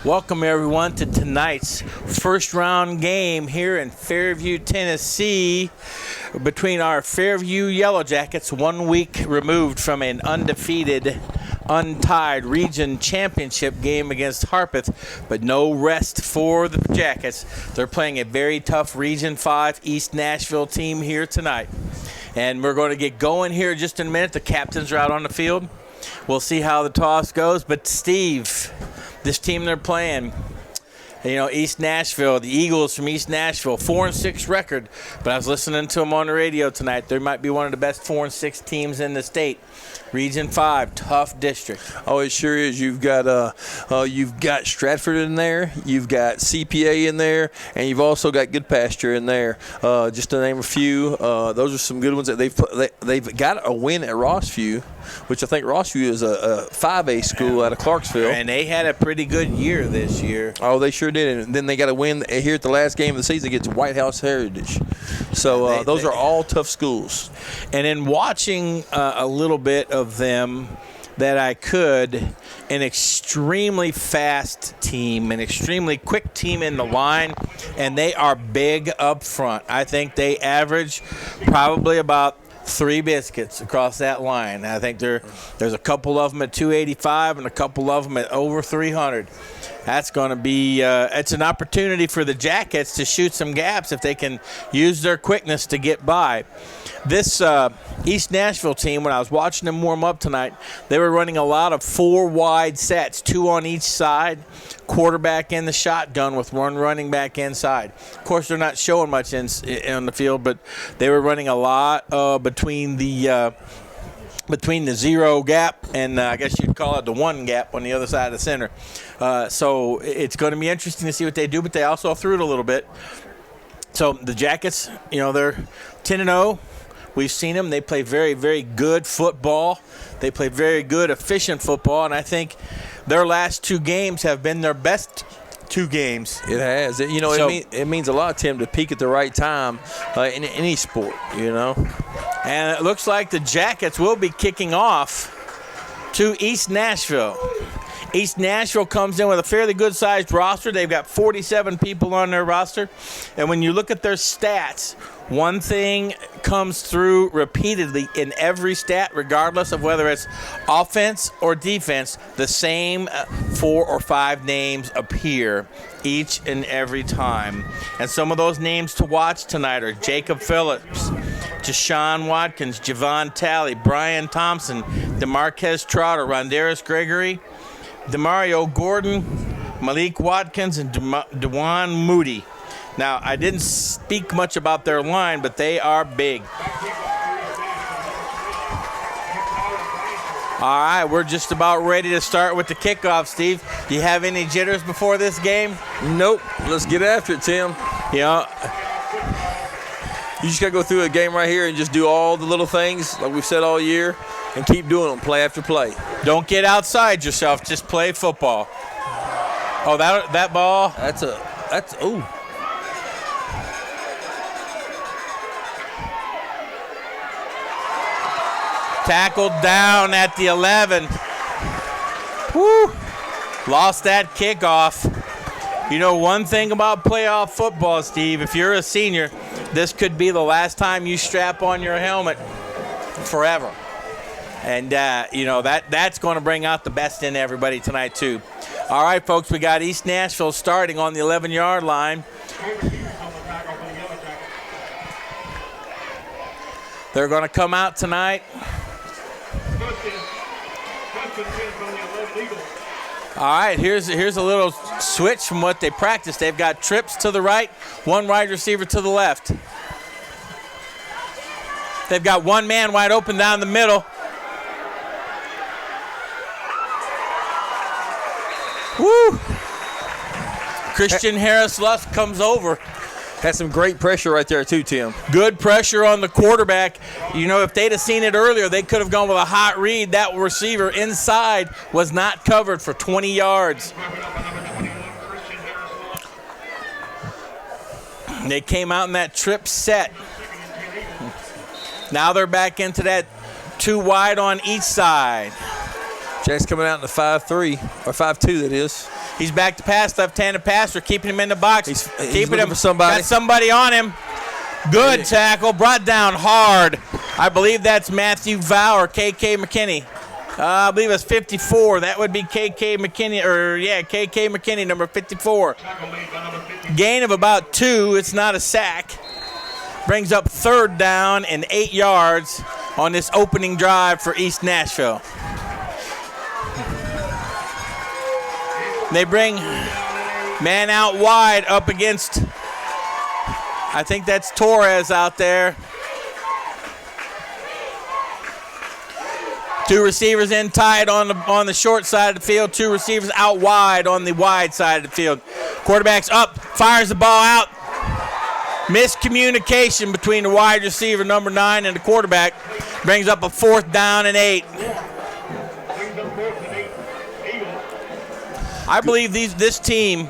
Welcome, everyone, to tonight's first-round game here in Fairview, Tennessee, between our Fairview Yellow Jackets, 1 week removed from an undefeated, untied region championship game against Harpeth, but no rest for the Jackets. They're playing a very tough Region 5 East Nashville team here tonight. And we're going to get going here in just in a minute. The captains are out on the field. We'll see how the toss goes. But, Steve, this team they're playing, East Nashville, the Eagles from East Nashville, 4-6 record. But I was listening to them on the radio tonight. They might be one of the best 4-6 teams in the state. Region 5, tough district. Oh, it sure is. You've got Stratford in there, you've got CPA in there, and you've also got Good Pasture in there. Just to name a few, those are some good ones that they've got a win at Rossview, which I think Rossview is a 5A school out of Clarksville. And they had a pretty good year this year. Oh, they sure did. And then they got a win here at the last game of the season against White House Heritage. So those are all tough schools. And in watching a little bit of them that I could, an extremely fast team, an extremely quick team in the line, and they are big up front. I think they average probably about 3 biscuits across that line. I think there's a couple of them at 285 and a couple of them at over 300. That's going to be it's an opportunity for the Jackets to shoot some gaps if they can use their quickness to get by. This East Nashville team, when I was watching them warm up tonight, they were running a lot of 4 wide sets, 2 on each side, quarterback in the shotgun with 1 running back inside. Of course, they're not showing much in the field, but they were running a lot between the 0 gap and I guess you'd call it the 1 gap on the other side of the center. So it's going to be interesting to see what they do, but they also threw it a little bit. So the Jackets, they're 10-0. We've seen them. They play very, very good football. They play very good, efficient football, and I think their last 2 games have been their best 2 games. It has. It means a lot, Tim, to peak at the right time in any sport, And it looks like the Jackets will be kicking off to East Nashville. East Nashville comes in with a fairly good-sized roster. They've got 47 people on their roster. And when you look at their stats, one thing comes through repeatedly in every stat, regardless of whether it's offense or defense. The same 4 or 5 names appear each and every time. And some of those names to watch tonight are Jacob Phillips, Deshaun Watkins, Javon Talley, Brian Thompson, DeMarquez Trotter, Rondaris Gregory, Demario Gordon, Malik Watkins, and Dewan Moody. Now, I didn't speak much about their line, but they are big. All right, we're just about ready to start with the kickoff, Steve. Do you have any jitters before this game? Nope. Let's get after it, Tim. You just got to go through a game right here and just do all the little things like we've said all year and keep doing them play after play. Don't get outside yourself. Just play football. Oh, that ball. That's ooh. Tackled down at the 11. Woo. Lost that kickoff. One thing about playoff football, Steve, if you're a senior, this could be the last time you strap on your helmet forever. And, that's going to bring out the best in everybody tonight, too. All right, folks, we got East Nashville starting on the 11-yard line. They're going to come out tonight. All right, here's a little switch from what they practiced. They've got trips to the right, 1 wide receiver to the left. They've got 1 man wide open down the middle. Woo! Christian Harris Lusk comes over. Had some great pressure right there too, Tim. Good pressure on the quarterback. If they'd have seen it earlier, they could have gone with a hot read. That receiver inside was not covered for 20 yards. They came out in that trip set. Now they're back into that 2 wide on each side. Jack's coming out in the 5-3, or 5-2 that is. He's back to pass, left-handed passer, keeping him in the box. He's keeping him. for somebody. Got somebody on him. Good tackle, brought down hard. I believe that's Matthew Vow or KK McKinney. I believe it's 54. That would be KK McKinney, KK McKinney, number 54. Gain of about 2. It's not a sack. Brings up 3rd down and 8 yards on this opening drive for East Nashville. They bring man out wide up against, I think that's Torres out there. 2 receivers in tight on the short side of the field. 2 receivers out wide on the wide side of the field. Quarterback's up, fires the ball out. Miscommunication between the wide receiver, number 9, and the quarterback. Brings up a 4th down and 8. I believe this team,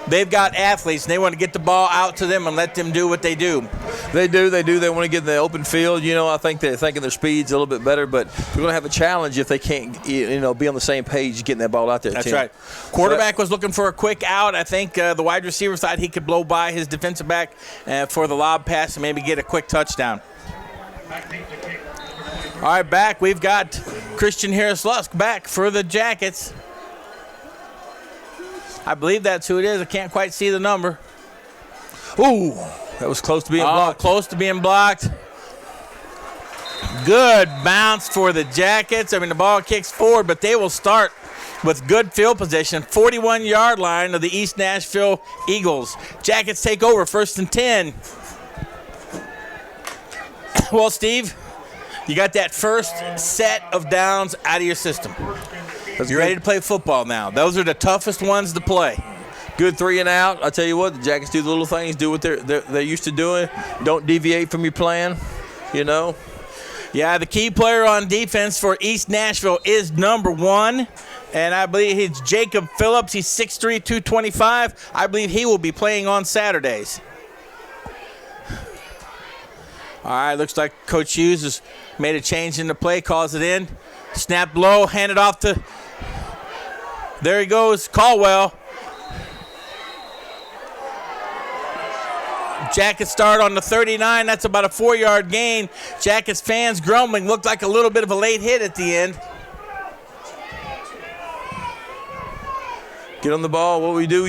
they've got athletes, and they want to get the ball out to them and let them do what they do. They do. They want to get in the open field. I think they're thinking their speed's a little bit better, but they're going to have a challenge if they can't, be on the same page getting that ball out there. That's right. Quarterback was looking for a quick out. I think the wide receiver thought he could blow by his defensive back for the lob pass and maybe get a quick touchdown. All right, back. We've got Christian Harris-Lusk back for the Jackets. I believe that's who it is. I can't quite see the number. Ooh, that was close to being blocked. Close to being blocked. Good bounce for the Jackets. The ball kicks forward, but they will start with good field position. 41-yard line of the East Nashville Eagles. Jackets take over, 1st and 10. Well, Steve, you got that first set of downs out of your system. You're ready to play football now. Those are the toughest ones to play. Good 3 and out. I tell you what, the Jackets do the little things, do what they're used to doing. Don't deviate from your plan, Yeah, the key player on defense for East Nashville is number 1, and I believe he's Jacob Phillips. He's 6'3", 225. I believe he will be playing on Saturdays. All right, looks like Coach Hughes has made a change in the play, calls it in. Snap low, hand it off to, there he goes, Caldwell. Jackets start on the 39. That's about a 4-yard gain. Jackets fans grumbling. Looked like a little bit of a late hit at the end. Get on the ball. What we do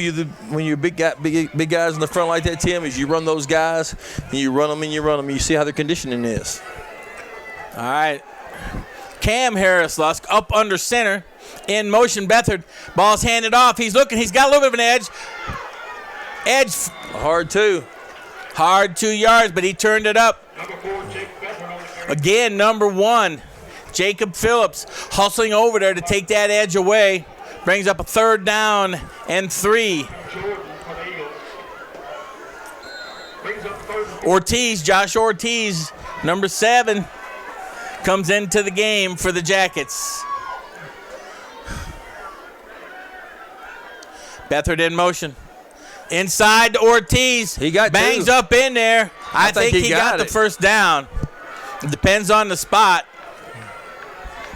when you're big guys in the front like that, Tim, is you run those guys, and you run them and you run them. You see how their conditioning is. All right. Cam Harris-Lusk up under center. In motion, Beathard. Ball's handed off. He's looking. He's got a little bit of an edge. Hard 2 yards, but he turned it up. Again, number 1, Jacob Phillips, hustling over there to take that edge away. Brings up a 3rd down and 3. Josh Ortiz, number 7, comes into the game for the Jackets. Beathard in motion. Inside to Ortiz. He got bangs 2. up in there. I think he got the first down. It depends on the spot.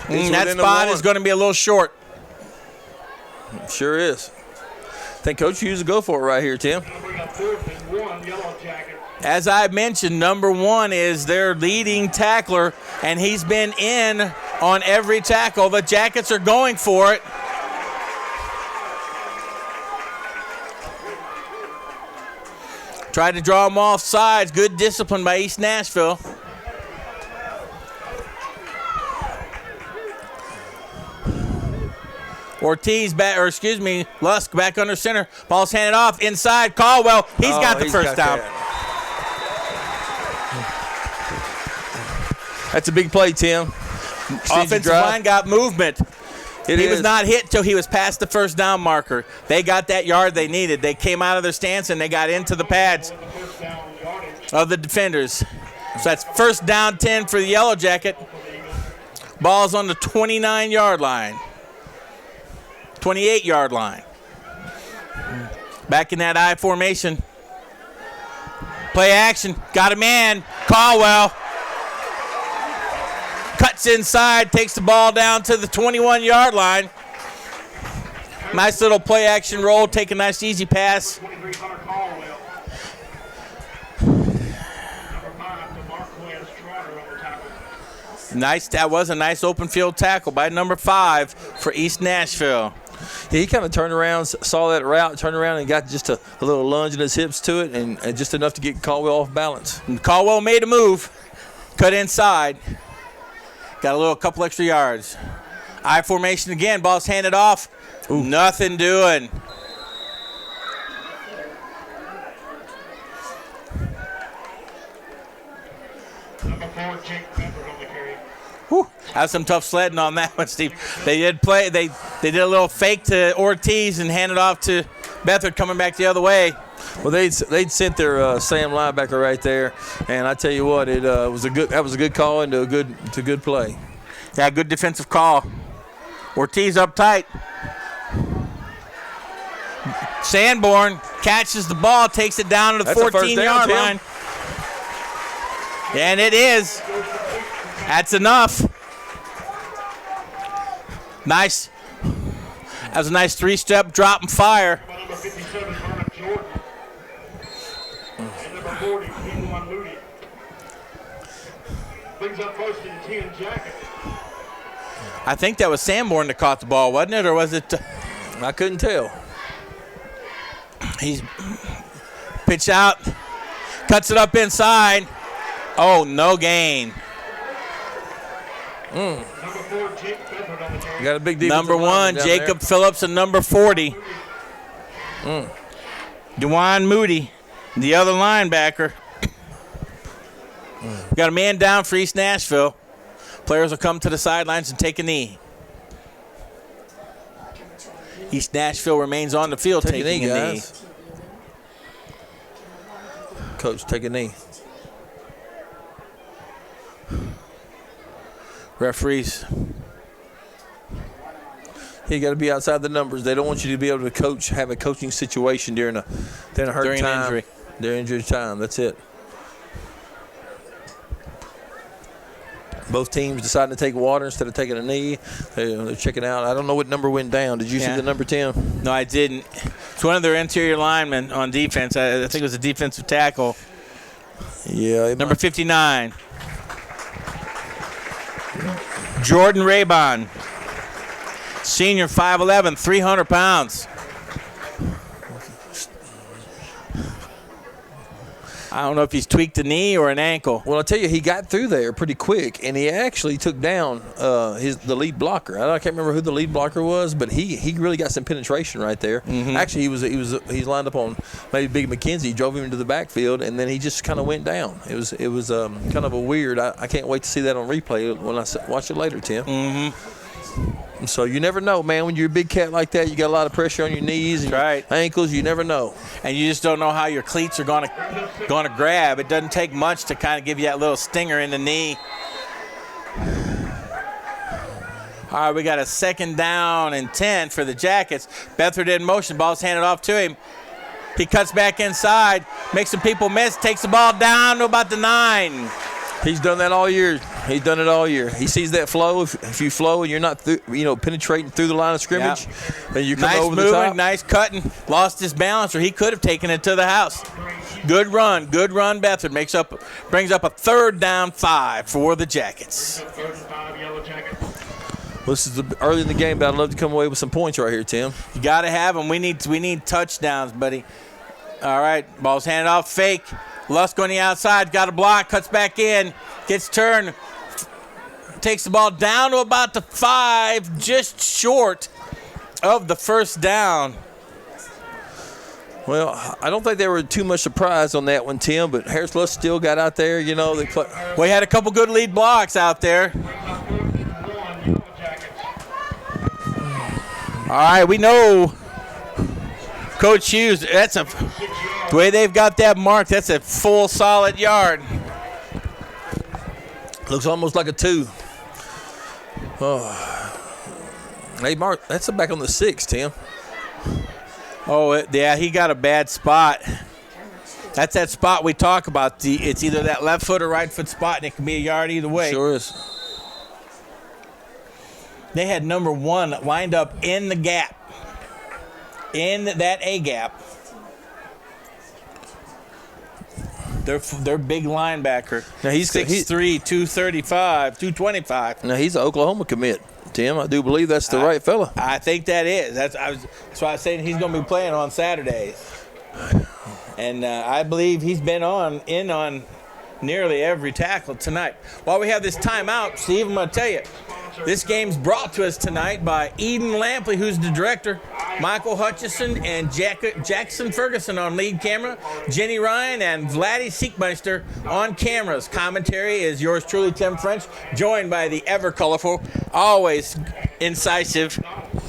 That spot is going to be a little short. Sure is. I think Coach Hughes will go for it right here, Tim. As I mentioned, number 1 is their leading tackler, and he's been in on every tackle. The Jackets are going for it. Tried to draw him off sides. Good discipline by East Nashville. Lusk back under center. Ball's handed off inside. Caldwell, he's got the first down. That's a big play, Tim. Offensive line got movement. He was not hit till he was past the first down marker. They got that yard they needed. They came out of their stance and they got into the pads of the defenders. So that's 1st down 10 for the Yellow Jacket. Ball's on the 29-yard line. 28-yard line. Back in that I formation. Play action. Got a man. Caldwell. Cuts inside. Takes the ball down to the 21-yard line. Nice little play action roll. Take a nice easy pass. Nice. That was a nice open field tackle by number 5 for East Nashville. Yeah, he kind of turned around, saw that route, turned around and got just a little lunge in his hips to it, and just enough to get Caldwell off balance. And Caldwell made a move, cut inside, got a couple extra yards. I formation again, ball's handed off. Ooh. Nothing doing. Number 4, Jake Bedford on the carry. Whew. That's some tough sledding on that one, Steve. They did play. They did a little fake to Ortiz and handed off to Bedford coming back the other way. Well, they'd sent their Sam linebacker right there, and I tell you what, that was a good call into a good play. Yeah, good defensive call. Ortiz up tight. Sanborn catches the ball, takes it down to the 14-yard line. And it is. That's enough. Nice. That was a nice 3-step drop and fire. Number 57, Vernon Jordan. And number 40, Ewan Moody. Brings up first and 10, Jacket. I think that was Sanborn that caught the ball, wasn't it? Or was it? I couldn't tell. He's pitch out, cuts it up inside. Oh, no gain. Number 4, Jake Bedford on the carry. Got a big defensive Number 1, Jacob Phillips, and number 40, Dewan Moody, the other linebacker. Got a man down for East Nashville. Players will come to the sidelines and take a knee. East Nashville remains on the field taking a knee. Coach, take a knee. Referees. You got to be outside the numbers. They don't want you to be able to have a coaching situation during a hurt time. Injury. During injury time. That's it. Both teams deciding to take water instead of taking a knee. They're checking out. I don't know what number went down. Did you see the number 10? No, I didn't. It's one of their interior linemen on defense. I think it was a defensive tackle. Yeah. Number 59. Jordan Raybon. Senior, 5'11", 300 pounds. I don't know if he's tweaked a knee or an ankle. Well, I'll tell you, he got through there pretty quick, and he actually took down the lead blocker. I can't remember who the lead blocker was, but he really got some penetration right there. Mm-hmm. Actually, he's lined up on maybe Big McKenzie. He drove him into the backfield, and then he just kind of went down. It was kind of a weird. I can't wait to see that on replay when I watch it later, Tim. Mm-hmm. So you never know, man. When you're a big cat like that, you got a lot of pressure on your knees and your ankles. You never know, and you just don't know how your cleats are going to grab. It doesn't take much to kind of give you that little stinger in the knee. All right, we got a 2nd down and 10 for the Jackets. Bedford in motion. Ball's handed off to him. He cuts back inside, makes some people miss, takes the ball down to about the 9. He's done that all year. He's done it all year. He sees that flow. If you flow and you're not penetrating through the line of scrimmage, then you come over the top. Nice cutting. Lost his balance, or he could have taken it to the house. Good run, Bedford. Brings up a 3rd down 5 for the Jackets. 3rd and 5, Yellow Jackets. Well, this is early in the game, but I'd love to come away with some points right here, Tim. You got to have them. We need touchdowns, buddy. All right, ball's handed off, fake. Lusk on the outside, got a block, cuts back in, gets turned, takes the ball down to about the 5, just short of the 1st down. Well, I don't think they were too much surprised on that one, Tim, but Harris Lusk still got out there. We had a couple good lead blocks out there. All right, we know Coach Hughes, the way they've got that marked, that's a full solid yard. Looks almost like a 2. Oh. Hey, Mark, that's back on the 6, Tim. Oh, yeah, he got a bad spot. That's that spot we talk about. It's either that left foot or right foot spot, and it can be a yard either way. Sure is. They had number 1 lined up in the gap. in that A gap. Their big linebacker. Now he's 6'3", 235, 225. Now he's an Oklahoma commit, Tim. I do believe that's the right fella. I think that is. That's why I was saying he's going to be playing on Saturdays. And I believe he's been in on nearly every tackle tonight. While we have this timeout, Steve, I'm going to tell you, this game's brought to us tonight by Eden Lampley, who's the director, Michael Hutchison and Jackson Ferguson on lead camera, Jenny Ryan and Vladdy Seekmeister on cameras. Commentary is yours truly, Tim French, joined by the ever-colorful, always incisive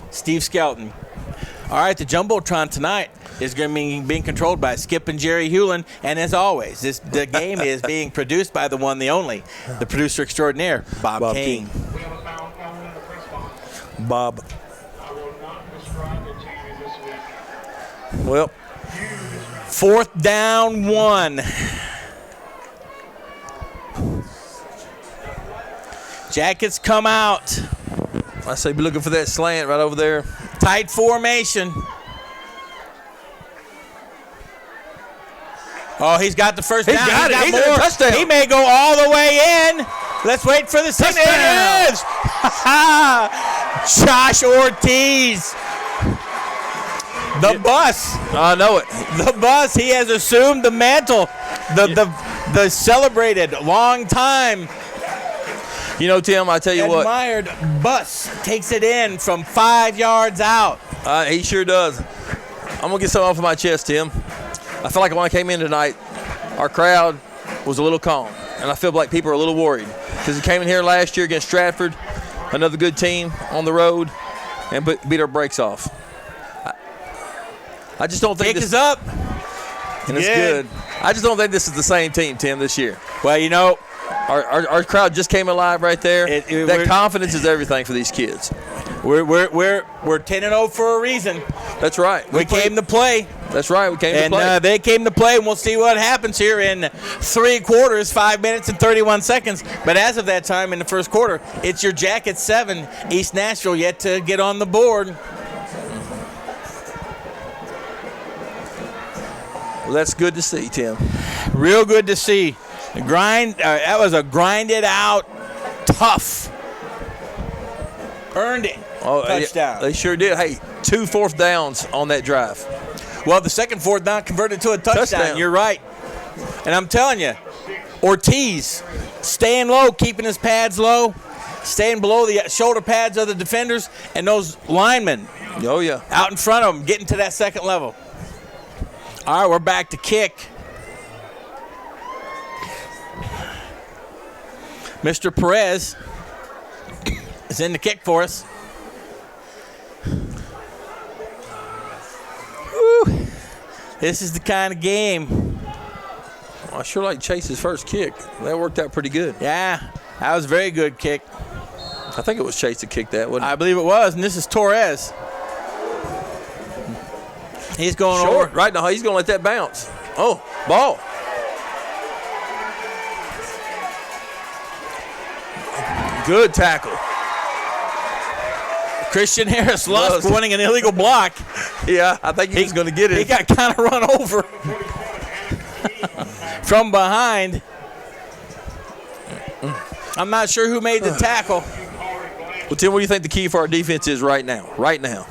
Steve Skelton. All right, the Jumbotron tonight is going to be being controlled by Skip and Jerry Hewlin. And as always, the game is being produced by the one, the only, the producer extraordinaire, Bob King. We have a foul calling in the press box. Bob. I will not describe it to you this week. Well, 4th down 1. Jackets come out. I say be looking for that slant right over there. Tight formation. Oh, he's got the first down. got it. He's got more. a touchdown. He may go all the way in. Let's wait for the touchdown. It is. Josh Ortiz. The bus. I know it. The bus. He has assumed the mantle. The celebrated long time You know, Tim, I tell you what. admired bus takes it in from 5 yards out. He sure does. I'm going to get something off of my chest, Tim. I feel like when I came in tonight, our crowd was a little calm. And I feel like people are a little worried. Because we came in here last year against Stratford, another good team on the road, and beat our brakes off. I just don't think Kick this is up. and it's good. I just don't think this is the same team, Tim, this year. Well, you know, Our crowd just came alive right there. That confidence is everything for these kids. we're 10-0 for a reason. That's right. We came to play. That's right. We came to play. And they came to play, and we'll see what happens here in 3 quarters, 5 minutes and 31 seconds. But as of that time in the first quarter, it's your Jackets 7, East Nashville yet to get on the board. Well, that's good to see, Tim. Real good to see. That was a grinded out, tough, earned it touchdown. Yeah, they sure did. Hey, 2 fourth downs on that drive. Well, the second fourth down converted to a touchdown. You're right. And I'm telling you, Ortiz staying low, keeping his pads low, staying below the shoulder pads of the defenders, and those linemen Oh, yeah. out in front of them, getting to that second level. All right, we're back to kick. Mr. Perez is in the kick for us. Woo. This is the kind of game. I sure like Chase's first kick. That worked out pretty good. Yeah, that was a very good kick. I think it was Chase that kicked that, wasn't it? I believe it was, and this is Torres. He's going Short. over. Right now, he's going to let that bounce. Oh, ball. Good tackle. Christian Harris Lusk winning an illegal block. Yeah, I think he was going to get it. He got kind of run over from behind. I'm not sure who made the tackle. Well, Tim, what do you think the key for our defense is right now? Right now.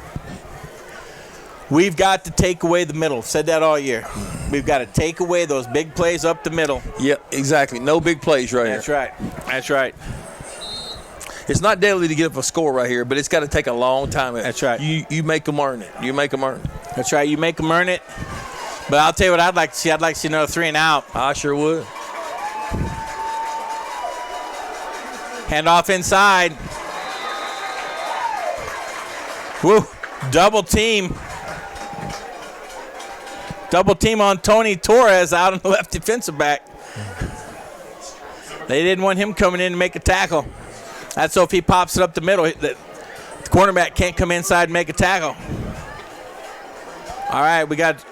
We've got to take away the middle. Said that all year. We've got to take away those big plays up the middle. Yep, exactly. No big plays right That's here. right. That's right. It's not deadly to get up a score right here, but it's got to take a long time. That's right. You make them earn it. You make them earn it. That's right. You make them earn it. But I'll tell you what I'd like to see. I'd like to see another 3 and out. I sure would. Hand off inside. Woo. Double team. Double team on Tony Torres out on the left defensive back. They didn't want him coming in to make a tackle. That's so if he pops it up the middle, the cornerback can't come inside and make a tackle. All right, we got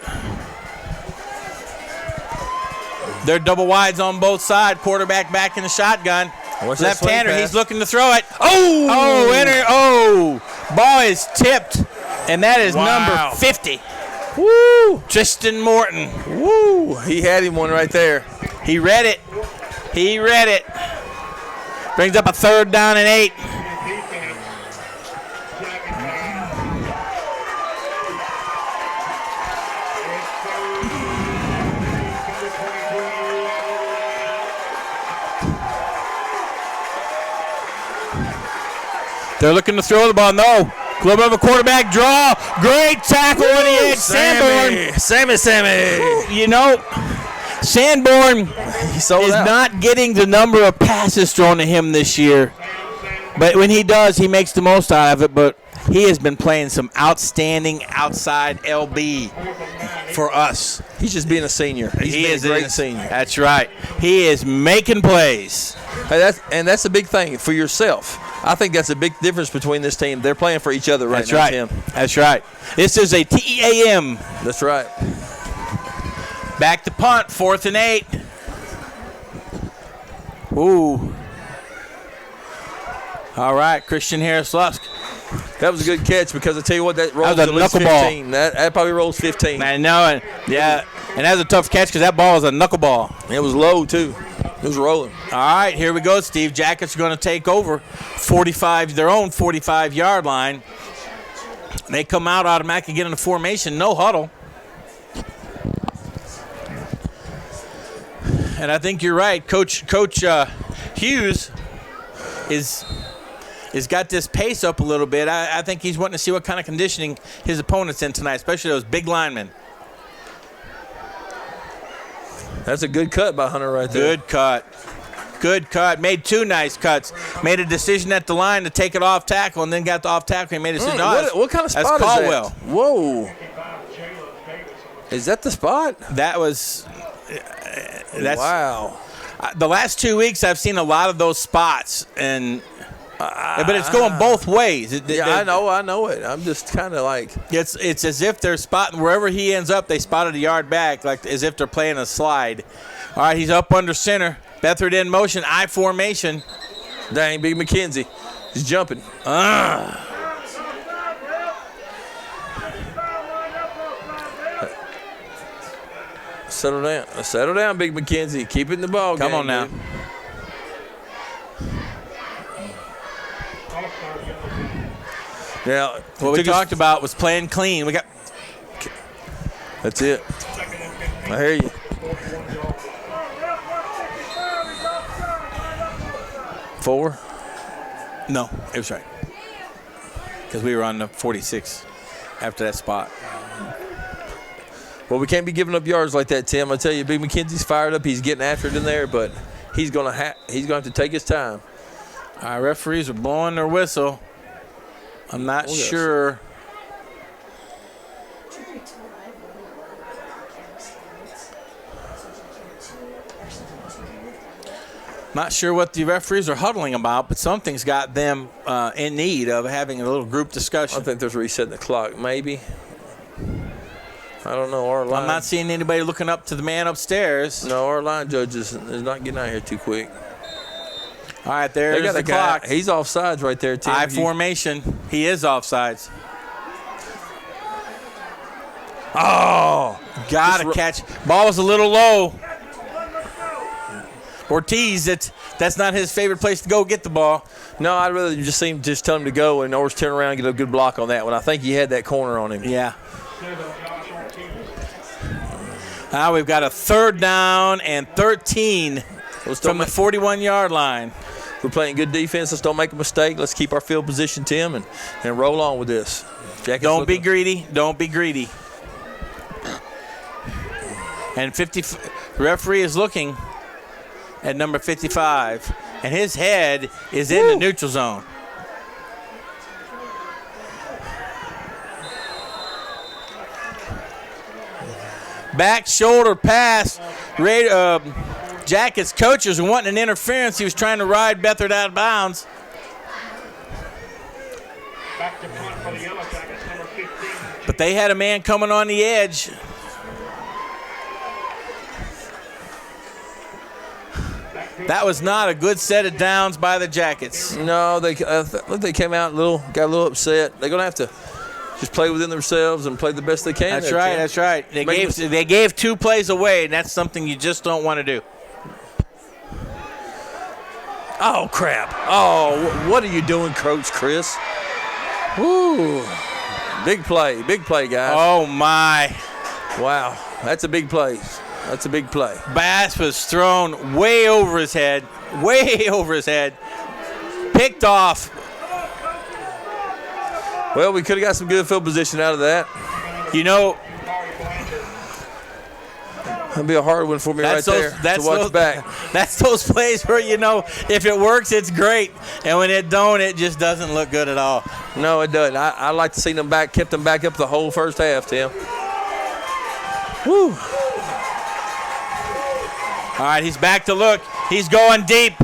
they're double wides on both sides. Quarterback back in the shotgun. Left-hander, he's looking to throw it. Oh, ball is tipped And that is Wow. number 50. Woo! Tristan Morton. Woo! He had him one right there. He read it. He read it. Brings up a 3rd down and 8. They're looking to throw the ball. No. A little bit of a quarterback draw. Great tackle on the edge. Sanborn. Sammy. You know, Sanborn He sold is out. not getting the number of passes thrown to him this year. But when he does, he makes the most out of it. But he has been playing some outstanding outside LB for us. He's just being a senior. He's been a great senior. That's right. He is making plays. Hey, that's a big thing for yourself. I think that's a big difference between this team. They're playing for each other right That's now, right. Tim. That's right. This is a TEAM. That's right. Back to punt, 4th and 8. Ooh. All right, Christian Harris-Lusk. That was a good catch because I tell you what, that rolls That was a at least knuckleball. 15. That probably rolls 15. I know, and yeah, and that was a tough catch because that ball was a knuckleball. It was low too. It was rolling. All right, here we go, Steve. Jackets are going to take over their own 45-yard line. They come out, automatically get into formation, no huddle. And I think you're right. Coach Hughes is got this pace up a little bit. I think he's wanting to see what kind of conditioning his opponent's in tonight, especially those big linemen. That's a good cut by Hunter right there. Good cut. Good cut. Made 2 nice cuts. Made a decision at the line to take it off tackle, and then got the off tackle and made a decision. What kind of spot that's is Caldwell. that? Whoa. Is that the spot? That was. That's, wow. The last 2 weeks, I've seen a lot of those spots, and but it's going both ways. I know it. I'm just kind of like. It's as if they're spotting wherever he ends up. They spotted a yard back, like as if they're playing a slide. All right, he's up under center. Beathard in motion, I formation. Dang, Big McKenzie. He's jumping. Settle down, Big McKenzie. Keep it in the ball game. Come on now. Dude. Now, What we talked about was playing clean. We got. That's it. I hear you. Four? No, it was right. Because we were on the 46 after that spot. Well, we can't be giving up yards like that, Tim. I tell you, Big McKenzie's fired up. He's getting after it in there, but he's gonna have to take his time. Our referees are blowing their whistle. I'm not sure. Not sure what the referees are huddling about, but something's got them in need of having a little group discussion. I think there's resetting the clock, maybe. I don't know. Our line. I'm not seeing anybody looking up to the man upstairs. No, our line judge is not getting out here too quick. All right, there's They got the a guy. clock. He's offsides right there, Tim. I formation. He is offsides. Oh, got to catch. Ball was a little low. Ortiz, that's not his favorite place to go get the ball. No, I'd rather just tell him to go and or turn around and get a good block on that one. I think he had that corner on him. Yeah. Now we've got a 3rd down and 13 from the 41-yard line. We're playing good defense. Let's don't make a mistake. Let's keep our field position, Tim, and roll on with this. Don't be greedy. Don't be greedy. And the referee is looking at number 55, and his head is in the neutral zone. Back shoulder pass. Jackets coaches were wanting an interference. He was trying to ride Beathard out of bounds. Back to punt for the Yellow Jackets, number 15. But they had a man coming on the edge. That was not a good set of downs by the Jackets. No, they came out got a little upset. They're gonna have to. just play within themselves and play the best they can. That's right. Tim. That's right. They gave 2 plays away, and that's something you just don't want to do. Oh, crap. Oh, what are you doing, Coach Chris? Woo. Big play, guys. Oh, my. Wow, that's a big play. That's a big play. Bass was thrown way over his head. Picked off. Well, we could have got some good field position out of that. You know, that'd be a hard one for me right there to watch back. That's those plays where, you know, if it works, it's great. And when it don't, it just doesn't look good at all. No, it doesn't. I like to see them back, kept them back up the whole first half, Tim. Woo. All right, he's back to look. He's going deep.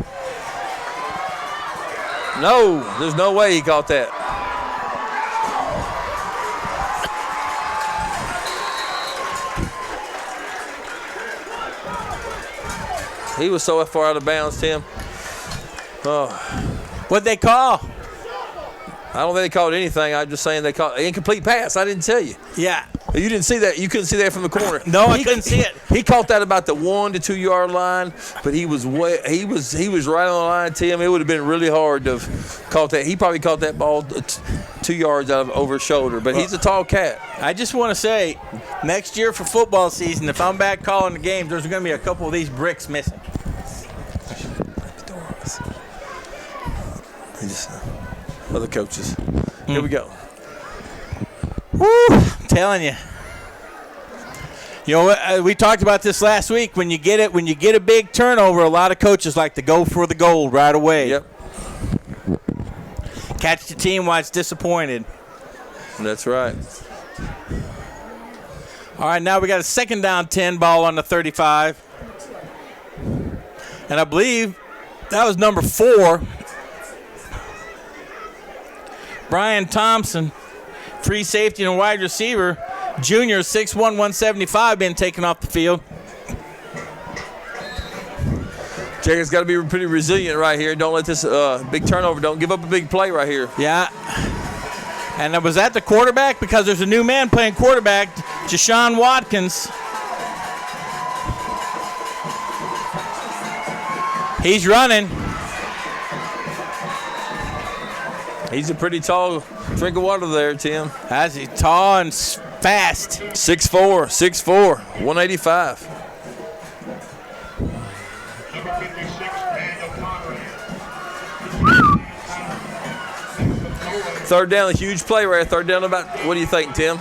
No, there's no way he caught that. He was so far out of bounds, Tim. Oh. What'd they call? I don't think they called anything. I'm just saying they called incomplete pass. I didn't tell you. Yeah. You didn't see that. You couldn't see that from the corner. No, I couldn't see it. He caught that about the 1 to 2 yard line, but he was right on the line, Tim. It would have been really hard to have caught that. He probably caught that ball 2 yards over his shoulder, but he's a tall cat. I just want to say, next year for football season, if I'm back calling the game, there's going to be a couple of these bricks missing. Other coaches. Here we go. Woo! I'm telling you. You know, we talked about this last week. When you get a big turnover, a lot of coaches like to go for the gold right away. Yep. Catch the team while it's disappointed. That's right. All right, now we got a 2nd down 10 ball on the 35. And I believe that was number 4. Brian Thompson, free safety and wide receiver, junior, 6'1", 175, being taken off the field. Jacob's got to be pretty resilient right here. Don't let this big turnover. Don't give up a big play right here. Yeah. And was that the quarterback? Because there's a new man playing quarterback, Jashawn Watkins. He's running. He's a pretty tall drink of water there, Tim. As he's tall and fast. 6'4", 185. Number 56, Daniel Conrad. 3rd down, a huge play right there. 3rd down about, what do you think, Tim?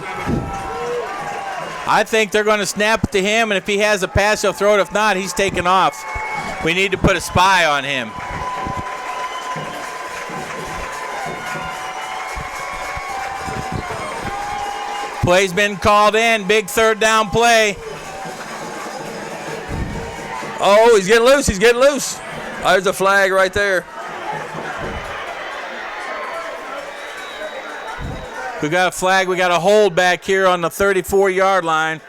I think they're going to snap it to him, and if he has a pass, he'll throw it. If not, he's taking off. We need to put a spy on him. Play's been called in. Big 3rd down play. Oh, he's getting loose. He's getting loose. Oh, there's a flag right there. We got a flag. We got a hold back here on the 34-yard line.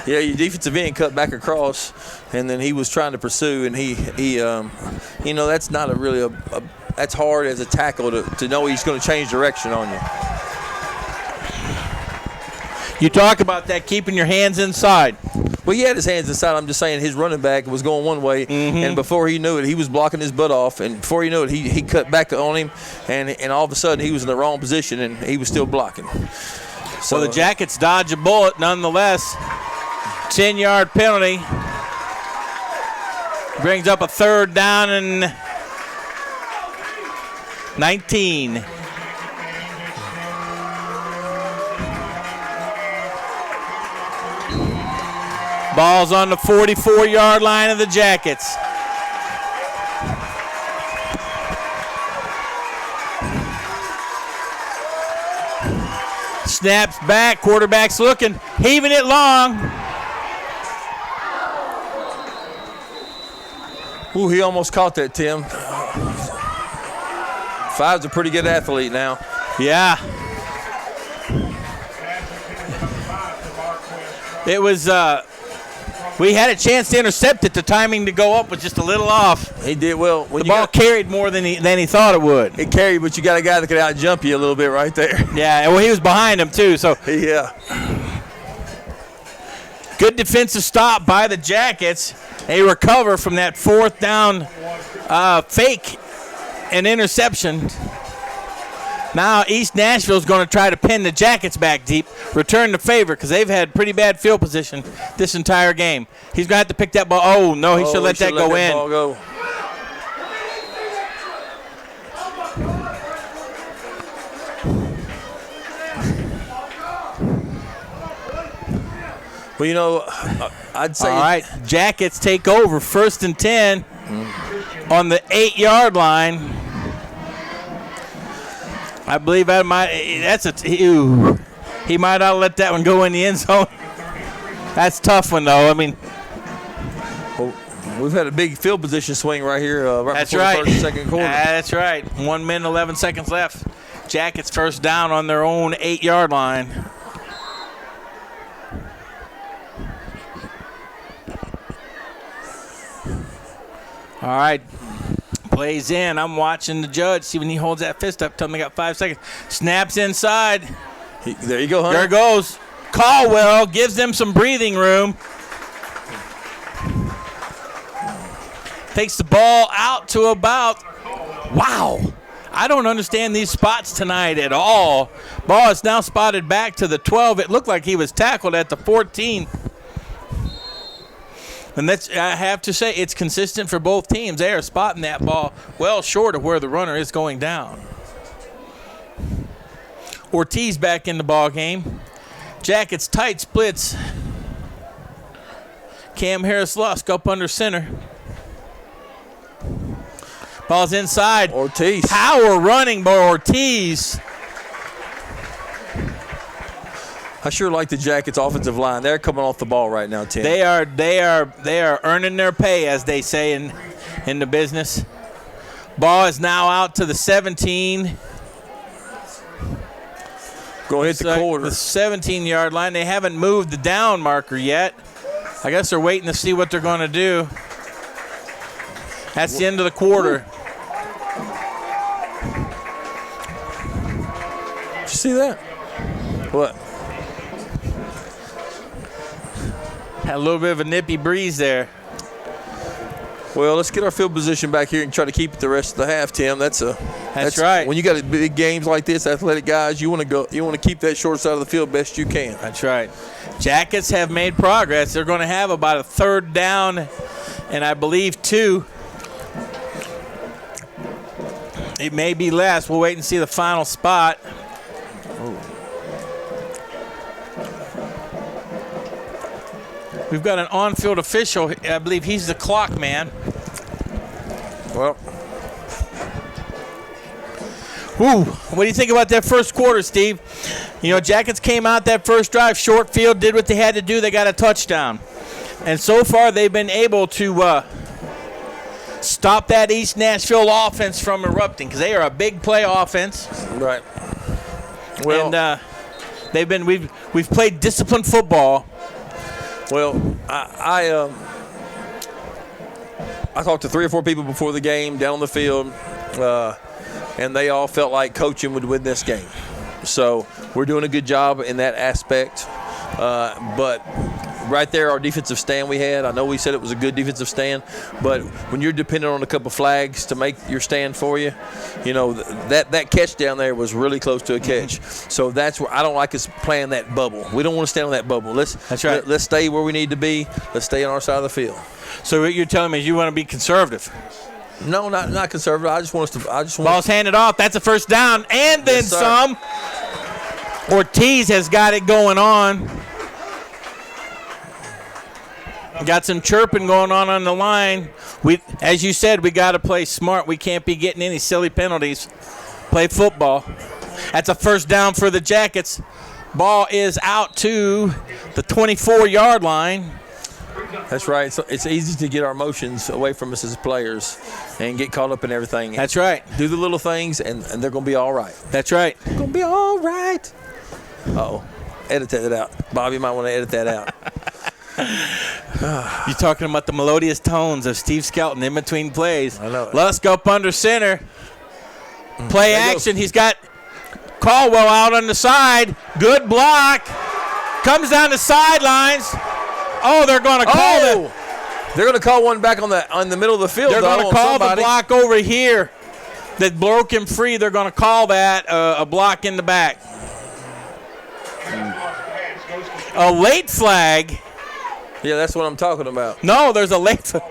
Yeah, your defensive end cut back across, and then he was trying to pursue, and he you know, that's not that's hard as a tackle to know he's going to change direction on you. You talk about that, keeping your hands inside. Well, he had his hands inside. I'm just saying his running back was going one way, and before he knew it, he was blocking his butt off. And before he knew it, he cut back on him, and all of a sudden he was in the wrong position, and he was still blocking. So the Jackets dodge a bullet nonetheless. 10-yard penalty. Brings up a 3rd down and 19. Ball's on the 44-yard line of the Jackets. Snaps back, quarterback's looking, heaving it long. Ooh, he almost caught that, Tim. Five's a pretty good athlete now. Yeah. It was We had a chance to intercept it. The timing to go up was just a little off. He did well. The ball carried more than he thought it would. It carried, but you got a guy that could out-jump you a little bit right there. Yeah, well, he was behind him, too. So Yeah. good defensive stop by the Jackets. They recover from that fourth down fake and interception. Now East Nashville's going to try to pin the Jackets back deep, return the favor, because they've had pretty bad field position this entire game. He's going to have to pick that ball. Oh, no, he should let that go in. Ball go. Well, you know, I'd say. All right, Jackets take over 1st and 10 on the 8-yard line. I believe that he might not let that one go in the end zone. That's a tough one, though. I mean, well, we've had a big field position swing right here that's before right. the first and second quarter. That's right. 1 minute, 11 seconds left. Jackets first down on their own 8-yard line. All right. Plays in. I'm watching the judge. See when he holds that fist up. Tell him they got 5 seconds. Snaps inside. There you go, Hunter. There it goes. Caldwell gives them some breathing room. Takes the ball out to about. Wow. I don't understand these spots tonight at all. Ball is now spotted back to the 12. It looked like he was tackled at the 14. And that's, I have to say, it's consistent for both teams. They are spotting that ball well short of where the runner is going down. Ortiz back in the ball game. Jackets tight splits. Cam Harris-Lusk up under center. Ball's inside. Ortiz. Power running by Ortiz. I sure like the Jackets' offensive line. They're coming off the ball right now, Tim. They are earning their pay, as they say in the business. Ball is now out to the 17. Go hit the quarter. The 17-yard line. They haven't moved the down marker yet. I guess they're waiting to see what they're going to do. That's the end of the quarter. Did you see that? What? Had a little bit of a nippy breeze there. Well, let's get our field position back here and try to keep it the rest of the half, Tim. That's right. When you got big games like this, athletic guys, you want to keep that short side of the field best you can. That's right. Jackets have made progress. They're going to have about a 3rd down and I believe 2. It may be less. We'll wait and see the final spot. We've got an on-field official. I believe he's the clock man. Well, what do you think about that first quarter, Steve? You know, Jackets came out that first drive, short field, did what they had to do. They got a touchdown. And so far they've been able to stop that East Nashville offense from erupting because they are a big play offense. right. Well, and we've played disciplined football. Well, I talked to 3 or 4 people before the game down on the field, and they all felt like coaching would win this game. So we're doing a good job in that aspect. But right there, our defensive stand we had, I know we said it was a good defensive stand, but when you're dependent on a couple flags to make your stand for you, you know, that catch down there was really close to a catch. So that's where I don't like us playing that bubble. We don't want to stand on that bubble. That's right. Let's stay where we need to be. Let's stay on our side of the field. So what you're telling me is you want to be conservative. No, not conservative. I just want us to. Ball's handed off. That's a first down, and then Yes, sir. some. Ortiz has got it going on. Got some chirping going on the line. As you said, we got to play smart. We can't be getting any silly penalties. Play football. That's a first down for the Jackets. Ball is out to the 24-yard line. That's right. So it's easy to get our emotions away from us as players and get caught up in everything. That's right. Do the little things, and they're going to be all right. That's right. They're going to be all right. Uh-oh. Edit that out. Bobby might want to edit that out. You're talking about the melodious tones of Steve Skelton in between plays. I know. Lusk up under center. Play action. He's got Caldwell out on the side. Good block. Comes down the sidelines. Oh, they're going to call it. They're going to call one back on the middle of the field. They're going to call the block over here that broke him free. They're going to call that a block in the back. A late flag. Yeah, that's what I'm talking about. No, there's a late flag.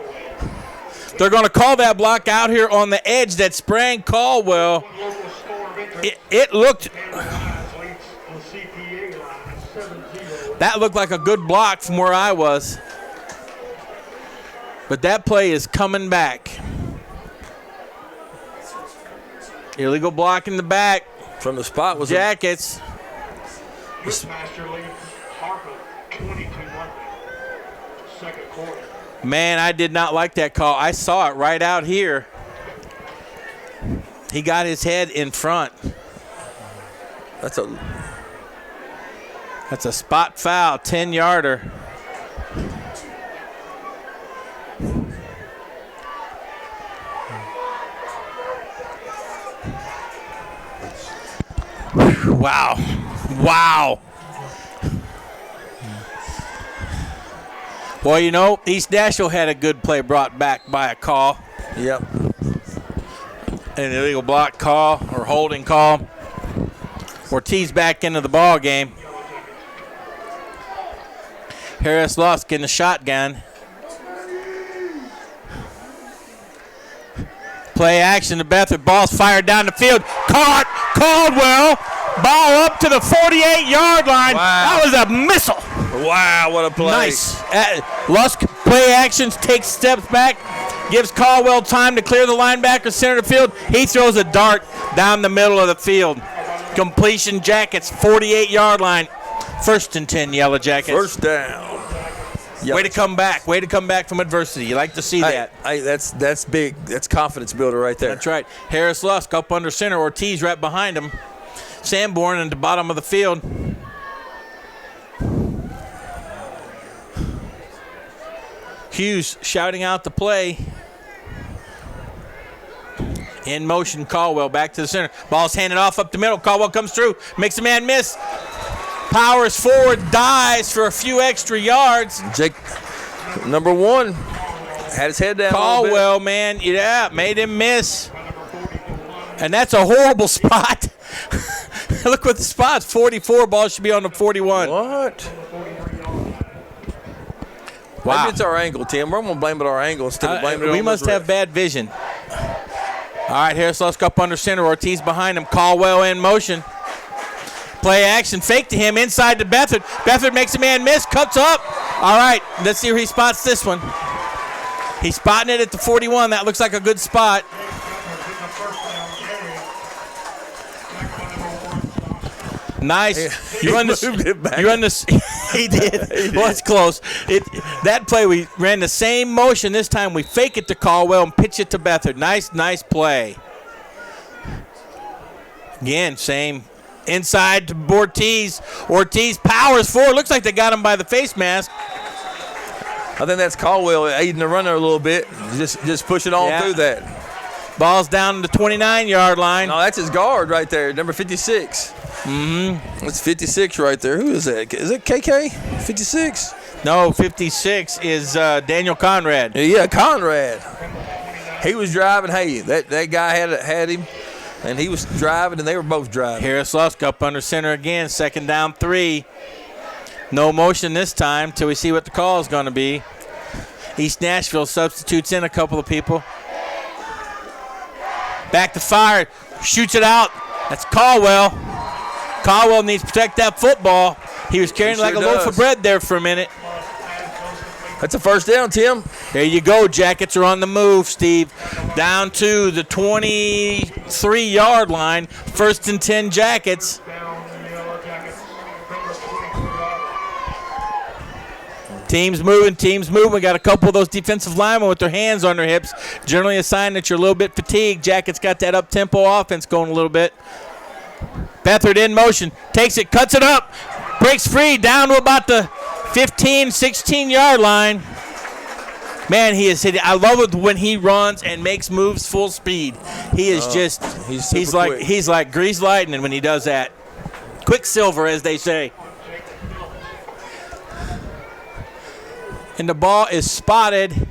They're going to call that block out here on the edge that sprang Caldwell. It looked. That looked like a good block from where I was. But that play is coming back. Illegal block in the back. From the spot was Jackets. Man, I did not like that call. I saw it right out here. He got his head in front. That's a spot foul, 10-yarder. Wow. Well, you know, East Nashville had a good play brought back by a call. Yep. An illegal block call or holding call. Ortiz back into the ball game. Harris Lusk in the shotgun. Play action to Bethard. Ball's fired down the field. Caught. Caldwell. Ball up to the 48-yard line. Wow. That was a missile. Wow, what a play. Nice. Lusk play actions, takes steps back, gives Caldwell time to clear the linebacker, center of the field. He throws a dart down the middle of the field. Completion, Jackets, 48-yard line. 1st and 10, Yellow Jackets. First down. Yep. Way to come back. Way to come back from adversity. You like to see that. That's big. That's confidence builder right there. That's right. Harris Lusk up under center. Ortiz right behind him. Sanborn at the bottom of the field. Hughes shouting out the play. In motion, Caldwell back to the center. Ball's handed off up the middle. Caldwell comes through. Makes a man miss. Powers forward. Dives for a few extra yards. Jake, number 1, had his head down. Caldwell, man, made him miss. And that's a horrible spot. Look what the spot's 44. Ball should be on the 41. What? Wow. Maybe it's our angle, Tim. We're going to blame it on our angle instead of blaming it on we must have bad vision. All right, Harris Lusk up under center. Ortiz behind him. Caldwell in motion. Play action. Fake to him inside to Bethard. Bethard makes a man miss. Cuts up. All right, let's see where he spots this one. He's spotting it at the 41. That looks like a good spot. Nice. You run this. He did. Well, it's close. That play, we ran the same motion. This time we fake it to Caldwell and pitch it to Bethard. Nice play. Again, same. Inside to Ortiz. Ortiz powers forward. Looks like they got him by the face mask. I think that's Caldwell aiding the runner a little bit. Just pushing on through that. Ball's down to the 29-yard line. No, that's his guard right there, number 56. Mm-hmm. That's 56 right there. Who is that? Is it KK? 56? No, 56 is Daniel Conrad. Yeah, Conrad. He was driving. Hey, that guy had him, and he was driving, and they were both driving. Harris Lusk up under center again. 2nd down 3. No motion this time till we see what the call is going to be. East Nashville substitutes in a couple of people. Back to fire. Shoots it out. That's Caldwell. Caldwell needs to protect that football. He was carrying like a loaf of bread there for a minute. That's a first down, Tim. There you go. Jackets are on the move, Steve. Down to the 23-yard line. 1st and 10 Jackets. Teams moving. We got a couple of those defensive linemen with their hands on their hips. Generally a sign that you're a little bit fatigued. Jackets got that up-tempo offense going a little bit. Bethard in motion. Takes it, cuts it up. Breaks free down to about the 15, 16-yard line. Man, he is hitting. I love it when he runs and makes moves full speed. He is he's like greased lightning when he does that. Quicksilver, as they say. And the ball is spotted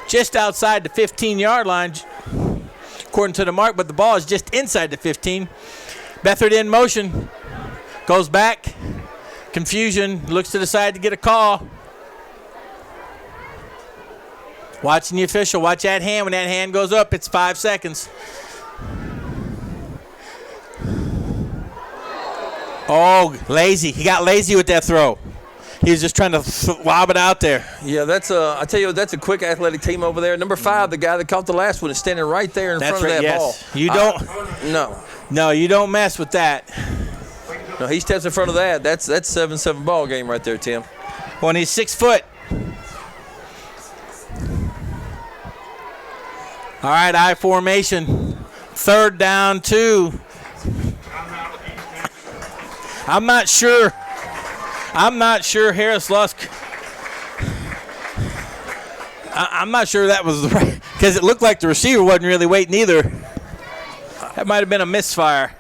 just outside the 15-yard line, according to the mark, but the ball is just inside the 15. Beathard in motion, goes back, confusion, looks to the side to get a call. Watching the official, watch that hand. When that hand goes up, it's 5 seconds. Oh, lazy. He got lazy with that throw. He was just trying to lob it out there. Yeah, I tell you, that's a quick athletic team over there. Number 5, the guy that caught the last one, is standing right there in front of that ball. You don't. No, you don't mess with that. No, he steps in front of that. That's 7-7 ball game right there, Tim. When he's 6 foot. All right, I formation. 3rd down 2. I'm not sure Harris Lusk. I'm not sure that was the right, because it looked like the receiver wasn't really waiting either. That might have been a misfire.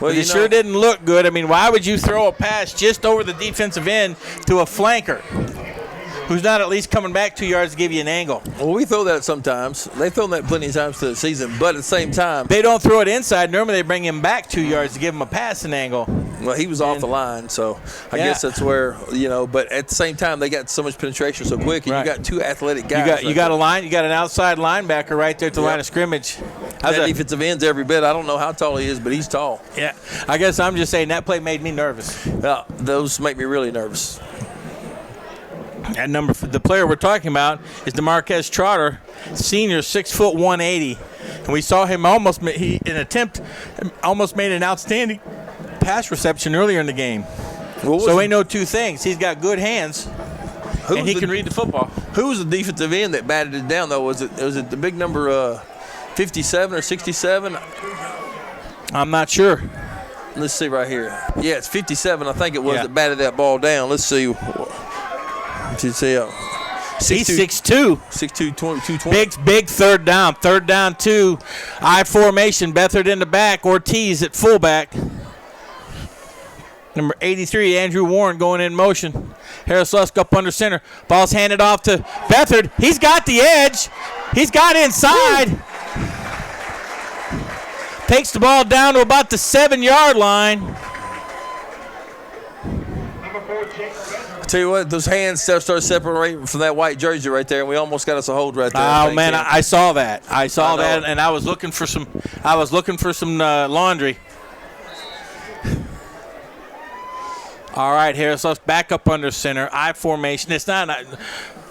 Well, it sure didn't look good. I mean, why would you throw a pass just over the defensive end to a flanker who's not at least coming back 2 yards to give you an angle? Well, we throw that sometimes. They've thrown that plenty of times through the season, but at the same time, they don't throw it inside. Normally they bring him back 2 yards to give him a passing angle. Well, he was off the line, so I guess that's where, but at the same time, they got so much penetration so quick, and you got 2 athletic guys. You got an outside linebacker right there at the line of scrimmage. That defensive end's every bit. I don't know how tall he is, but he's tall. Yeah, I guess I'm just saying that play made me nervous. Those make me really nervous. And the player we're talking about is DeMarquez Trotter, senior, 6 foot 180, and we saw him almost made an outstanding pass reception earlier in the game. So we know 2 things: he's got good hands, and he can read the football. Who was the defensive end that batted it down though? Was it the big number 57 or 67? I'm not sure. Let's see right here. Yeah, it's 57. I think it was that batted that ball down. Let's see. He's 6'2". 6'2", 220. Big 3rd down. 3rd down 2. I formation. Beathard in the back. Ortiz at fullback. Number 83, Andrew Warren going in motion. Harris Lusk up under center. Ball's handed off to Beathard. He's got the edge. He's got inside. Woo. Takes the ball down to about the 7-yard line. I tell you what, those hands start separating from that white jersey right there, and we almost got us a hold right there. Oh man, I saw that. I saw that, and I was looking for some. Laundry. All right, Harris, let's back up under center. I formation. It's not.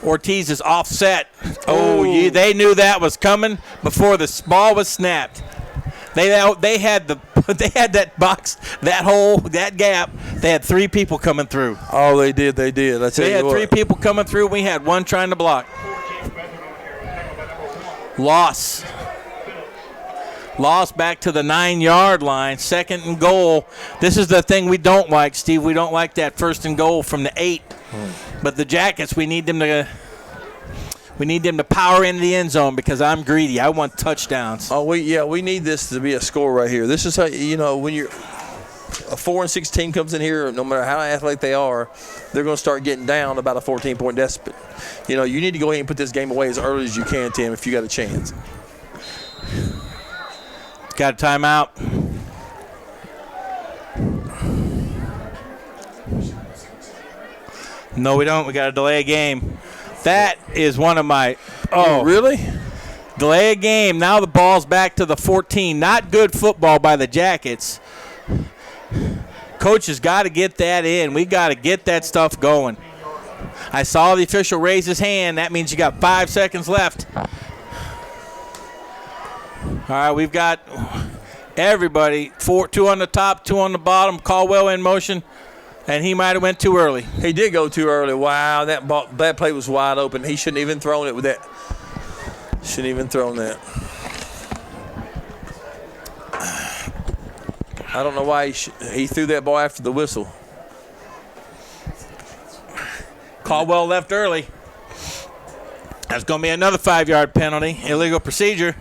Ortiz is offset. They knew that was coming before the ball was snapped. They had that box, that hole, that gap. They had 3 people coming through. Oh, they did. I tell you what. They had 3 people coming through. We had 1 trying to block. Loss back to the 9-yard line. 2nd and goal. This is the thing we don't like, Steve. We don't like that 1st and goal from the 8. But the Jackets, we need them to power into the end zone because I'm greedy. I want touchdowns. Oh, we need this to be a score right here. This is how, when you're a 4-6 team comes in here, no matter how athletic they are, they're going to start getting down about a 14-point deficit. You need to go ahead and put this game away as early as you can, Tim, if you got a chance. Got a timeout. No, we don't. We got to delay a game. That is one of my – really? Delay a game. Now the ball's back to the 14. Not good football by the Jackets. Coach has got to get that in. We got to get that stuff going. I saw the official raise his hand. That means you got 5 seconds left. All right, we've got everybody. 2 on the top, 2 on the bottom. Caldwell in motion. And he might have went too early. He did go too early. Wow, that play was wide open. He shouldn't even thrown it with that. Shouldn't even thrown that. I don't know why he threw that ball after the whistle. Caldwell left early. That's going to be another 5-yard penalty, illegal procedure.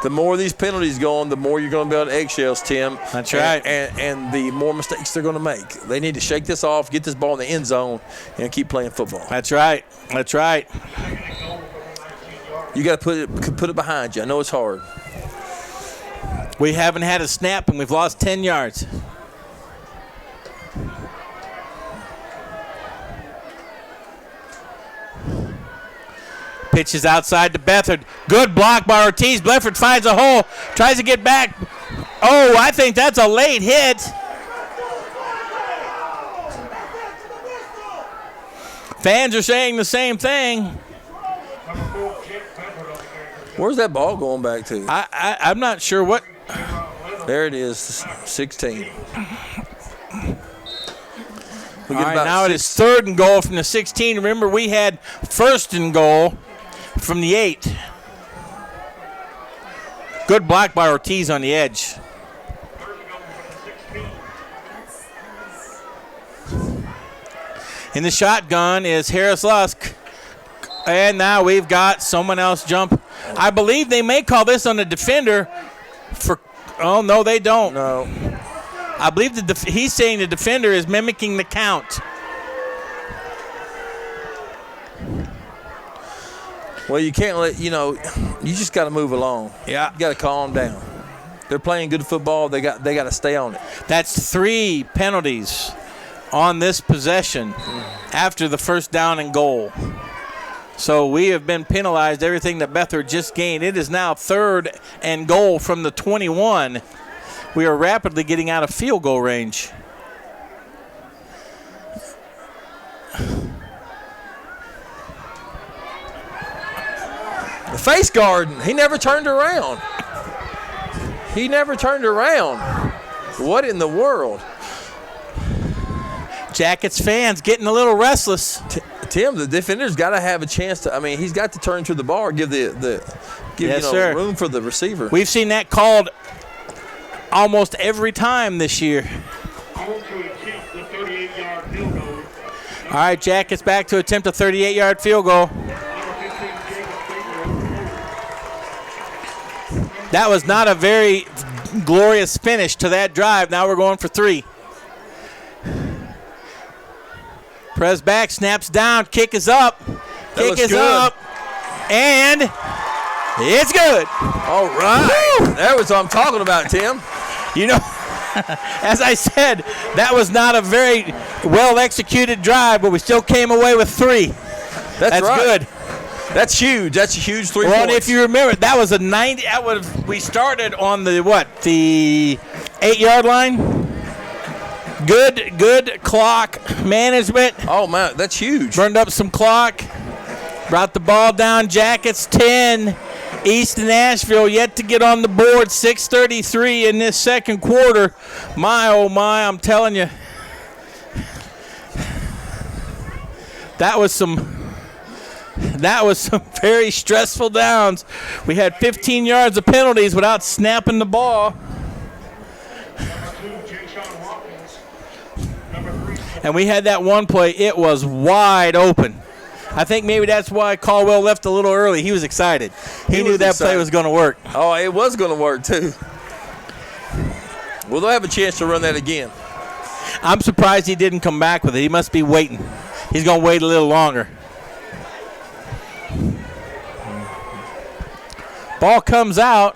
The more these penalties go on, the more you're going to be on eggshells, Tim. That's right. And the more mistakes they're going to make. They need to shake this off, get this ball in the end zone, and keep playing football. That's right. That's right. You got to put it behind you. I know it's hard. We haven't had a snap, and we've lost 10 yards. Pitches outside to Bethard. Good block by Ortiz. Bledford finds a hole. Tries to get back. Oh, I think that's a late hit. Fans are saying the same thing. Where's that ball going back to? I'm not sure what. There it is, 16. All right, now it is 3rd and goal from the 16. Remember, we had 1st and goal from the 8. Good block by Ortiz on the edge. In the shotgun is Harris Lusk. And now we've got someone else jump. I believe they may call this on the defender for. Oh, no, they don't. No. I believe he's saying the defender is mimicking the count. Well, you can't you just got to move along. Yeah. You got to calm down. They're playing good football. They got to stay on it. That's 3 penalties on this possession after the 1st down and goal. So we have been penalized everything that Bethard just gained. It is now 3rd and goal from the 21. We are rapidly getting out of field goal range. The face guard, he never turned around. What in the world? Jackets fans getting a little restless. Tim, the defender's got to have a chance to. He's got to turn to the bar, give room for the receiver. We've seen that called almost every time this year. All right, Jackets back to attempt a 38-yard field goal. That was not a very glorious finish to that drive. Now we're going for 3. Press back, snaps down, kick is up. Kick is up. And it's good. All right. Woo! That was what I'm talking about, Tim. You know, as I said, that was not a very well-executed drive, but we still came away with 3. That's right. Good. That's huge. That's a huge 3 Well, points. if you remember, that was a 90. We started on the 8-yard line. Good clock management. Oh, man, that's huge. Burned up some clock. Brought the ball down. Jackets 10. East Nashville yet to get on the board. 6:33 in this second quarter. My, oh, my, I'm telling you. That was some very stressful downs. We had 15 yards of penalties without snapping the ball. And we had that one play. It was wide open. I think maybe that's why Caldwell left a little early. He was excited. He knew that play was going to work. Oh, it was going to work, too. Well, they'll have a chance to run that again. I'm surprised he didn't come back with it. He must be waiting. He's going to wait a little longer. Ball comes out.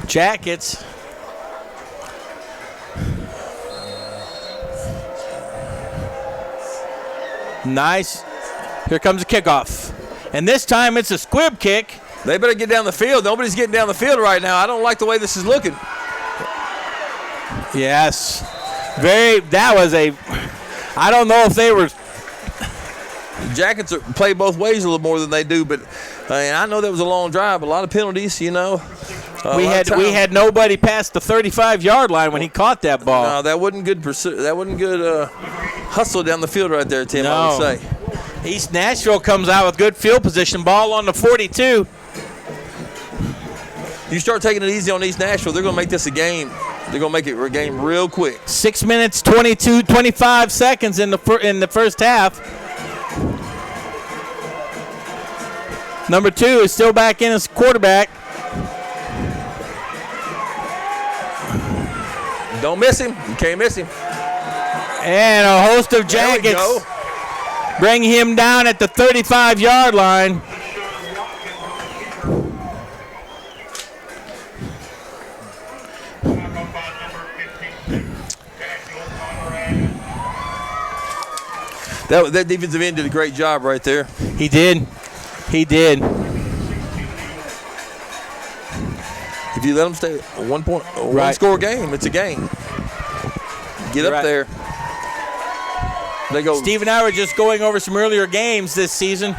Jackets. Nice. Here comes a kickoff. And this time it's a squib kick. They better get down the field. Nobody's getting down the field right now. I don't like the way this is looking. Yes. I don't know if they were. The Jackets play both ways a little more than they do, but I know that was a long drive. A lot of penalties, We had nobody past the 35-yard line when he caught that ball. No, that wasn't good hustle down the field right there, Tim, I would say. East Nashville comes out with good field position. Ball on the 42. You start taking it easy on East Nashville, they're going to make this a game. They're going to make it a game real quick. 6 minutes, 25 seconds in the first half. Number 2 is still back in as quarterback. Don't miss him. You can't miss him. And a host of Jackets bring him down at the 35-yard line. That defensive end did a great job right there. He did. He did. If you let them stay a one-score game, it's a game. Get up there. They go. Steve and I were just going over some earlier games this season,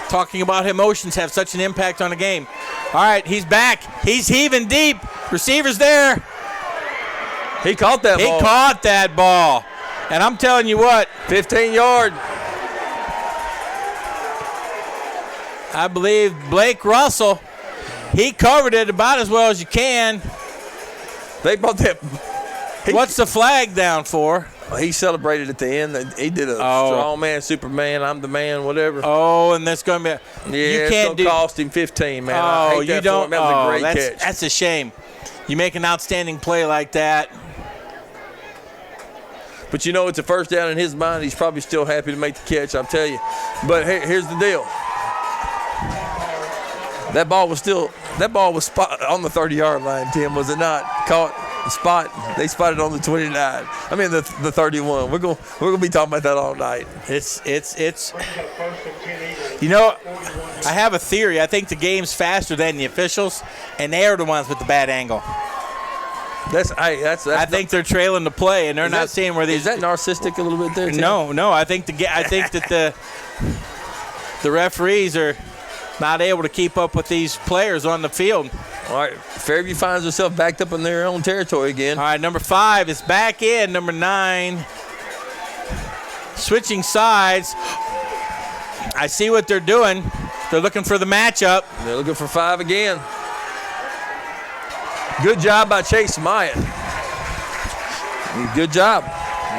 talking about how emotions have such an impact on a game. All right, he's back. He's heaving deep. Receiver's there. He caught that ball. He caught that ball. And I'm telling you what. 15-yard. I believe Blake Russell, he covered it about as well as you can. They bought that. What's the flag down for? He celebrated at the end. He did a strong man, Superman, I'm the man, whatever. Oh, and that's going to be. You can't cost him 15, man. I hate that for him. That was a great catch. That's a shame. You make an outstanding play like that. But you know, it's a first down in his mind. He's probably still happy to make the catch, I'll tell you. But here's the deal. That ball was spot on the 30-yard line, Tim, was it not? Caught. They spotted on the 29. I mean the 31. We're gonna be talking about that all night. It's you know, I have a theory. I think the game's faster than the officials, and they are the ones with the bad angle. I think they're trailing the play, and they're not seeing where these. Is that narcissistic a little bit there, Tim? No. I think that the referees are not able to keep up with these players on the field. All right, Fairview finds herself backed up in their own territory again. All right, number 5 is back in. Number 9 switching sides. I see what they're doing. They're looking for the matchup. They're looking for 5 again. Good job by Chase Myatt. Good job.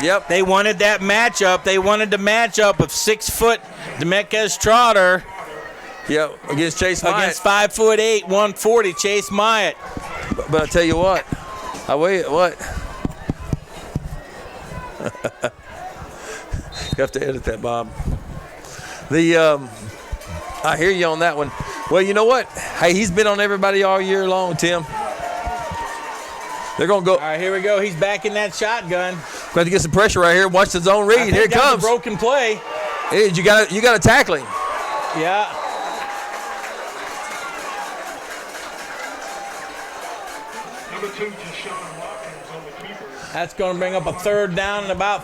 Yep. They wanted that matchup. They wanted the matchup of 6-foot Demetrius Trotter. Yep, against Chase Myatt. Against 5'8", 140, Chase Myatt. But I tell you what, you have to edit that, Bob. I hear you on that one. Well, you know what? Hey, he's been on everybody all year long, Tim. They're going to go. All right, here we go. He's back in that shotgun. Got to get some pressure right here. Watch the zone read. Here it comes. A broken play. Hey, you got to tackle him. Yeah. That's going to bring up a third down and about.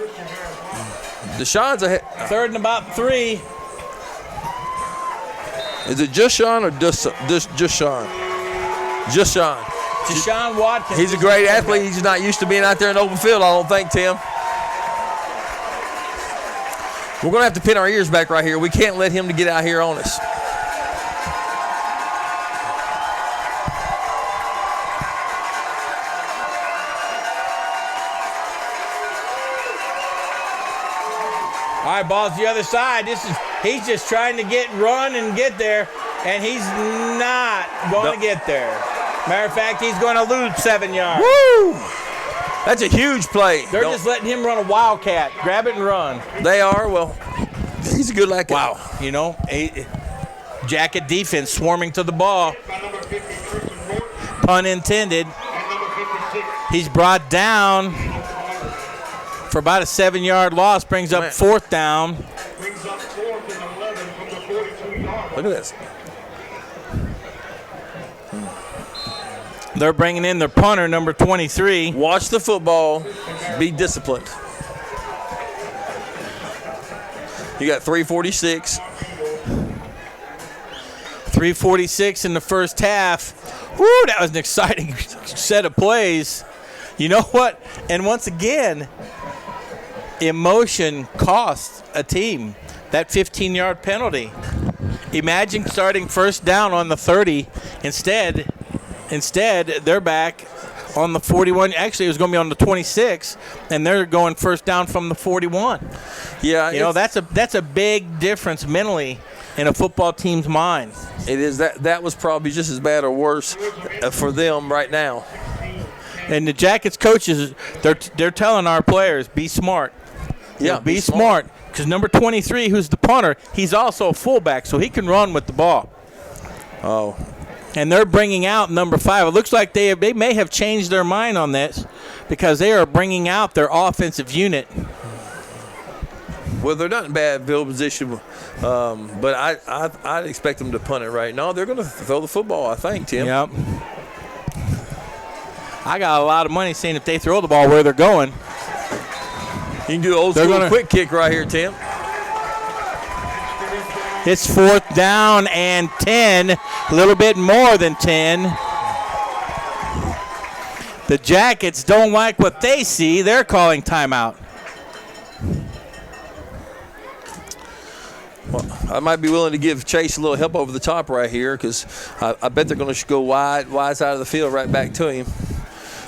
Deshaun's ahead. Third and about 3. Is it just Sean or just Sean? Just Sean. Deshaun Watkins. He's a great athlete. He's not used to being out there in the open field, I don't think, Tim. We're going to have to pin our ears back right here. We can't let him to get out here on us. All right, ball's the other side. He's just trying to run and get there, and he's not going to get there. Matter of fact, he's going to lose 7 yards. Woo! That's a huge play. They're just letting him run a wildcat. Grab it and run. They are. Well, he's a good lad. Wow. You know, a Jacket defense swarming to the ball. Pun intended. He's brought down for about a 7-yard loss. Brings up 4th down. Look at this. They're bringing in their punter, number 23. Watch the football. Be disciplined. You got 3:46. 3:46 in the first half. Woo, that was an exciting set of plays. You know what? And once again, emotion costs a team. That 15-yard penalty. Imagine starting first down on the 30. Instead, instead, they're back on the 41. Actually, it was going to be on the 26, and they're going first down from the 41. Yeah, that's a big difference mentally in a football team's mind. It is. That was probably just as bad or worse for them right now. And the Jackets coaches, they're telling our players, be smart. Yeah, be smart. Because number 23, who's the punter, he's also a fullback, so he can run with the ball. Oh. And they're bringing out number 5. It looks like they may have changed their mind on this because they are bringing out their offensive unit. Well, they're not in bad field position, but I'd expect them to punt it right now. They're going to throw the football, I think, Tim. Yep. I got a lot of money saying if they throw the ball where they're going. You can do an old school quick kick right here, Tim. It's 4th down and 10, a little bit more than 10. The Jackets don't like what they see. They're calling timeout. Well, I might be willing to give Chase a little help over the top right here because I bet they're going to go wide side of the field right back to him.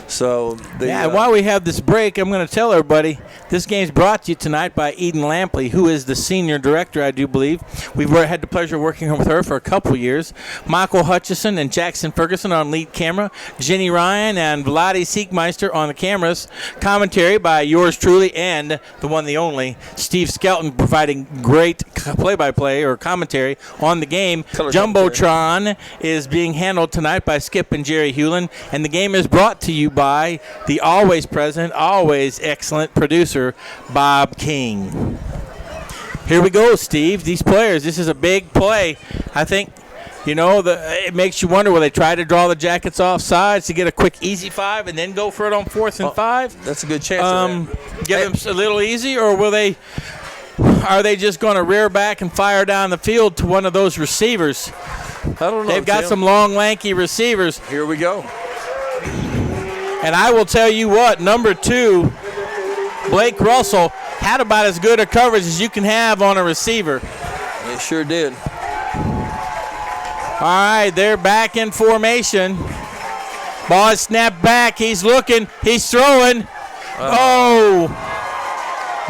So while we have this break, I'm going to tell everybody this game's brought to you tonight by Eden Lampley, who is the senior director, I do believe. We've had the pleasure of working with her for a couple years. Michael Hutchison and Jackson Ferguson on lead camera. Jenny Ryan and Vladi Siegmeister on the cameras. Commentary by yours truly and the one, the only, Steve Skelton, providing great play-by-play or commentary on the game. Jumbotron is being handled tonight by Skip and Jerry Hewlin, and the game is brought to you by the always present, always excellent producer, Bob King. Here we go, Steve. These players, this is a big play. I think, it makes you wonder, will they try to draw the Jackets off sides to get a quick, easy 5 and then go for it on 4th and 5? That's a good chance. Get them a little easy, or are they just going to rear back and fire down the field to one of those receivers? I don't know. They've got some long, lanky receivers. Here we go. And I will tell you what, number 2, Blake Russell, had about as good a coverage as you can have on a receiver. It sure did. All right, they're back in formation. Ball is snapped back. He's looking. He's throwing.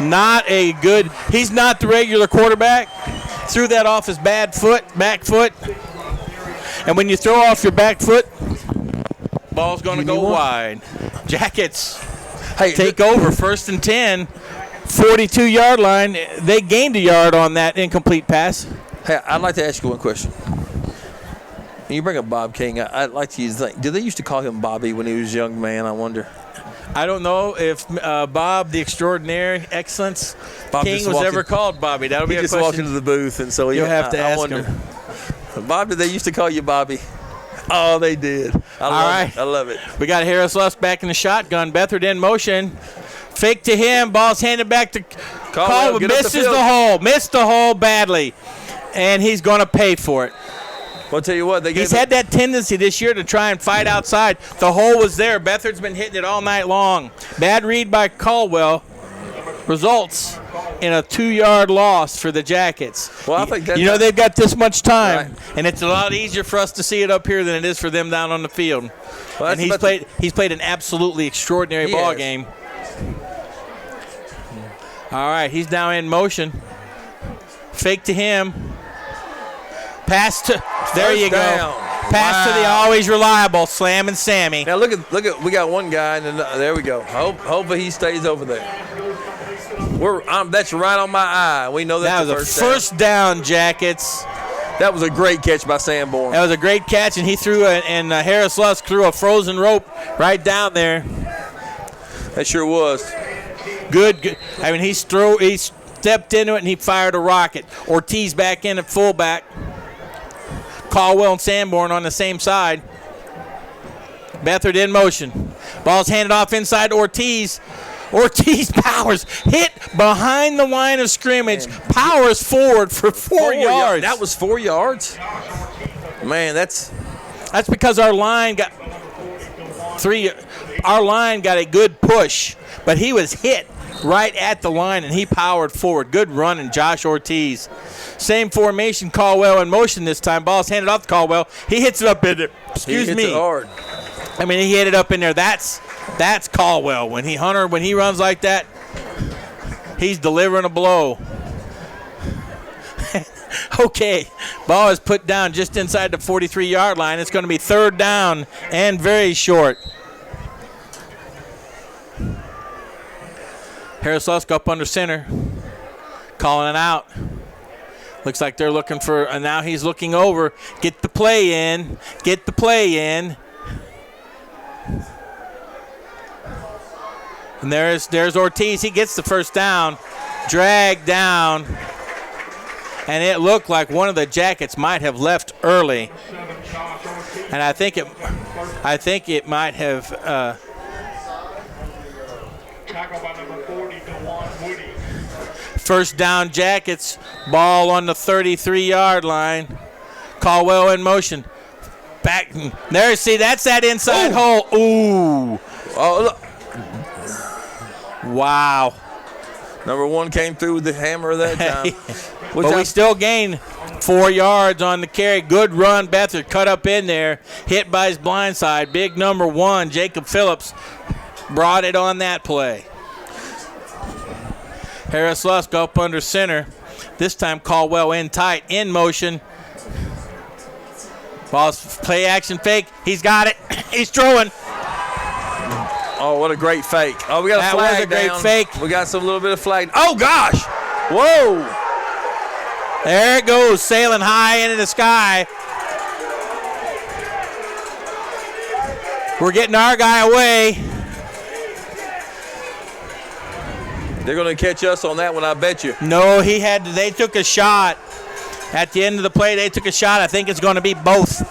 Not a good. He's not the regular quarterback. Threw that off his back foot. And when you throw off your back foot, ball's going to go wide. Jackets take over 1st and 10, 42-yard line. They gained a yard on that incomplete pass. Hey, I'd like to ask you one question. When you bring up Bob King, I'd like to use did they used to call him Bobby when he was a young man, I wonder? I don't know if Bob, the extraordinary excellence King, was ever called Bobby. That'll be a question. He just walked into the booth, and so you'll have to ask him. Bob, did they used to call you Bobby? Oh, they did. I love it. We got Harris Lusk back in the shotgun. Beathard in motion. Fake to him. Ball's handed back to Caldwell. Missed the hole badly. And he's going to pay for it. Well, I'll tell you what. He's had that tendency this year to try and fight outside. The hole was there. Beathard's been hitting it all night long. Bad read by Caldwell results in a 2-yard loss for the Jackets. Well, I think they've got this much time, and it's a lot easier for us to see it up here than it is for them down on the field. Well, and he's played an absolutely extraordinary ball game. All right, he's now in motion. Fake to him. Pass to there you go. Pass to the always reliable Slam and Sammy. Now look at we got one guy and there we go. Hopefully he stays over there. That's right on my eye. We know that's that was a first down, Jackets. That was a great catch by Sanborn. That was a great catch, and he threw Harris Lusk threw a frozen rope right down there. That sure was. Good. I mean, he stepped into it and he fired a rocket. Ortiz back in at fullback. Caldwell and Sanborn on the same side. Beathard in motion. Ball's handed off inside to Ortiz. Ortiz powers, hit behind the line of scrimmage, powers forward for 4 yards. That was 4 yards? Man, that's because our line got a good push, but he was hit right at the line, and he powered forward. Good run, and Josh Ortiz. Same formation, Caldwell in motion this time. Ball's handed off to Caldwell. He hits it up in there. Excuse me. He hits it hard. I mean, he hit it up in there. That's Caldwell. When he runs like that, he's delivering a blow. Okay, ball is put down just inside the 43-yard line. It's going to be third down and very short. Harris Lusk up under center, calling it out. Looks like they're looking for, and now he's looking over. Get the play in. Get the play in. And there's Ortiz. He gets the first down. Dragged down. And it looked like one of the Jackets might have left early. And I think it might have Tackle by number 40, DeJuan Woody. first down Jackets. Ball on the 33-yard line. Caldwell in motion. Back there, see, that's that inside hole. Ooh. Oh, look. Wow. Number 1 came through with the hammer that time. But we still gain 4 yards on the carry. Good run. Beathard cut up in there. Hit by his blind side. Big number 1, Jacob Phillips, brought it on that play. Harris Lusk up under center. This time Caldwell in tight, in motion. Ball's play action fake. He's got it. He's throwing. Oh, what a great fake. Oh, we got a flag That was a great down. fake. We got some little bit of flag. Oh, gosh. Whoa. There it goes, sailing high into the sky. We're getting our guy away. They're going to catch us on that one, I bet you. No, they took a shot. At the end of the play, they took a shot. I think it's going to be both.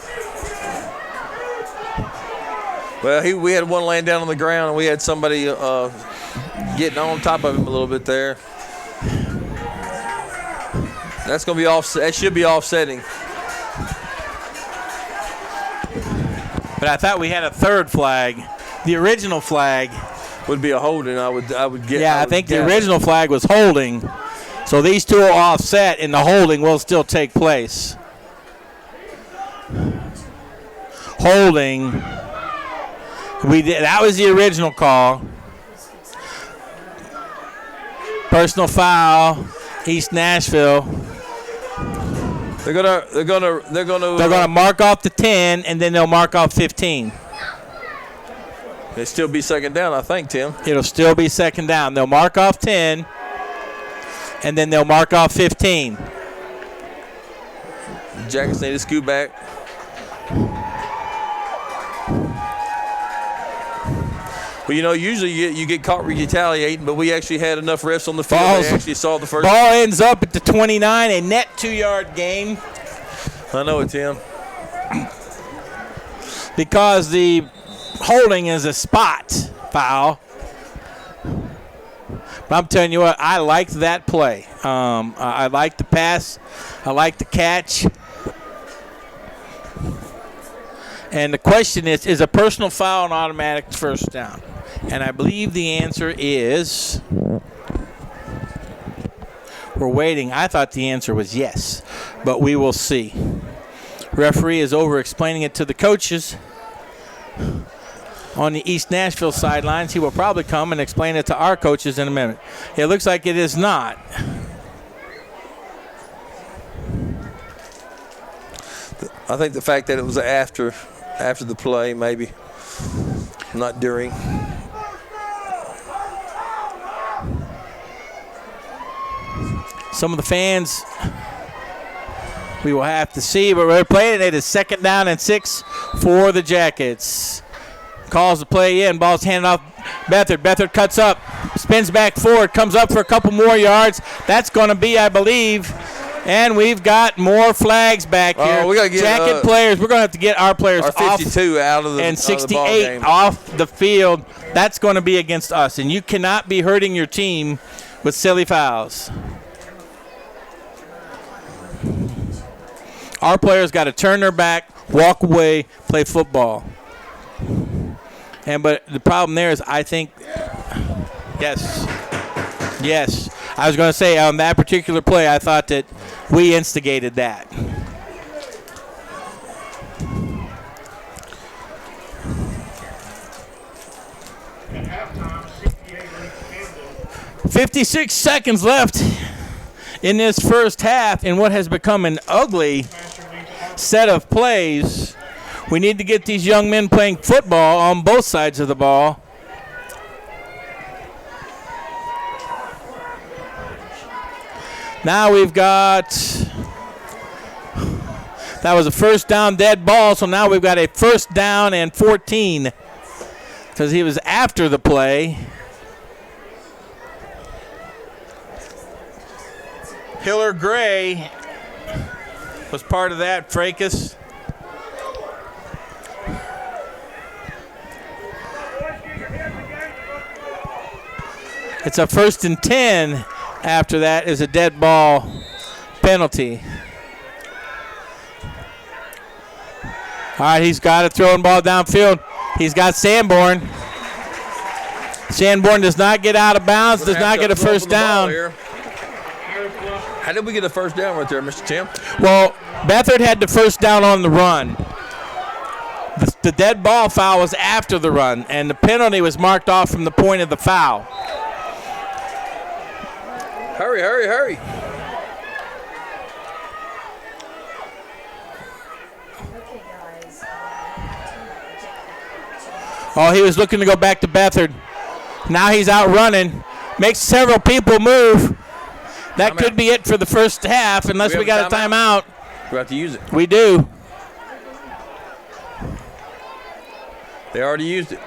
Well, we had one laying down on the ground, and we had somebody getting on top of him a little bit there. That's going to be off. That should be offsetting. But I thought we had a third flag. The original flag would be a holding. I would get. Yeah, I think the original flag was holding. So these two are offset, and the holding will still take place. Holding. That was the original call. Personal foul, East Nashville. They're gonna mark off the 10, and then they'll mark off 15. It'll still be second down, I think, Tim. It'll still be second down. They'll mark off 10, and then they'll mark off 15. Jackets need to scoot back. Well, usually you get caught retaliating, but we actually had enough refs on the field. They actually saw the first. Ball ends up at the 29, a net 2-yard gain. I know it, Tim. Because the holding is a spot foul. But I'm telling you what, I liked that play. I liked the pass. I liked the catch. And the question is a personal foul an automatic first down? And I believe the answer is, we're waiting. I thought the answer was yes, but we will see. Referee is over-explaining it to the coaches on the East Nashville sidelines. He will probably come and explain it to our coaches in a minute. It looks like it is not. I think the fact that it was after the play, maybe, not during. Some of the fans we will have to see, but we're playing it. It is second down and 6 for the Jackets. Calls the play in. Ball's handed off Beathard. Beathard cuts up, spins back forward, comes up for a couple more yards. That's going to be, I believe, and we've got more flags back here. We got to get Jacket players. We're going to have to get our players our 52 off out of the and 68 ball game. off the field. That's going to be against us, and you cannot be hurting your team with silly fouls. Our players got to turn their back, walk away, play football. But the problem there is, I think, yes. Yes. I was going to say, on that particular play, I thought that we instigated that. At halftime, CPA leads Camden. 56 seconds left in this first half in what has become an ugly set of plays. We need to get these young men playing football on both sides of the ball. Now we've got, that was a first down dead ball, so now we've got a first down and 14 because he was after the play. Hiller Gray was part of that fracas. It's a 1st and 10. After that is a dead ball penalty. All right, he's got a throwing ball downfield. He's got Sanborn. Sanborn does not get out of bounds, does not get a first down. How did we get a first down right there, Mr. Tim? Well, Beathard had the first down on the run. The dead ball foul was after the run, and the penalty was marked off from the point of the foul. Hurry, hurry, hurry. Oh, he was looking to go back to Beathard. Now he's out running. Makes several people move. That could be it for the first half unless we got a timeout. We have to use it. We do. They already used it.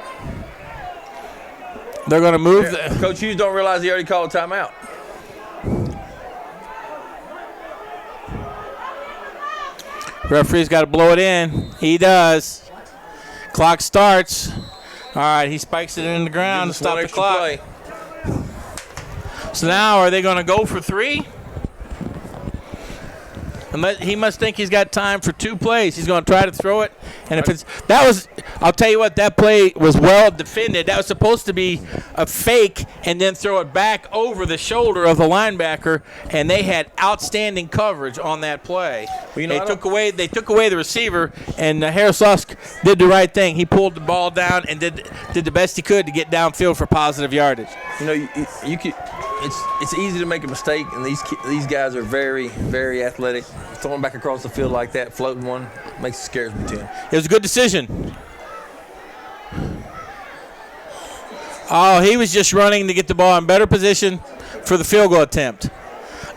They're going to move. Coach Hughes don't realize he already called a timeout. Referee's got to blow it in. He does. Clock starts. All right, he spikes it in the ground to stop the clock. Play. So now are they going to go for 3? He must think he's got time for 2 plays. He's going to try to throw it. And if I'll tell you what, that play was well defended. That was supposed to be a fake and then throw it back over the shoulder of the linebacker, and they had outstanding coverage on that play. Well, they took away the receiver, and Harris Lusk did the right thing. He pulled the ball down and did the best he could to get downfield for positive yardage. You know, you could. It's easy to make a mistake, and these guys are very, very athletic. Throwing back across the field like that, floating one, scares me, Tim. It was a good decision. Oh, he was just running to get the ball in better position for the field goal attempt.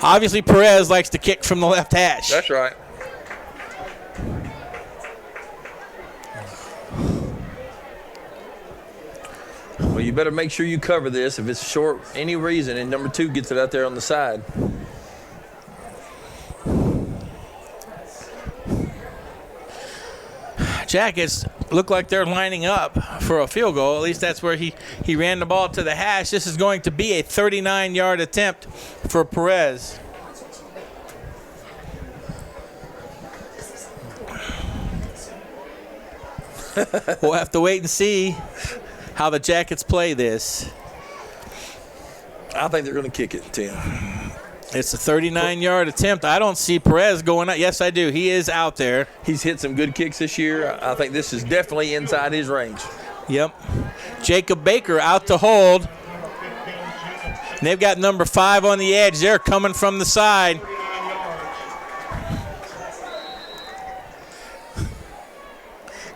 Obviously, Perez likes to kick from the left hash. That's right. Well, you better make sure you cover this if it's short any reason, and number 2 gets it out there on the side. Jackets look like they're lining up for a field goal. At least that's where he ran the ball to the hash. This is going to be a 39-yard attempt for Perez. We'll have to wait and see how the Jackets play this. I think they're going to kick it, Tim. It's a 39-yard attempt. I don't see Perez going out. Yes, I do. He is out there. He's hit some good kicks this year. I think this is definitely inside his range. Yep. Jacob Baker out to hold. And they've got number 5 on the edge. They're coming from the side.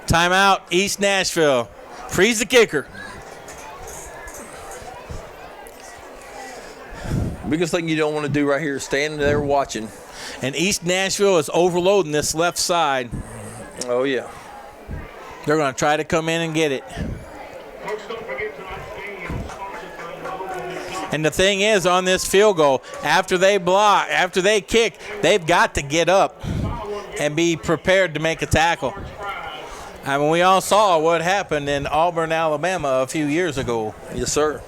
Timeout, East Nashville. Freeze the kicker. Biggest thing you don't want to do right here is stand there watching. And East Nashville is overloading this left side. Oh, yeah. They're going to try to come in and get it. And the thing is, on this field goal, after they kick, they've got to get up and be prepared to make a tackle. I mean, we all saw what happened in Auburn, Alabama a few years ago. Yes, sir.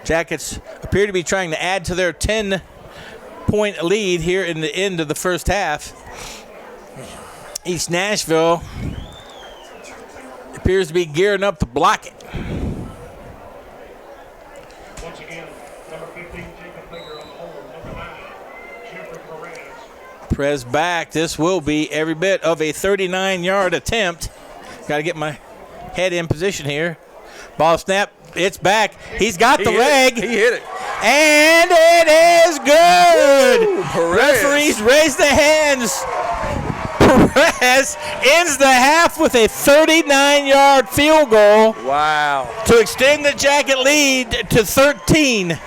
Jackets appear to be trying to add to their 10-point lead here in the end of the first half. East Nashville appears to be gearing up to block it. Once again, number 15, Jacob Baker on the hold. Number 9, Jeffrey Perez. Perez back. This will be every bit of a 39-yard attempt. Got to get my head in position here. Ball snap. It's back. He's got the leg. He hit it. And it is good. Ooh, Perez. Referees raise their hands. Perez ends the half with a 39-yard field goal Wow. to extend the Jacket lead to 13.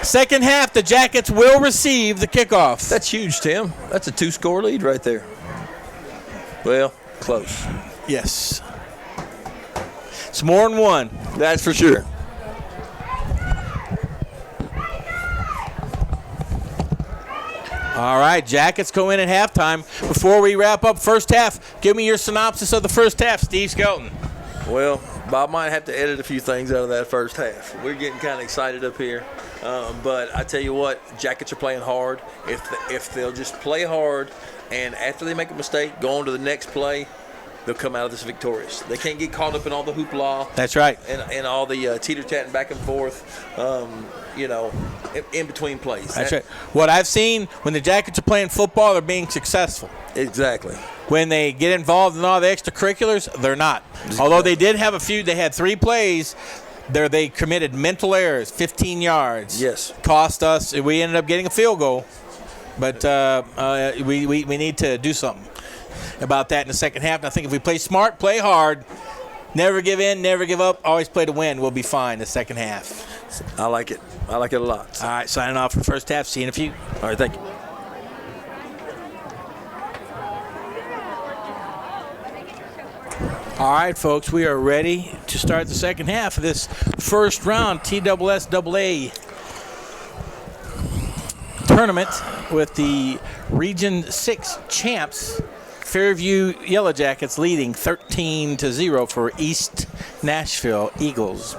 Second half, the Jackets will receive the kickoff. That's huge, Tim. That's a 2-score lead right there. Well, close. Yes. It's more than one. That's for sure. All right, Jackets go in at halftime. Before we wrap up first half, give me your synopsis of the first half, Steve Skelton. Well, Bob might have to edit a few things out of that first half. We're getting kind of excited up here. But I tell you what, Jackets are playing hard. If they'll just play hard, and after they make a mistake, go on to the next play, they'll come out of this victorious. They can't get caught up in all the hoopla. That's right. And all the teeter-tatting back and forth, in between plays. That's right. What I've seen, when the Jackets are playing football, they're being successful. Exactly. When they get involved in all the extracurriculars, they're not. Although they did have a few, they had 3 plays. They committed mental errors, 15 yards. Yes. Cost us. We ended up getting a field goal. But we need to do something about that in the second half. And I think if we play smart, play hard, never give in, never give up, always play to win, we'll be fine in the second half. I like it. I like it a lot. All right, signing off for the first half. See you in a few. All right, thank you. All right, folks, we are ready to start the second half of this first round TSSAA tournament with the Region 6 champs, Fairview Yellow Jackets, leading 13-0 for East Nashville Eagles.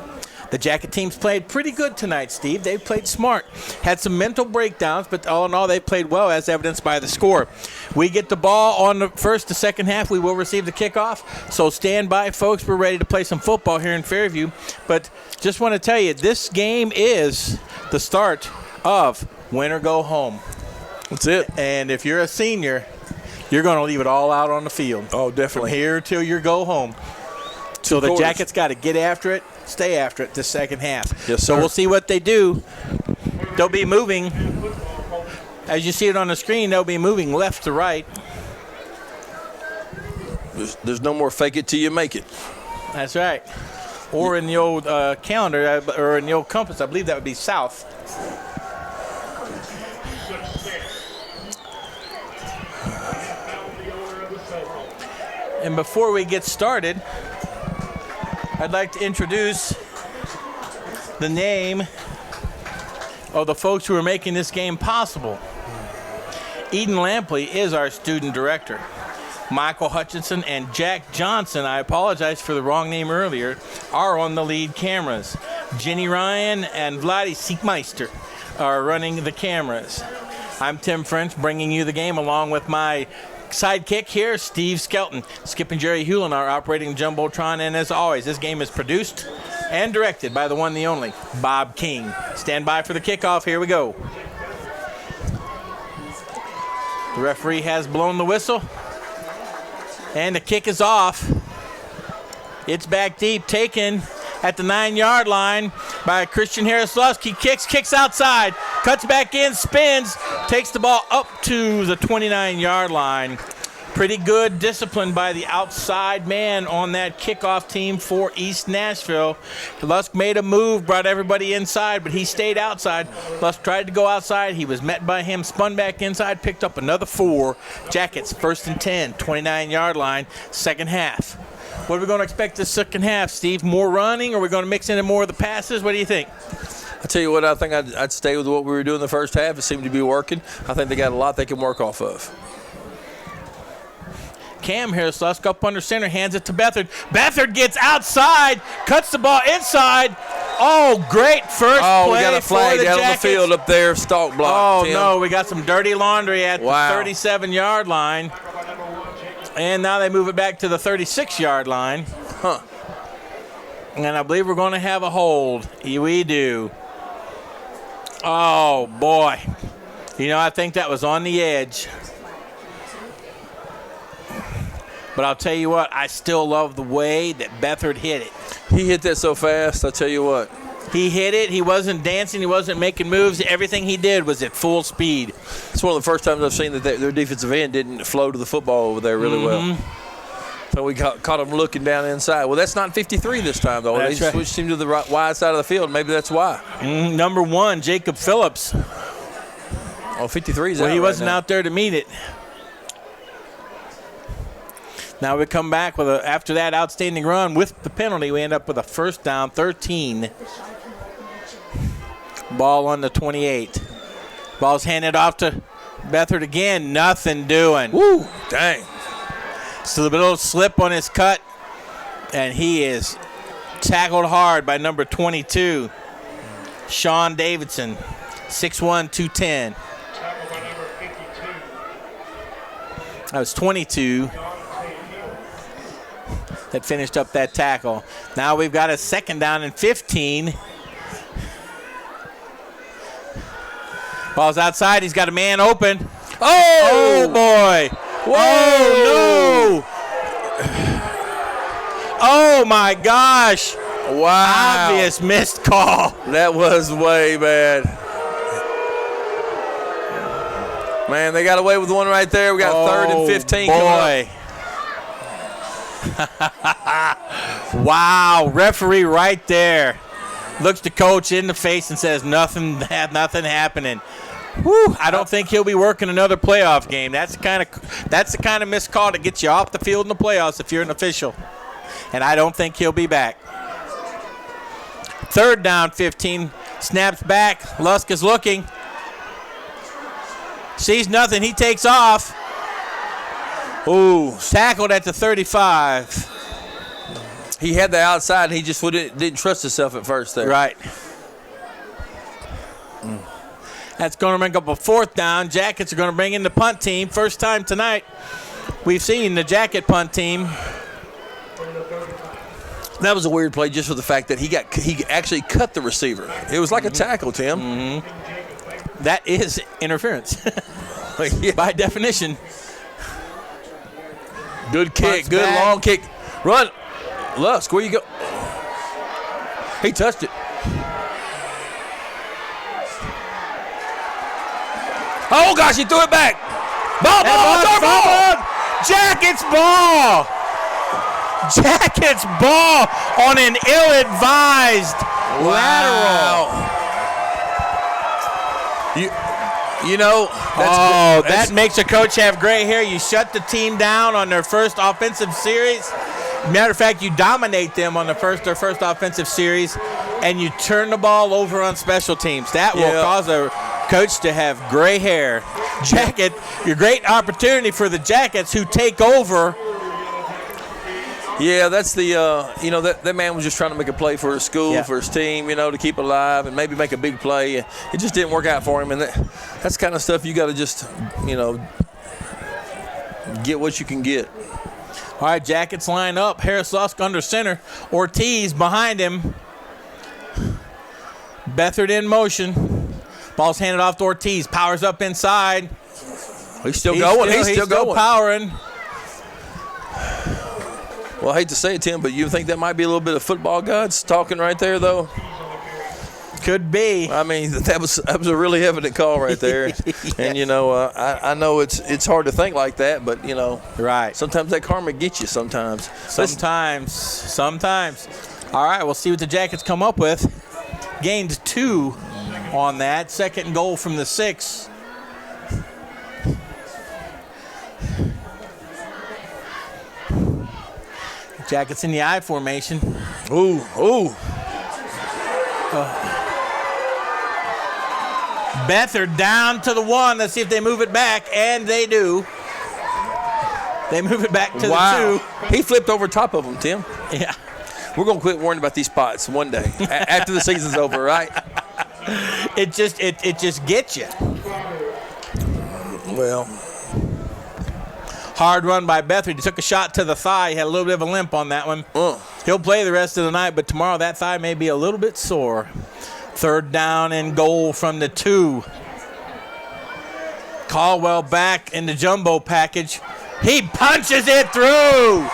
The Jacket teams played pretty good tonight, Steve. They played smart. Had some mental breakdowns, but all in all, they played well, as evidenced by the score. We get the ball on the first to second half. We will receive the kickoff. So stand by, folks. We're ready to play some football here in Fairview. But just want to tell you, this game is the start of win or go home. That's it. And if you're a senior, you're going to leave it all out on the field. Oh, definitely. From here till you go home. So the Jackets got to get after it, stay after it this second half. Yes, so sir. we'll see what they do. They'll be moving. As you see it on the screen, they'll be moving left to right. There's no more fake it till you make it. That's right. Or in the old calendar, or in the old compass, I believe that would be south. And before we get started, I'd like to introduce the name of the folks who are making this game possible. Eden Lampley is our student director. Michael Hutchinson and Jack Johnson, I apologize for the wrong name earlier, are on the lead cameras. Jenny Ryan and Vladdy Siegmeister are running the cameras. I'm Tim French, bringing you the game along with my sidekick here, Steve Skelton. Skip and Jerry Hewlin are operating the Jumbotron, and as always, this game is produced and directed by the one, the only, Bob King. Stand by for the kickoff. Here we go. The referee has blown the whistle, and the kick is off. It's back deep, taken at the 9-yard line by Christian Harris-Lusky. Kicks outside, cuts back in, spins, takes the ball up to the 29-yard line. Pretty good discipline by the outside man on that kickoff team for East Nashville. Lusk made a move, brought everybody inside, but he stayed outside. Lusk tried to go outside. He was met by him, spun back inside, picked up another 4. Jackets, 1st and 10, 29-yard line, second half. What are we going to expect this second half, Steve? More running, or are we going to mix in more of the passes? What do you think? I tell you what, I think I'd stay with what we were doing the first half. It seemed to be working. I think they got a lot they can work off of. Cam Harris-Lusk up under center, hands it to Beathard. Beathard gets outside, cuts the ball inside. Oh, great first play. We got a flag out on the field up there, stalk block. Oh, Tim. no, we got some dirty laundry at the 37-yard line. And now they move it back to the 36-yard line. And I believe we're going to have a hold. We do. Oh, boy. I think that was on the edge. But I'll tell you what, I still love the way that Beathard hit it. He hit that so fast, I'll tell you what. He hit it. He wasn't dancing. He wasn't making moves. Everything he did was at full speed. It's one of the first times I've seen that their defensive end didn't flow to the football over there really well. So we caught him looking down inside. Well, that's not 53 this time, though. That's they right. switched him to the wide side of the field. Maybe that's why. Number 1, Jacob Phillips. Oh, 53 is out. Well, he right wasn't now. out there to meet it. Now we come back with after that outstanding run with the penalty, we end up with a first down, 13. Ball on the 28. Ball's handed off to Beathard again. Nothing doing. Woo, dang. So a little slip on his cut, and he is tackled hard by number 22, Sean Davidson, 6'1", 210. Tackled by number 52. That was 22 that finished up that tackle. Now we've got a second down and 15. Ball's outside. He's got a man open. Oh boy. Whoa. Oh, no. Oh, my gosh. Wow. Obvious missed call. That was way bad. Man, they got away with one right there. We got third and 15 boy. Wow. Referee right there. Looks the coach in the face and says nothing happening. Whew, I don't think he'll be working another playoff game. That's the kind of missed call to get you off the field in the playoffs if you're an official. And I don't think he'll be back. Third down, 15. Snaps back. Lusk is looking. Sees nothing. He takes off. Ooh, tackled at the 35. He had the outside. He just didn't trust himself at first there. Right. That's going to make up a fourth down. Jackets are going to bring in the punt team. First time tonight we've seen the Jacket punt team. That was a weird play just for the fact that he actually cut the receiver. It was like a tackle, Tim. Mm-hmm. That is interference Yeah. by definition. Good kick, Punts good back. long kick. Run. Lusk, where you go? He touched it. Oh, gosh, he threw it back. Ball. Jackets ball. Jackets ball on an ill-advised lateral. That makes a coach have gray hair. You shut the team down on their first offensive series. Matter of fact, you dominate them on their first offensive series, and you turn the ball over on special teams. That will cause a coach to have gray hair. Jacket, your great opportunity for the Jackets who take over. Yeah, that's the, that man was just trying to make a play for his school, for his team, to keep it alive and maybe make a big play. It just didn't work out for him. And that's kind of stuff you got to just, get what you can get. All right, Jackets line up. Harris Lusk under center. Ortiz behind him. Beathard in motion. Ball's handed off to Ortiz. Powers up inside. He's still going. He's still powering. Well, I hate to say it, Tim, but you think that might be a little bit of football gods talking right there, though? Could be. I mean, that was a really evident call right there. Yes. And, I know it's hard to think like that, but, right. Sometimes that karma gets you sometimes. Sometimes. All right, we'll see what the Jackets come up with. Gained 2 on that. Second and goal from the 6. Jackets in the I formation. Ooh. Beathard down to the 1. Let's see if they move it back, and they do. They move it back to the 2. He flipped over top of him, Tim. Yeah. We're going to quit worrying about these spots one day after the season's over, right? It just gets you. Well, Hard run by Bethard. He took a shot to the thigh. He had a little bit of a limp on that one. He'll play the rest of the night, but tomorrow that thigh may be a little bit sore. 3rd down and goal from the 2. Caldwell back in the jumbo package. He punches it through.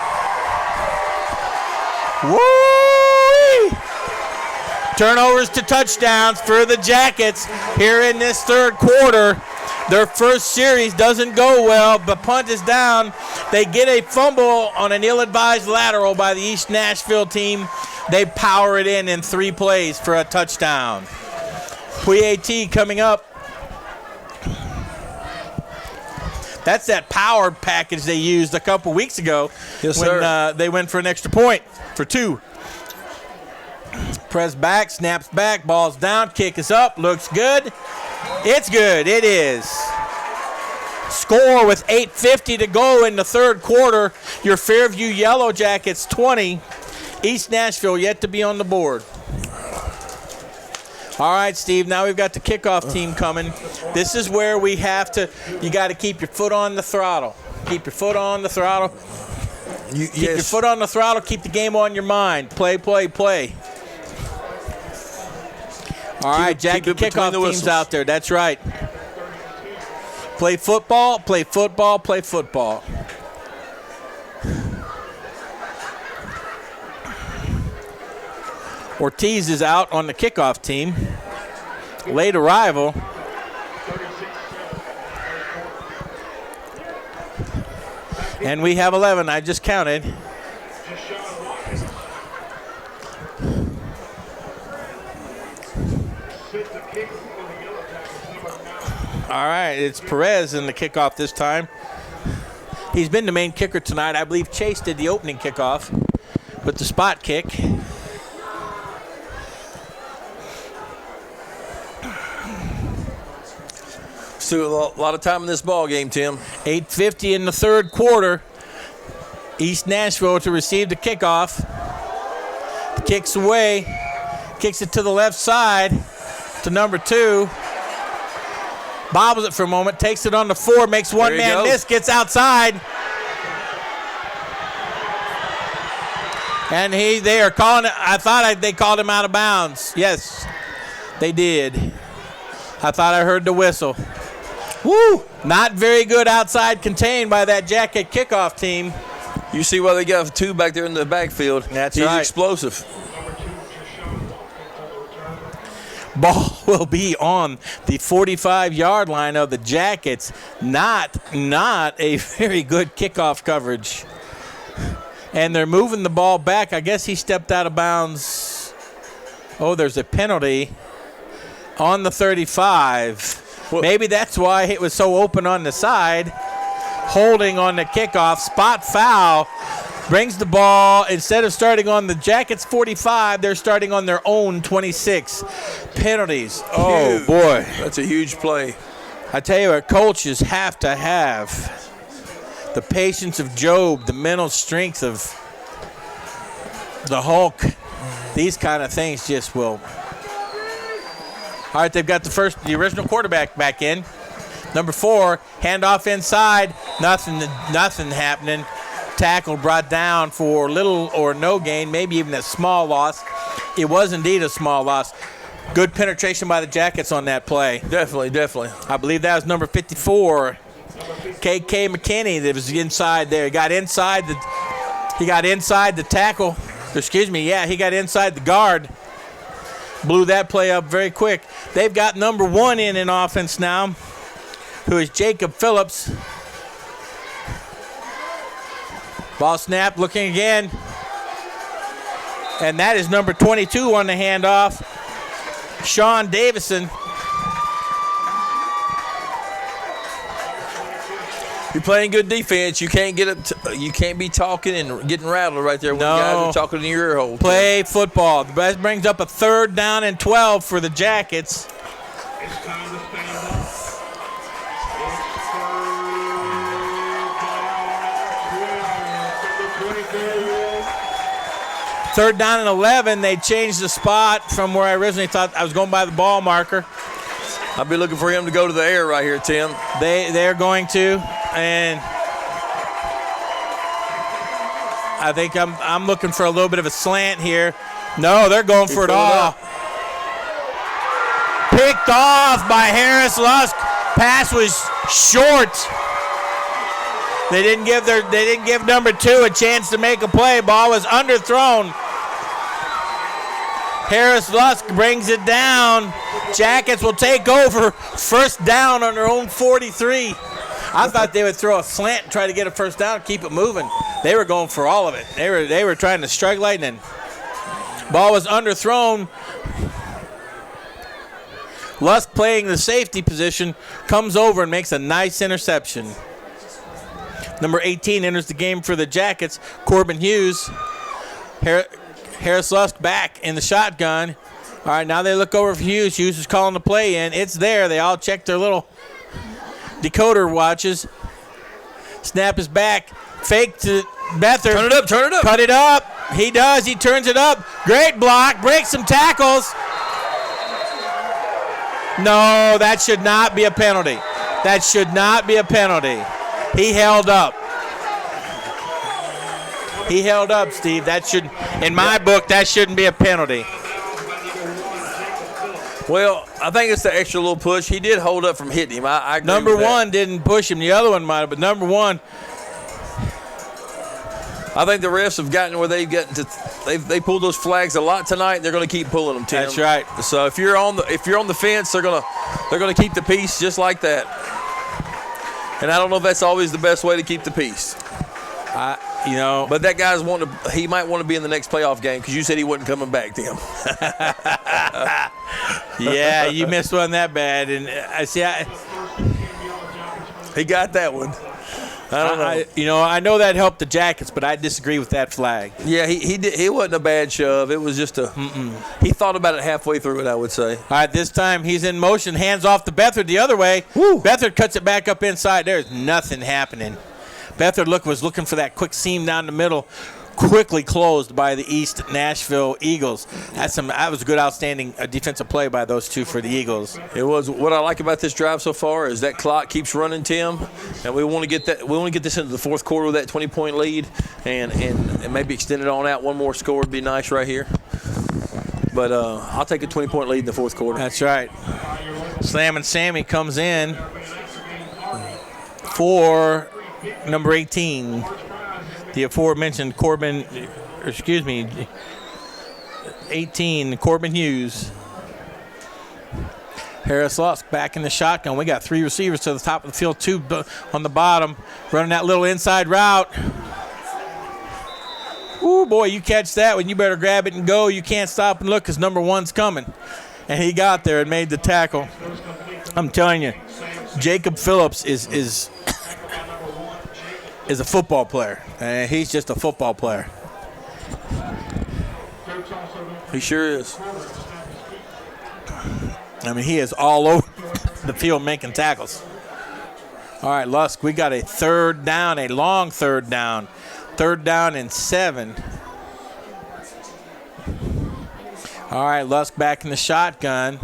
Woo! Turnovers to touchdowns for the Jackets here in this 3rd quarter. Their first series doesn't go well. The punt is down. They get a fumble on an ill-advised lateral by the East Nashville team. They power it in 3 plays for a touchdown. P.A.T. coming up. That's that powered package they used a couple weeks ago when they went for an extra point for 2. Press back, snaps back, ball's down, kick is up, looks good. It's good. It is. Score with 8:50 to go in the 3rd quarter. Your Fairview Yellow Jackets 20. East Nashville yet to be on the board. All right, Steve, now we've got the kickoff team coming. This is where we have to, you got to keep your foot on the throttle. Keep your foot on the throttle. Keep your foot on the throttle. Keep the game on your mind. Play, play, play. All right, Jacket kickoff team's out there. That's right. Play football, play football, play football. Ortiz is out on the kickoff team. Late arrival. And we have 11. I just counted. All right, it's Perez in the kickoff this time. He's been the main kicker tonight. I believe Chase did the opening kickoff with the spot kick. Still a lot of time in this ball game, Tim. 8:50 in the 3rd quarter. East Nashville to receive the kickoff. The kick's away. Kicks it to the left side to number 2. Bobbles it for a moment, takes it on the 4, makes one man miss, gets outside. And they are calling it, I thought they called him out of bounds. Yes, they did. I thought I heard the whistle. Woo! Not very good outside contained by that Jacket kickoff team. You see why they got 2 back there in the backfield. That's He's right. explosive. Ball will be on the 45-yard line of the Jackets. Not a very good kickoff coverage. And they're moving the ball back. I guess he stepped out of bounds. Oh, there's a penalty on the 35. Maybe that's why it was so open on the side. Holding on the kickoff. Spot foul. Brings the ball, instead of starting on the Jackets 45, they're starting on their own 26. Penalties. Oh, Huge. Boy. That's a huge play. I tell you what, coaches have to have the patience of Job, the mental strength of the Hulk. These kind of things just will. All right, they've got the original quarterback back in. Number 4, handoff inside. Nothing happening. Tackle brought down for little or no gain, maybe even a small loss. It was indeed a small loss. Good penetration by the Jackets on that play. Definitely. I believe that was number 54, K.K. McKinney, that was inside there. He got inside the tackle. Excuse me, yeah, he got inside the guard. Blew that play up very quick. They've got number 1 in offense now, who is Jacob Phillips. Ball snap, looking again. And that is number 22 on the handoff, Sean Davison. You're playing good defense. You can't you can't be talking and getting rattled right there when guys are talking in your ear hole. Play football. That brings up a 3rd down and 12 for the Jackets. It's time to stand up. Third down and 11. They changed the spot from where I originally thought I was going by the ball marker. I'll be looking for him to go to the air right here, Tim. They're going to, and I think I'm looking for a little bit of a slant here. No, they're going for it all. Picked off by Harris Lusk. Pass was short. They didn't give number 2 a chance to make a play. Ball was underthrown. Harris Lusk brings it down. Jackets will take over. First down on their own 43. I thought they would throw a slant and try to get a first down, keep it moving. They were going for all of it. They were trying to strike lightning. Ball was underthrown. Lusk, playing the safety position, comes over and makes a nice interception. Number 18 enters the game for the Jackets, Corbin Hughes. Harris Lusk back in the shotgun. All right, now they look over for Hughes. Hughes is calling the play in. It's there. They all check their little decoder watches. Snap is back. Fake to Beathard. Turn it up. Cut it up. He does. He turns it up. Great block. Breaks some tackles. No, that should not be a penalty. That should not be a penalty. He held up. He held up, Steve. That should, in my book, that shouldn't be a penalty. Well, I think it's the extra little push. He did hold up from hitting him. I agree Number with that. 1 didn't push him. The other one might have, but number 1. I think the refs have gotten where they've gotten to. They pulled those flags a lot tonight. They're going to keep pulling them, Tim. That's right. So if you're on the fence, they're going to keep the peace just like that. And I don't know if that's always the best way to keep the peace. But that guy's he might want to be in the next playoff game because you said he wasn't coming back, Tim. Yeah, you missed one that bad, and he got that one. I don't know. I know that helped the Jackets, but I disagree with that flag. Yeah, he did. It wasn't a bad shove. It was just he thought about it halfway through it, I would say. All right, this time he's in motion, hands off to Beathard the other way. Woo. Beathard cuts it back up inside. There's nothing happening. Beathard was looking for that quick seam down the middle. Quickly closed by the East Nashville Eagles. That was a good, outstanding defensive play by those two for the Eagles. It was. What I like about this drive so far is that clock keeps running, Tim, and we want to get that. We want to get this into the fourth quarter with that 20-point lead, and maybe extend it on out. One more score would be nice right here. But I'll take a 20-point lead in the fourth quarter. That's right. Slam and Sammy comes in for number 18. The aforementioned 18, Corbin Hughes. Harris Lusk back in the shotgun. We got 3 receivers to the top of the field, 2 on the bottom, running that little inside route. Ooh, boy, you catch that one, you better grab it and go. You can't stop and look because number 1's coming. And he got there and made the tackle. I'm telling you, Jacob Phillips is a football player. He's just a football player. He sure is. I mean, he is all over the field making tackles. All right, Lusk, we got a third down, a long third down. 3rd down and 7. All right, Lusk back in the shotgun.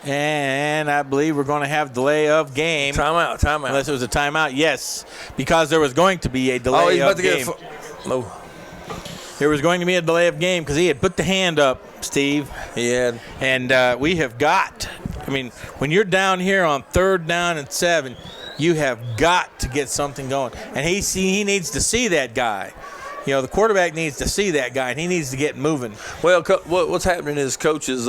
And I believe we're going to have delay of game. Timeout. Unless it was a timeout. Yes, because there was going to be a delay of game. There was going to be a delay of game because he had put the hand up, Steve. He had. And we have got, when you're down here on 3rd down and 7, you have got to get something going. And he needs to see that guy. The quarterback needs to see that guy, and he needs to get moving. Well, what's happening is coach is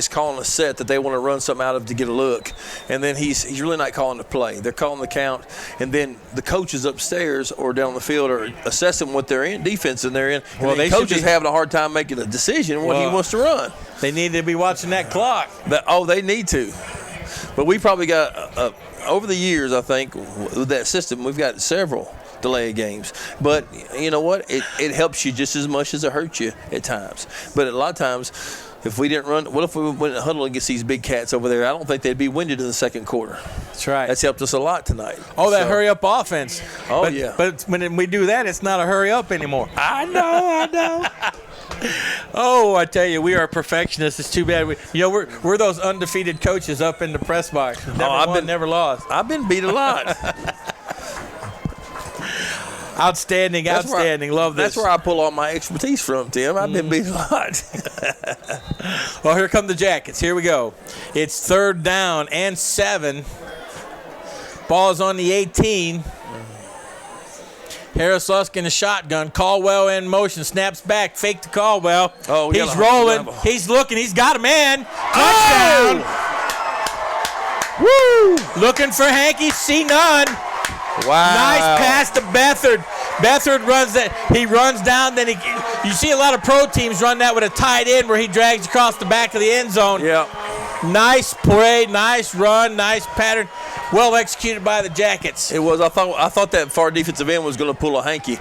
calling a set that they want to run something out of to get a look, and then he's really not calling the play. They're calling the count, and then the coaches upstairs or down the field are assessing what they're in, defense and they're in. And the coach is having a hard time making a decision on what he wants to run. They need to be watching that clock. They need to. But we probably got, over the years, I think, with that system, we've got several delay games. But you know what? It helps you just as much as it hurts you at times. But a lot of times, if we didn't run, what if we went and huddle against these big cats over there? I don't think they'd be winded in the second quarter. That's right. That's helped us a lot tonight. Oh, that hurry-up offense. Oh, yeah. But when we do that, it's not a hurry-up anymore. I know. Oh, I tell you, we are perfectionists. It's too bad. We're those undefeated coaches up in the press box. Never won, never lost. I've been beat a lot. Outstanding. Love this. That's where I pull all my expertise from, Tim. I've been beat a lot. Well, here come the Jackets. Here we go. It's 3rd down and 7. Ball's on the 18. Harris Lusk in a shotgun. Caldwell in motion. Snaps back. Fake to Caldwell. Oh, he's rolling. He's looking. He's got a man. Touchdown. Oh! Woo! Looking for Hanky. See none. Wow. Nice pass to Beathard. Beathard runs that. He runs down. Then you see a lot of pro teams run that with a tight end where he drags across the back of the end zone. Yeah. Nice play, nice run, nice pattern. Well executed by the Jackets. It was. I thought that far defensive end was going to pull a Hanky.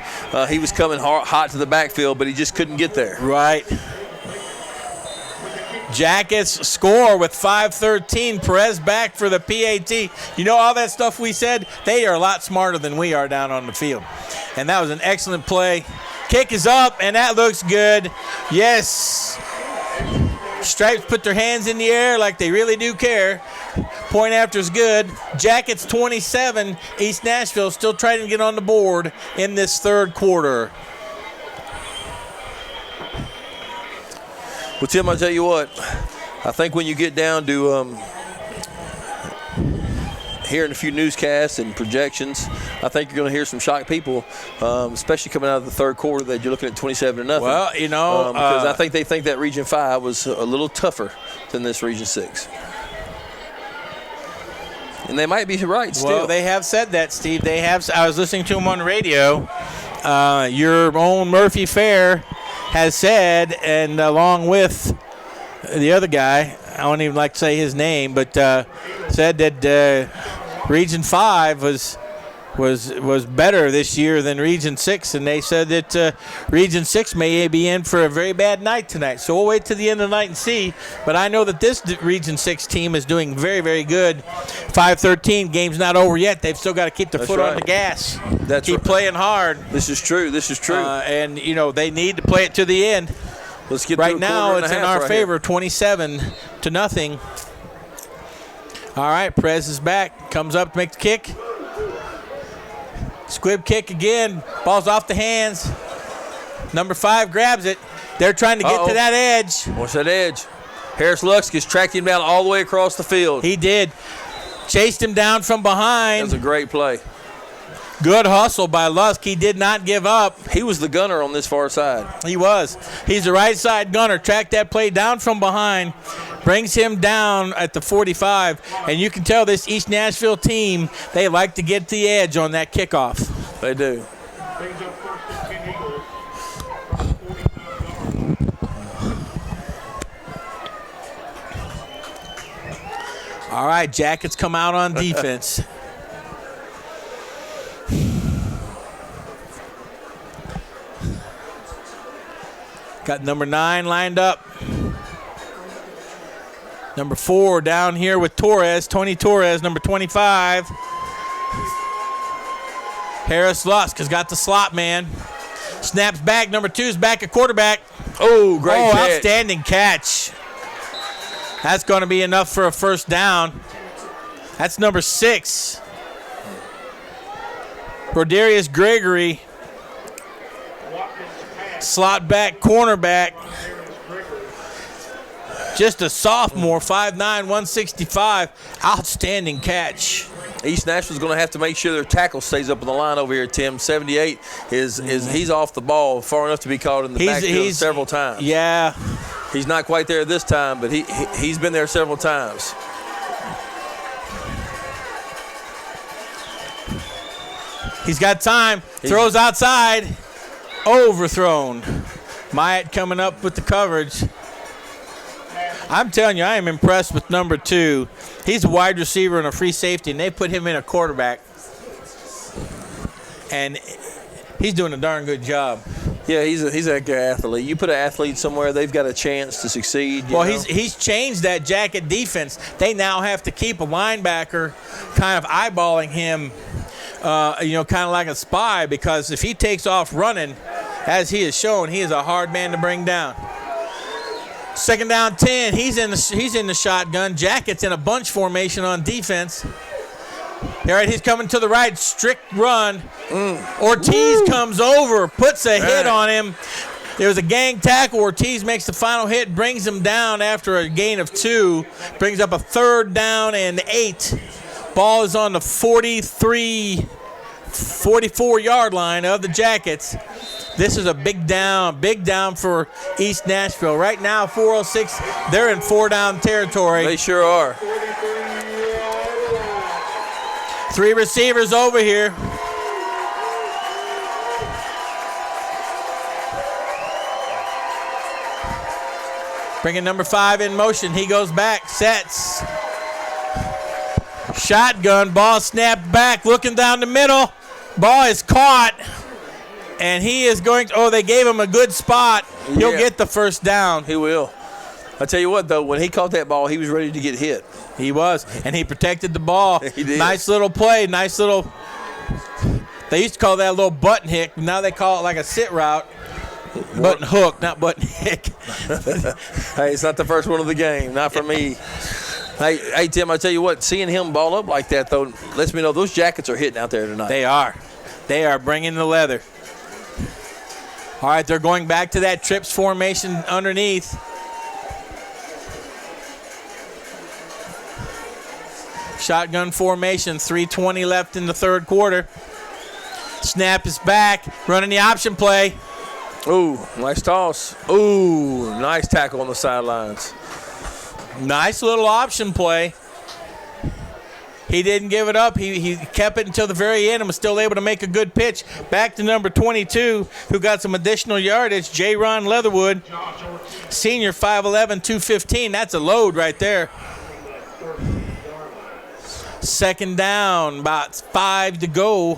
He was coming hot to the backfield, but he just couldn't get there. Right. Jackets score with 5:13. Perez back for the PAT. You know all that stuff we said? They are a lot smarter than we are down on the field. And that was an excellent play. Kick is up, and that looks good. Yes. Stripes put their hands in the air like they really do care. Point after is good. Jackets 27. East Nashville still trying to get on the board in this 3rd quarter. Well, Tim, I'll tell you what. I think when you get down to hearing a few newscasts and projections, I think you're going to hear some shocked people, especially coming out of the 3rd quarter that you're looking at 27-0. Well, because I think they think that Region 5 was a little tougher than this Region 6. And they might be right still. Well, they have said that, Steve. They have. I was listening to them on the radio. Your own Murphy Fair has said, and along with the other guy, I don't even like to say his name, but said that Region 5 was better this year than Region 6, and they said that Region 6 may be in for a very bad night tonight. So we'll wait till the end of the night and see. But I know that this Region 6 team is doing very, very good. 5:13, game's not over yet. They've still got to keep their foot on the gas. Keep playing hard. This is true. And, they need to play it to the end. Let's get right now, it's in our favor, here. 27-0. All right, Perez is back. Comes up to make the kick. Squib kick again. Ball's off the hands. Number 5 grabs it. They're trying to get to that edge. What's that edge? Harris Lusk has tracked him down all the way across the field. He did. Chased him down from behind. That was a great play. Good hustle by Lusk. He did not give up. He was the gunner on this far side. He was. He's the right side gunner. Tracked that play down from behind. Brings him down at the 45. And you can tell this East Nashville team, they like to get the edge on that kickoff. They do. Brings up 1st and 10 Eagles. All right, Jackets come out on defense. Got number 9 lined up. Number 4 down here with Torres, Tony Torres, number 25. Harris Lusk has got the slot man. Snaps back, number 2 is back at quarterback. Oh, great catch. Outstanding catch. That's going to be enough for a 1st down. That's number 6. Rodarius Gregory. Slot back, cornerback. Just a sophomore, 5'9", 165. Outstanding catch. East Nashville's going to have to make sure their tackle stays up on the line over here, Tim. 78 he's off the ball far enough to be caught in the backfield several times. Yeah. He's not quite there this time, but he's been there several times. He's got time. Throws outside. Overthrown. Myatt coming up with the coverage. I'm telling you, I am impressed with number 2. He's a wide receiver and a free safety, and they put him in a quarterback. And he's doing a darn good job. Yeah, he's a good athlete. You put an athlete somewhere, they've got a chance to succeed. Well, he's changed that Jacket defense. They now have to keep a linebacker kind of eyeballing him, kind of like a spy, because if he takes off running As he has shown, he is a hard man to bring down. Second down 10. He's in the shotgun. Jackets in a bunch formation on defense. All right, he's coming to the right. Strict run. Ortiz comes over, puts a hit on him. There was a gang tackle. Ortiz makes the final hit, brings him down after a gain of 2. Brings up a 3rd down and 8. Ball is on the 44-yard line of the Jackets. This is a big down for East Nashville. Right now, 4:06, they're in 4-down territory. They sure are. 3 receivers over here. Bringing number 5 in motion. He goes back, sets. Shotgun, ball snapped back, looking down the middle. Ball is caught. And he is going to, they gave him a good spot. He'll get the first down. He will. I tell you what, though, when he caught that ball, he was ready to get hit. He was, and he protected the ball. He did. Nice little play, they used to call that a little button hick. Now they call it like a sit route. Button hook, not button hick. Hey, it's not the first one of the game, not for me. Hey, Tim, I tell you what, seeing him ball up like that, though, lets me know those Jackets are hitting out there tonight. They are. They are bringing the leather. All right, they're going back to that trips formation underneath. Shotgun formation, 3:20 left in the third quarter. Snap is back, running the option play. Ooh, nice toss. Ooh, nice tackle on the sidelines. Nice little option play. He didn't give it up. He kept it until the very end and was still able to make a good pitch. Back to number 22, who got some additional yardage, J. Ron Leatherwood. Senior, 5'11", 215. That's a load right there. Second down, about 5 to go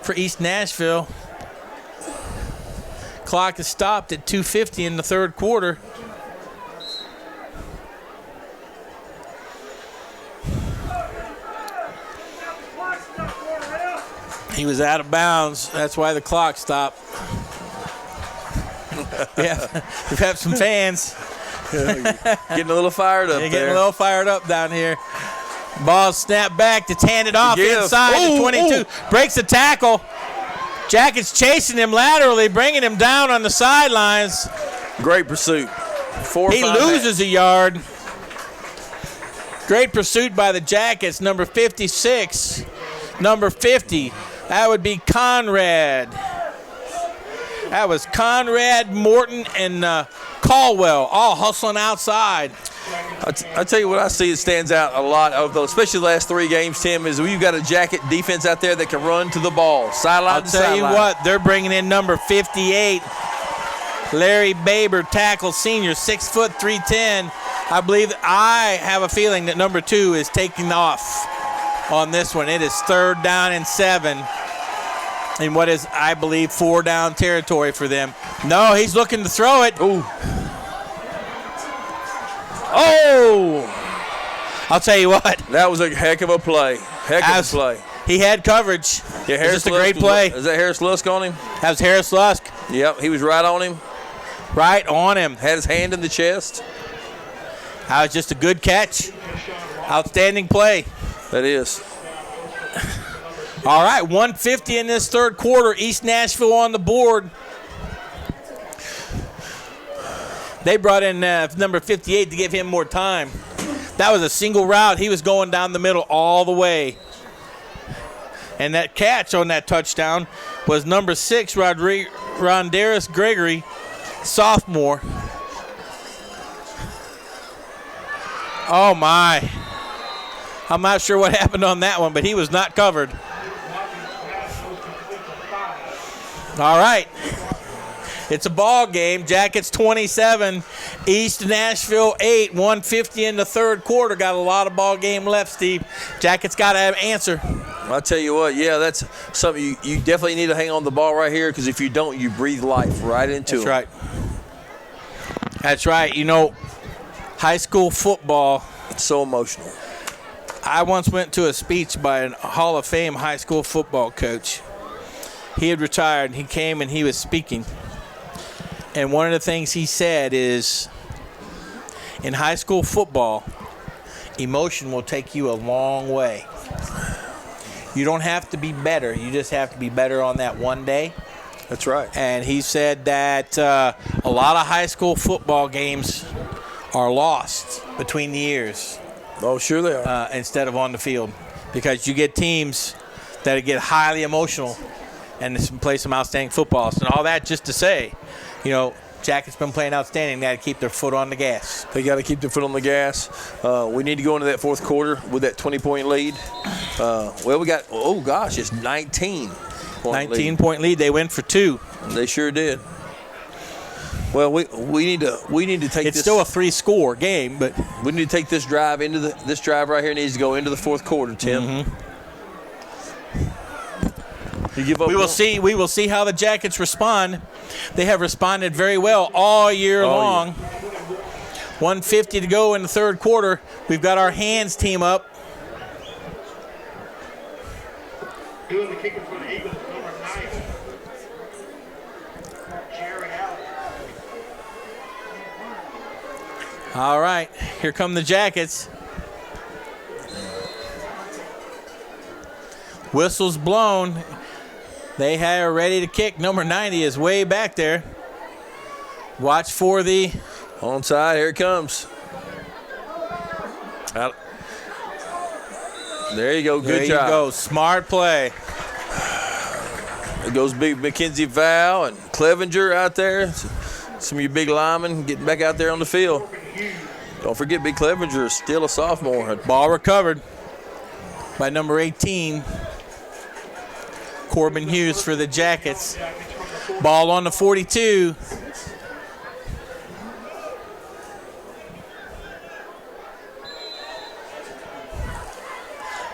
for East Nashville. Clock is stopped at 2:50 in the third quarter. He was out of bounds. That's why the clock stopped. Yeah, we've had some fans. Getting a little fired up. Getting a little fired up down here. Ball snapped back. It's handed off inside to 22. Breaks the tackle. Jackets chasing him laterally, bringing him down on the sidelines. Great pursuit. He loses a yard. Great pursuit by the Jackets. Number 56. Number 50. That would be Conrad. That was Conrad, Morton, and Caldwell all hustling outside. I tell you what I see that stands out a lot of those, especially the last 3 games, Tim, is we've got a Jacket defense out there that can run to the ball. Sideline to sideline. I'll tell you what, they're bringing in number 58. Larry Baber, tackle senior, 6 foot 310. I have a feeling that number 2 is taking off on this one. It is 3rd down and 7 in what is, I believe, 4-down territory for them. No, he's looking to throw it. Ooh. Oh! I'll tell you what. That was a heck of a play. Heck of a play. He had coverage. Yeah, it was just a great play. Is that Harris Lusk on him? That was Harris Lusk. Yep, he was right on him. Right on him. Had his hand in the chest. That was just a good catch. Outstanding play. That is. All right, 1:50 in this third quarter. East Nashville on the board. They brought in number 58 to give him more time. That was a single route. He was going down the middle all the way. And that catch on that touchdown was number 6, Rondaris Gregory, sophomore. Oh, my. I'm not sure what happened on that one, but he was not covered. All right. It's a ball game. Jackets 27, East Nashville 8, 1:50 in the third quarter. Got a lot of ball game left, Steve. Jackets got to have an answer. I'll tell you what, yeah, that's something you definitely need to hang on the ball right here, because if you don't, you breathe life right into it. That's right. That's right. You know, high school football. It's so emotional. I once went to a speech by a Hall of Fame high school football coach. He had retired. He came and he was speaking. And one of the things he said is, in high school football, emotion will take you a long way. You don't have to be better. You just have to be better on that one day. That's right. And he said that a lot of high school football games are lost between the years. Oh, sure they are. Instead of on the field, because you get teams that get highly emotional and play some outstanding football. And all that just to say, Jackets been playing outstanding. They got to keep their foot on the gas. They got to keep their foot on the gas. We need to go into that fourth quarter with that 20-point lead. We got, it's 19. 19-point lead. They went for 2. They sure did. Well, we need to take. It's still a 3-score game, but we need to take this drive into this drive right here needs to go into the fourth quarter, Tim. Mm-hmm. You give up. We will see how the Jackets respond. They have responded very well all year long. 1:50 to go in the third quarter. We've got our hands team up. Doing the kicking for the Eagles, number 9. Jerry Allen. All right, here come the Jackets. Whistle's blown. They are ready to kick. Number 90 is way back there. Watch for the onside. Here it comes. Out. There you go. Good job. There you go. Smart play. There goes big Mackenzie Val and Clevenger out there. Some of your big linemen getting back out there on the field. Don't forget, Big Clevenger is still a sophomore. Ball recovered by number 18. Corbin Hughes for the Jackets. Ball on the 42.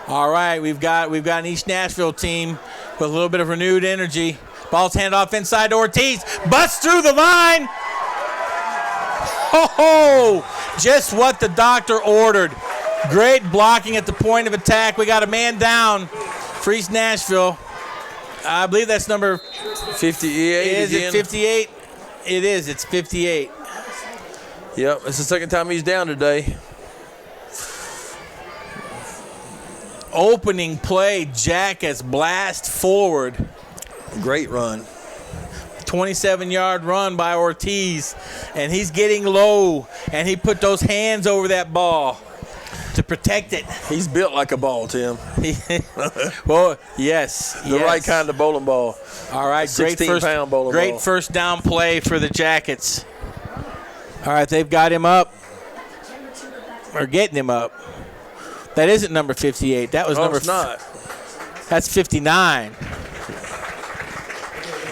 All right, we've got an East Nashville team with a little bit of renewed energy. Ball's handed off inside to Ortiz. Busts through the line. Oh, just what the doctor ordered. Great blocking at the point of attack. We got a man down for East Nashville. I believe that's number 58. Is it 58? It is. It's 58. Yep, it's the second time he's down today. Opening play, Jackets blast forward. Great run. 27-yard run by Ortiz, and he's getting low, and he put those hands over that ball to protect it. He's built like a ball, Tim. Well, yes. The right kind of bowling ball. All right, 16-pound bowling ball. Great first down play for the Jackets. All right, they've got him up. Or getting him up. That isn't number 58. That was number. It's not. That's 59.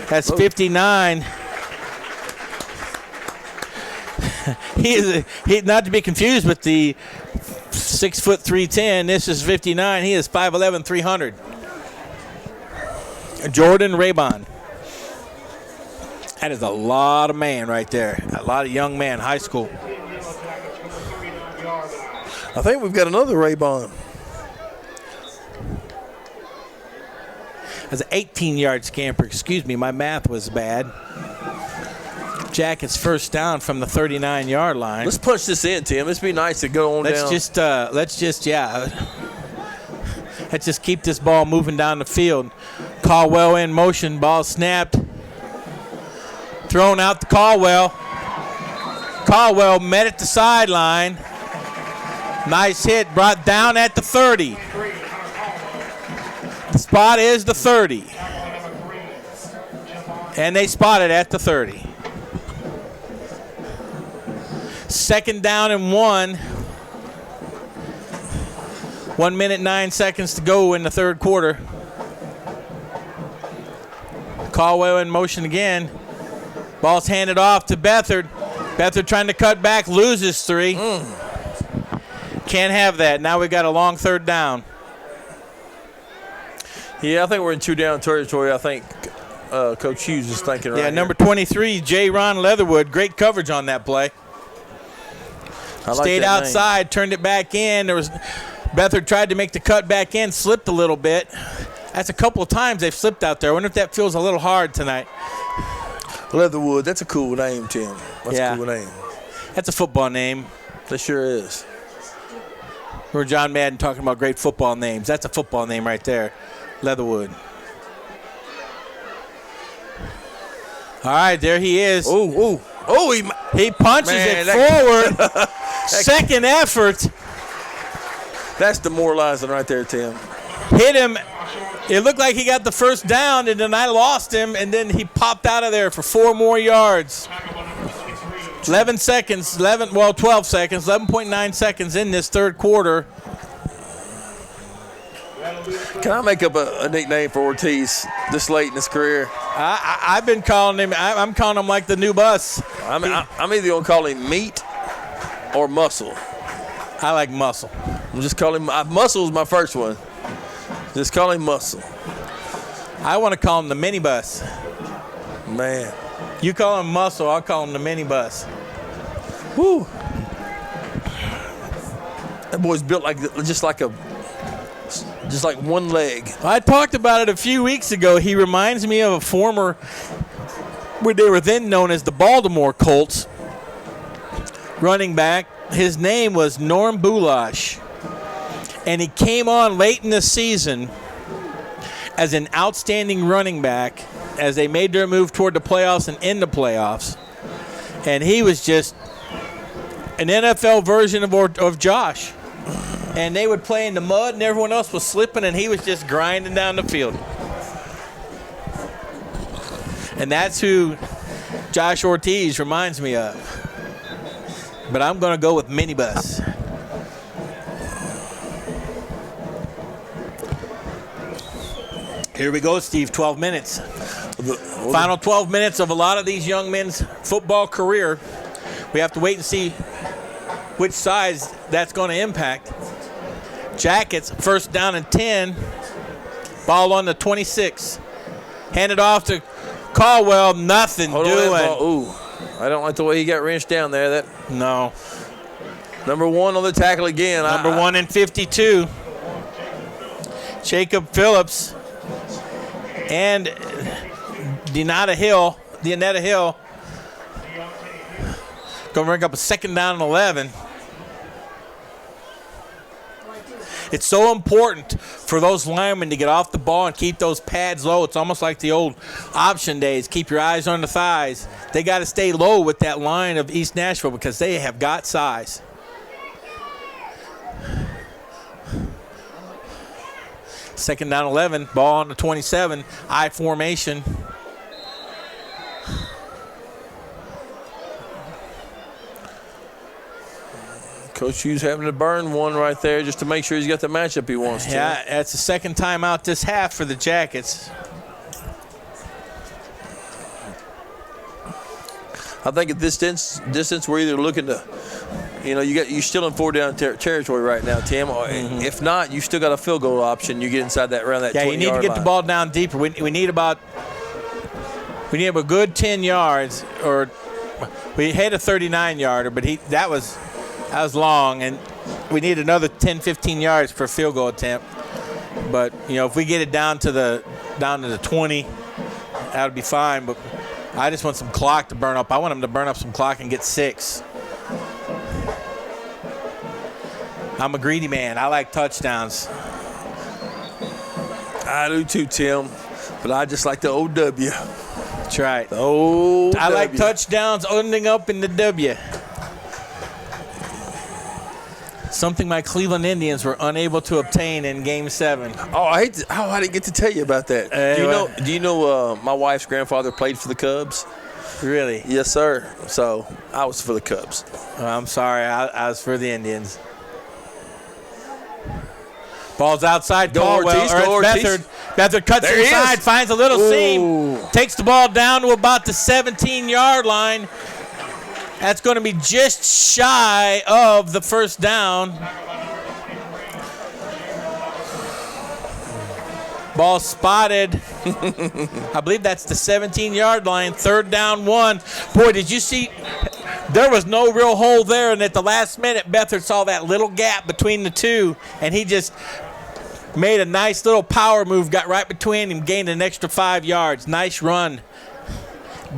That's 59. He not to be confused with the 6'3", 310. This is 59. He is 5'11", 300. Jordan Raybon. That is a lot of man right there. A lot of young man, high school. I think we've got another Raybon. That's an 18-yard scamper. Excuse me, my math was bad. Jackets first down from the 39-yard line. Let's punch this in, Tim. Let's be nice to go on down. Let's just keep this ball moving down the field. Caldwell in motion. Ball snapped. Thrown out to Caldwell. Caldwell met at the sideline. Nice hit. Brought down at the 30. The spot is the 30. And they spotted at the 30. Second down and 1. 1 minute, 9 seconds to go in the third quarter. Caldwell in motion again. Ball's handed off to Beathard. Beathard trying to cut back, loses 3. Can't have that. Now we got a long third down. Yeah, I think we're in 2-down territory. I think Coach Hughes is thinking right. Yeah, number 23, J. Ron Leatherwood. Great coverage on that play. Stayed outside, turned it back in. Beathard tried to make the cut back in, slipped a little bit. That's a couple of times they've slipped out there. I wonder if that feels a little hard tonight. Leatherwood. That's a cool name, Tim. That's Yeah. a cool name. That's a football name. That sure is. Or John Madden talking about great football names. That's a football name right there. Leatherwood. All right, there he is. Oh, He punches Man, it forward. Second effort. that's demoralizing right there, Tim. Hit him. It looked like he got the first down, and then I lost him, and then he popped out of there for 4 more yards. 12 seconds, 11.9 seconds in this third quarter. Can I make up a nickname for Ortiz this late in his career? I've been calling him, I'm calling him like the new bus. I'm either going to call him meat or muscle. I like muscle. I'm just calling him muscle is my first one. Just call him muscle. I want to call him the minibus. Man. You call him muscle, I'll call him the minibus. Woo. That boy's built like just like one leg. I talked about it a few weeks ago. He reminds me of a former, what they were then known as the Baltimore Colts, running back. His name was Norm Bulash. And he came on late in the season as an outstanding running back as they made their move toward the playoffs and in the playoffs. And he was just an NFL version of Josh. And they would play in the mud, and everyone else was slipping, and he was just grinding down the field. And that's who Josh Ortiz reminds me of. But I'm going to go with minibus. Here we go, Steve, 12 minutes. Final 12 minutes of a lot of these young men's football career. We have to wait and see which size that's going to impact. Jackets, first down and 10. Ball on the 26. Handed off to Caldwell. Nothing doing. Ooh, I don't like the way he got wrenched down there. No. Number 1 on the tackle again. Number 1 and 52. Jacob Phillips and Deanetta Hill. Going to bring up a second down and 11. It's so important for those linemen to get off the ball and keep those pads low. It's almost like the old option days. Keep your eyes on the thighs. They got to stay low with that line of East Nashville because they have got size. Second down 11, ball on the 27, I formation. Coach Hughes having to burn one right there just to make sure he's got the matchup he wants to. Yeah, that's the second time out this half for the Jackets. I think at this distance we're either looking to, you're still in 4-down territory right now, Tim. If not, you still got a field goal option. You get inside that around that 20-yard line. Yeah, you need to get the ball down deeper. We need about a good 10 yards, or we had a 39-yarder, but that was long, and we need another 10, 15 yards for a field goal attempt. But if we get it down to the 20, that would be fine. But I just want some clock to burn up. I want them to burn up some clock and get 6. I'm a greedy man. I like touchdowns. I do too, Tim. But I just like the OW. That's right. The OW. I like touchdowns ending up in the W. Something my Cleveland Indians were unable to obtain in Game 7. Oh, I didn't get to tell you about that. Do you know my wife's grandfather played for the Cubs? Really? Yes, sir. So I was for the Cubs. Oh, I'm sorry. I was for the Indians. Ball's outside. Caldwell. Beathard. Beathard cuts inside, finds a little seam, takes the ball down to about the 17-yard line. That's going to be just shy of the first down. Ball spotted. I believe that's the 17-yard line. 3rd down 1. Boy, did you see? There was no real hole there, and at the last minute, Beathard saw that little gap between the two, and he just made a nice little power move, got right between him, gained an extra 5 yards. Nice run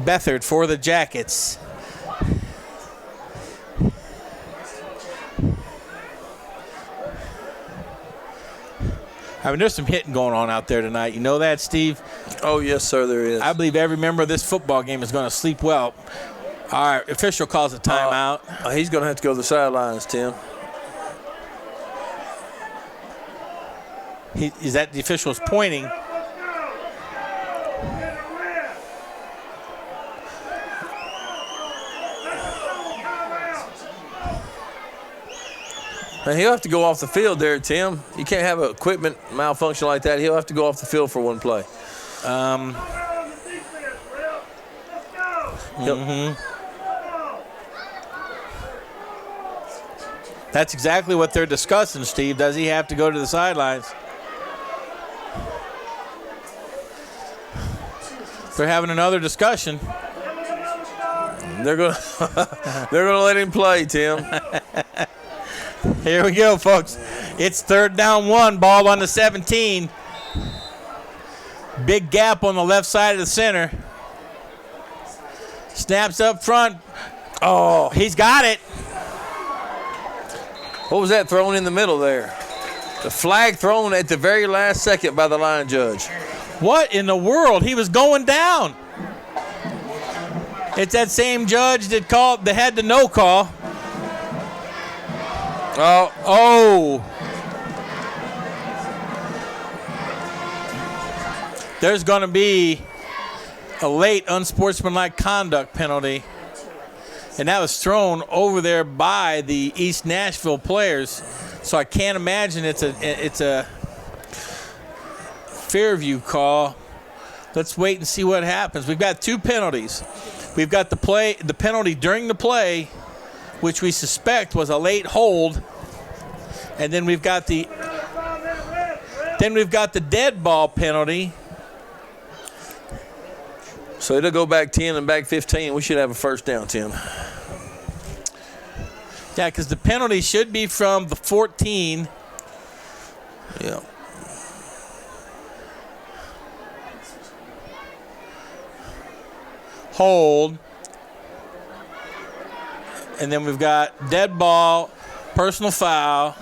Beathard for the Jackets. I mean, there's some hitting going on out there tonight. You know that, Steve? Oh, yes, sir, there is. I believe every member of this football game is going to sleep well. Our official calls a timeout. He's going to have to go to the sidelines, Tim. Is that the official's pointing? And he'll have to go off the field there, Tim. You can't have equipment malfunction like that. He'll have to go off the field for one play. That's exactly what they're discussing, Steve. Does he have to go to the sidelines? They're having another discussion. They're going to let him play, Tim. Here we go, folks. It's 3rd down 1, ball on the 17. Big gap on the left side of the center. Snaps up front. Oh, he's got it. What was that thrown in the middle there? The flag thrown at the very last second by the line judge. What in the world? He was going down. It's that same judge that had the no call. Oh. There's going to be a late unsportsmanlike conduct penalty. And that was thrown over there by the East Nashville players. So I can't imagine it's a Fairview call. Let's wait and see what happens. We've got 2 penalties. We've got the penalty during the play, which we suspect was a late hold, and then we've got the dead ball penalty. So it'll go back 10 and back 15. We should have a first down, Tim. Yeah, because the penalty should be from the 14. Yeah. Hold. And then we've got dead ball, personal foul.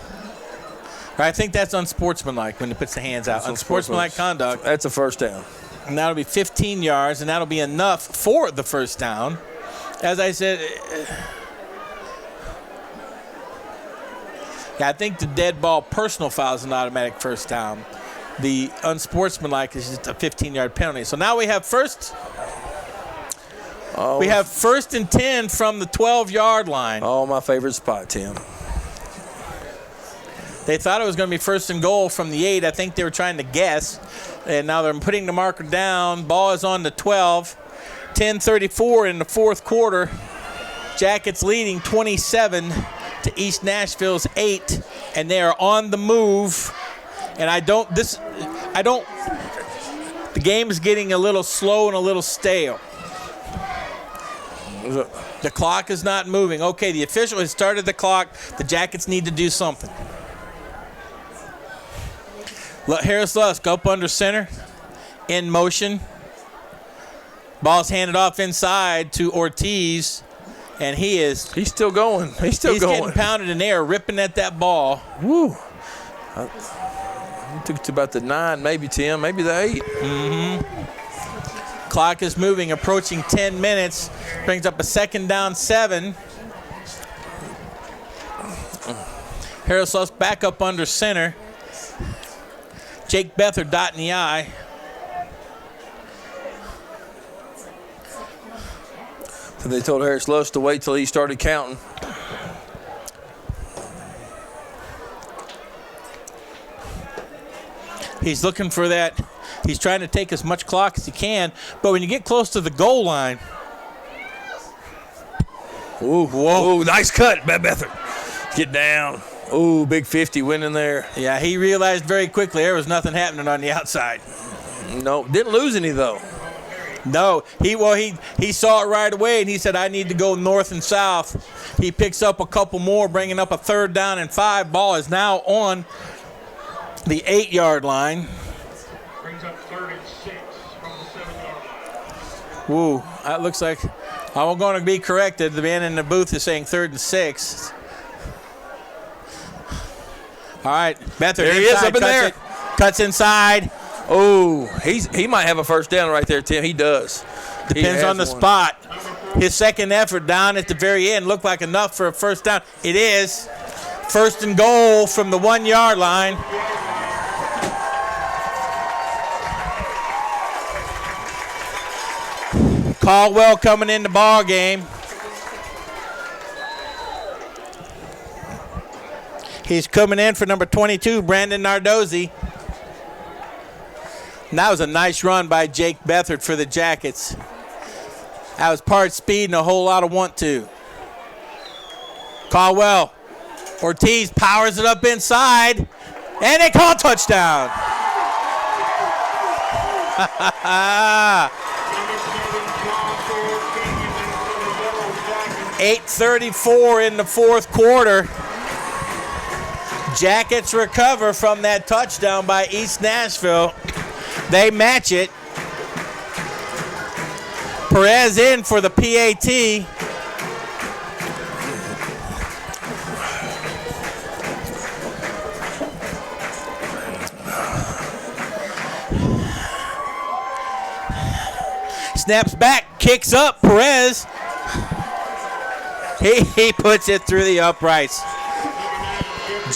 I think that's unsportsmanlike when he puts the hands out. Unsportsmanlike conduct. That's a first down. And that'll be 15 yards, and that'll be enough for the first down. As I said, yeah, I think the dead ball personal foul is an automatic first down. The unsportsmanlike is just a 15-yard penalty. So now we have first and 10 from the 12-yard line. Oh, my favorite spot, Tim. They thought it was going to be first and goal from the 8. I think they were trying to guess. And now they're putting the marker down. Ball is on the 12. 10:34 in the fourth quarter. Jackets leading 27 to East Nashville's 8. And they are on the move. And the game is getting a little slow and a little stale. The clock is not moving. Okay, the official has started the clock. The Jackets need to do something. Harris Lusk up under center, in motion. Ball's handed off inside to Ortiz, and he's still going. He's getting pounded in the air, ripping at that ball. Woo. I took it to about the 9, maybe 10, maybe the 8. Mm-hmm. Clock is moving, approaching 10 minutes. Brings up a 2nd down 7. Harris Lusk back up under center. Jake Beathard dotting the I. So they told Harris Lusk to wait till he started counting. He's looking for that. He's trying to take as much clock as he can. But when you get close to the goal line. Ooh, whoa. Ooh, nice cut, Beathard. Get down. Ooh, big 50 went in there. Yeah, he realized very quickly there was nothing happening on the outside. No, didn't lose any, though. No, he saw it right away, and he said, I need to go north and south. He picks up a couple more, bringing up a 3rd down and 5. Ball is now on the 8-yard line. Brings up 3rd and 6 from the 7-yard line. Woo. that looks like I'm going to be corrected. The man in the booth is saying 3rd and 6. All right, Beathard There he inside, is up in there. Cuts inside. Oh, he might have a first down right there, Tim. He does. Depends on the spot. His second effort down at the very end looked like enough for a first down. It is. 1st and goal from the 1-yard line. Caldwell coming in the ball game. He's coming in for number 22, Brandon Nardozzi. And that was a nice run by Jake Beathard for the Jackets. That was part speed and a whole lot of want to. Caldwell. Ortiz powers it up inside. And they call touchdown. 8:34 in the 4th quarter. Jackets recover from that touchdown by East Nashville. They match it. Perez in for the PAT. Snaps back, kicks up, Perez. He puts it through the uprights.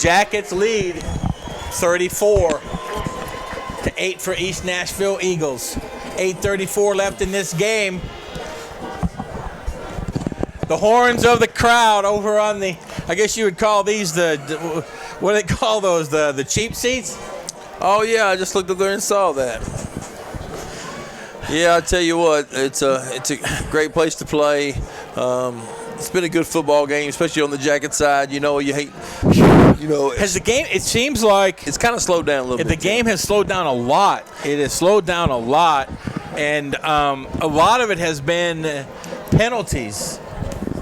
Jackets lead 34-8 for East Nashville Eagles. 8:34 left in this game. The horns of the crowd over on the, I guess you would call these what do they call those, the cheap seats? Oh, yeah, I just looked up there and saw that. Yeah, I tell you what, it's a great place to play. It's been a good football game, especially on the Jacket side. You hate. Has the game? It seems like it's kind of slowed down a little bit. The game has slowed down a lot. It has slowed down a lot, and a lot of it has been penalties.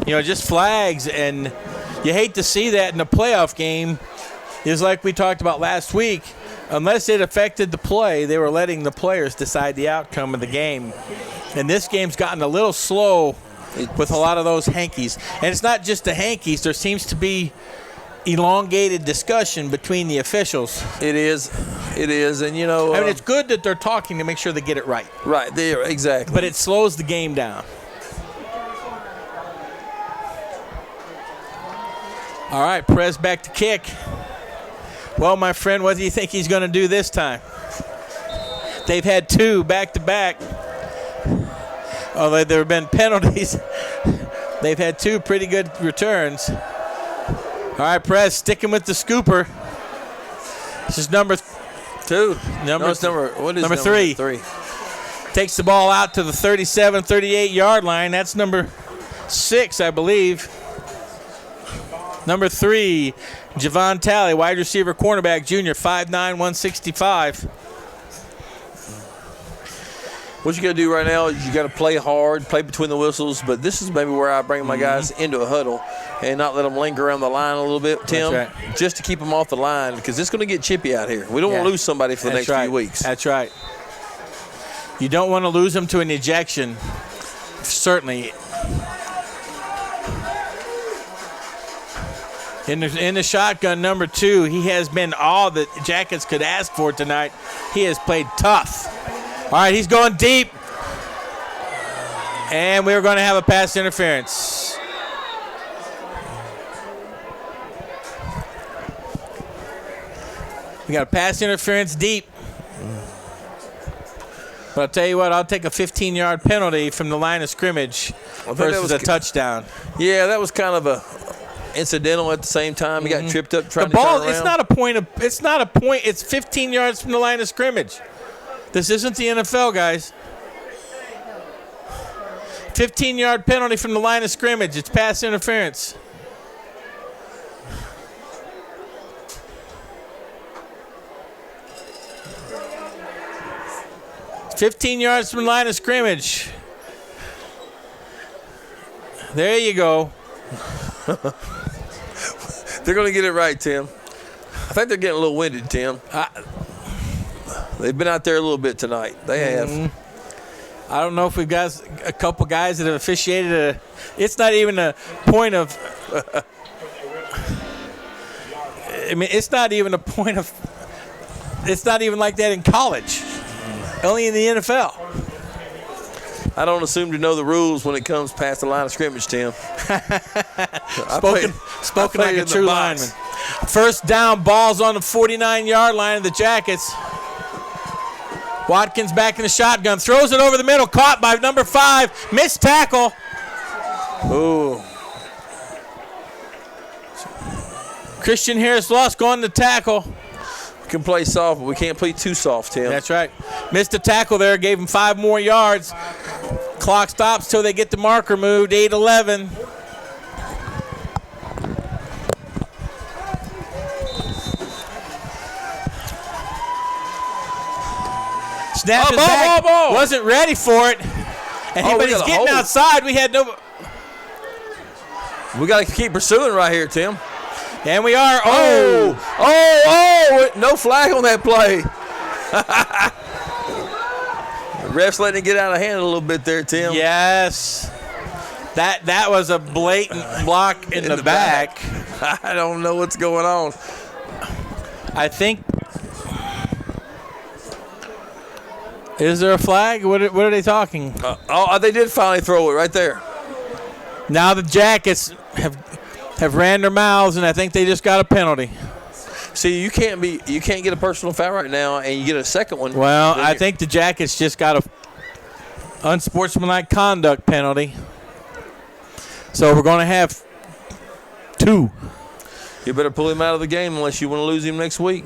Just flags, and you hate to see that in a playoff game. Is like we talked about last week. Unless it affected the play, they were letting the players decide the outcome of the game. And this game's gotten a little slow with a lot of those hankies. And it's not just the hankies. There seems to be elongated discussion between the officials. It is. And, it's good that they're talking to make sure they get it right. Right, there, exactly. But it slows the game down. All right, Perez back to kick. Well, my friend, what do you think he's going to do this time? They've had 2 back-to-back. Although there have been penalties, they've had 2 pretty good returns. All right, Perez sticking with the scooper. This is number 2. Number 3. 3. Takes the ball out to the 37, 38-yard line. That's number 6, I believe. Number 3, Javon Talley, wide receiver, cornerback, junior, 5'9", 165. What you got to do right now is you got to play hard, play between the whistles. But this is maybe where I bring my guys into a huddle and not let them linger around the line a little bit, Tim, just to keep them off the line because it's going to get chippy out here. We don't want to lose somebody for the next few weeks. That's right. You don't want to lose them to an ejection, certainly. In the shotgun, number 2, he has been all that Jackets could ask for tonight. He has played tough. All right, he's going deep. And we're going to have a pass interference. We got a pass interference deep. But I'll tell you what, I'll take a 15-yard penalty from the line of scrimmage versus a touchdown. Yeah, that was kind of a incidental at the same time. He got tripped up trying to turn around. It's not a point. It's 15 yards from the line of scrimmage. This isn't the NFL, guys. 15-yard penalty from the line of scrimmage. It's pass interference. It's 15 yards from the line of scrimmage. There you go. They're going to get it right, Tim. I think they're getting a little winded, Tim. They've been out there a little bit tonight. They have. I don't know if we've got a couple guys that have officiated. It's not even a point of. I mean, it's not even a point of. It's not even like that in college. Only in the NFL. I don't assume to know the rules when it comes past the line of scrimmage, Tim. Spoken like a true lineman. First down, ball's on the 49-yard line of the Jackets. Watkins back in the shotgun, throws it over the middle, caught by number 5, missed tackle. Ooh. Christian Harris lost going to tackle. We can play soft, but we can't play too soft, Tim. That's right. Missed a tackle there, gave him 5 more yards. Clock stops till they get the marker moved, 8-11. Snap it back. Wasn't ready for it. And but he's getting outside. We had no. We got to keep pursuing right here, Tim. And we are. No flag on that play. The ref's letting it get out of hand a little bit there, Tim. Yes. That was a blatant block in the back. I don't know what's going on. I think. Is there a flag? What are they talking? They did finally throw it right there. Now the Jackets have ran their mouths, and I think they just got a penalty. See, you can't get a personal foul right now, and you get a second one. Well, I think the Jackets just got a unsportsmanlike conduct penalty. So we're going to have 2. You better pull him out of the game unless you want to lose him next week.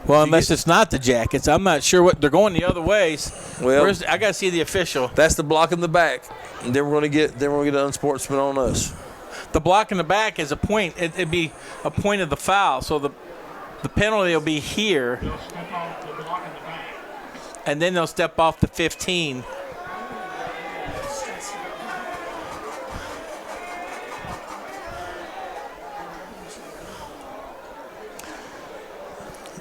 Well, unless it's not the Jackets. I'm not sure what they're going the other ways. Well, I got to see the official. That's the block in the back. And then we're going to get an unsportsman on us. The block in the back is a point. It'd be a point of the foul. So the penalty will be here. And then they'll step off the 15.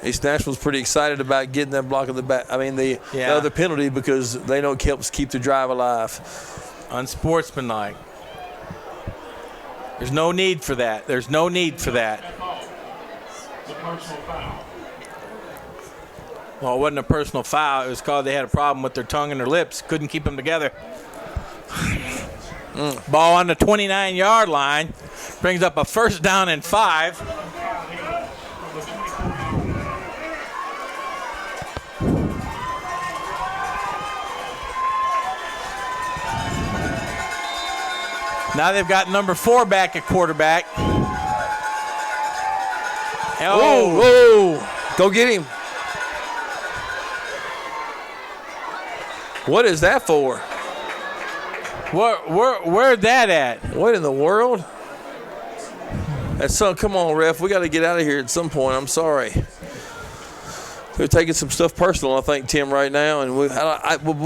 East Nashville's pretty excited about getting that block in the back. I mean, the other penalty because they know it helps keep the drive alive. Unsportsmanlike. There's no need for that. There's no need for that. Well, it wasn't a personal foul. It was called they had a problem with their tongue and their lips. Couldn't keep them together. Ball on the 29-yard line. Brings up a first down and 5. Now they've got number 4 back at quarterback. Oh, go get him. What is that for? Where'd that at? What in the world? Come on, ref. We got to get out of here at some point. I'm sorry. They're taking some stuff personal, I think, Tim, right now, and we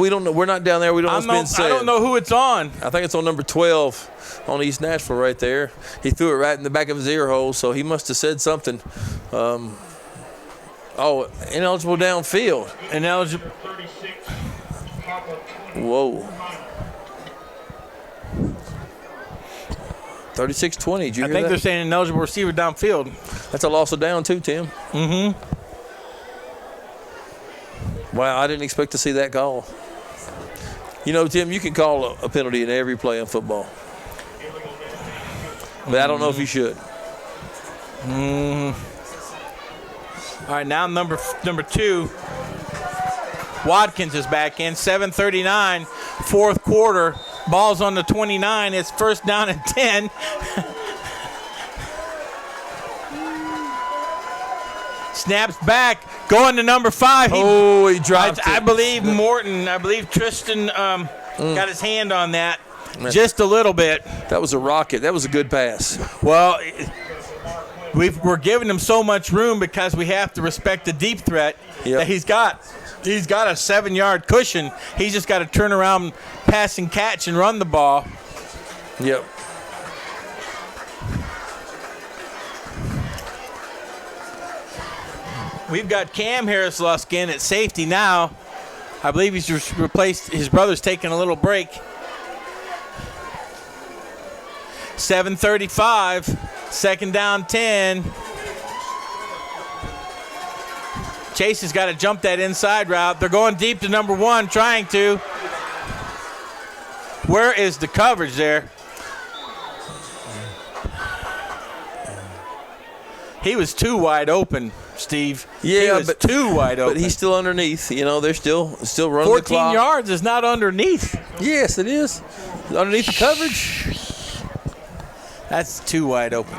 don't know. We're not down there. We don't know what's being said. I don't know who it's on. I think it's on number 12 on East Nashville right there. He threw it right in the back of his ear hole, so he must have said something. Ineligible downfield. Ineligible. Whoa. 36-20. Did you hear think that? they're saying ineligible receiver downfield. That's a loss of down too, Tim. Mm-hmm. Wow, I didn't expect to see that call. You know, Tim, you can call a penalty in every play in football. But I don't know if you should. All right, now number 2. Watkins is back in. 7:39, fourth quarter. Ball's on the 29. It's first down and 10. Snaps back, going to number 5. He dropped it. I believe Morton, Tristan got his hand on that just a little bit. That was a rocket. That was a good pass. Well, we're giving him so much room because we have to respect the deep threat that he's got. He's got a 7-yard cushion. He's just got to turn around, pass and catch, and run the ball. Yep. We've got Cam Harris-Luskin at safety now. I believe he's replaced. His brother's taking a little break. 7:35, 2nd down 10. Chase has got to jump that inside route. They're going deep to number 1, trying to. Where is the coverage there? He was too wide open, Steve. Yeah, he was but too wide open. But he's still underneath. You know, they're still running the 14 clock. yards is not underneath. Yes, it is. Underneath the coverage. That's too wide open.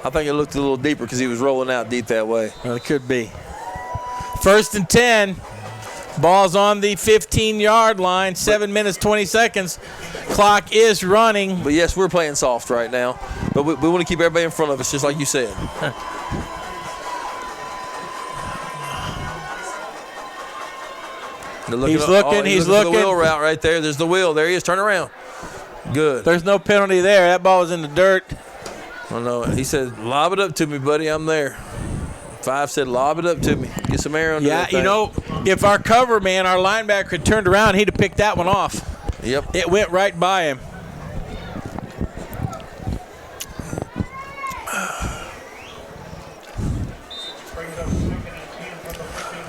I think it looked a little deeper because he was rolling out deep that way. Well, it could be. 1st and 10. Ball's on the 15-yard line. 7 minutes, 20 seconds. Clock is running. But, yes, we're playing soft right now. But we want to keep everybody in front of us, just like you said. He's looking. He's looking. The wheel route right there. There's the wheel. There he is. Turn around. Good. There's no penalty there. That ball was in the dirt. I know. He said, lob it up to me, buddy. I'm there. 5 said, lob it up to me. Get some air under that thing. You know, if our cover man, our linebacker, had turned around, he'd have picked that one off. Yep. It went right by him.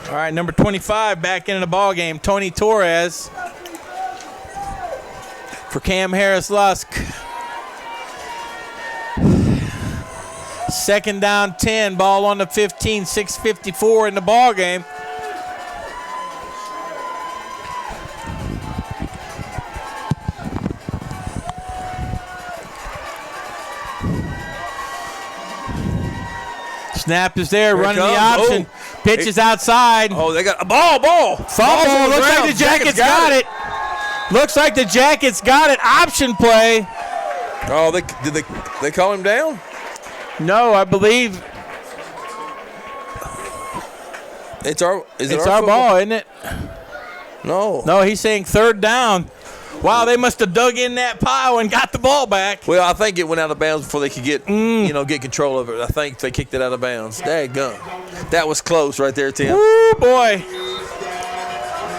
All right, number 25 back into the ball game. Tony Torres for Cam Harris-Lusk. 2nd down 10, ball on the 15, 6:54 in the ball game. Snap is there, running the option. Pitch is outside. Oh, they got a ball. Fumble. Looks like the Jackets got it. Looks like the Jackets got it. Option play. Oh, did they call him down? No, I believe it's our ball, isn't it? No, he's saying 3rd down. Wow, they must have dug in that pile and got the ball back. Well, I think it went out of bounds before they could get control of it. I think they kicked it out of bounds. Daggum. That was close right there, Tim. Woo, boy.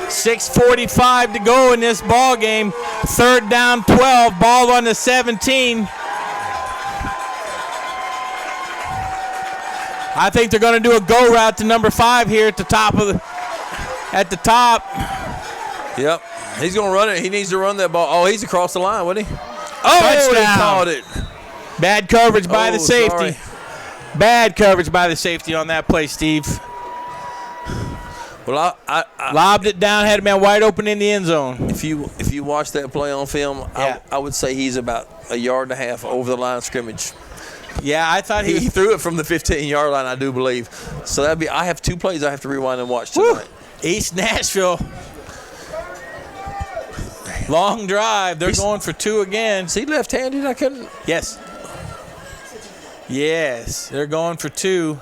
6:45 to go in this ball game. 3rd down 12, ball on the 17. I think they're going to do a go route to number 5 here at the top. Yep. He's going to run it. He needs to run that ball. Oh, he's across the line, wasn't he? Touchdown. He caught it. Bad coverage by the safety. Sorry. Bad coverage by the safety on that play, Steve. Well, I lobbed it down, had a man wide open in the end zone. If you watch that play on film, yeah. I would say he's about 1.5 yards over the line of scrimmage. Yeah, I thought he threw it from the 15-yard line, I do believe. So that'd be. I have 2 plays I have to rewind and watch tonight. Woo. East Nashville. Long drive. They're going for 2 again. Is he left-handed? I couldn't. Yes. They're going for 2.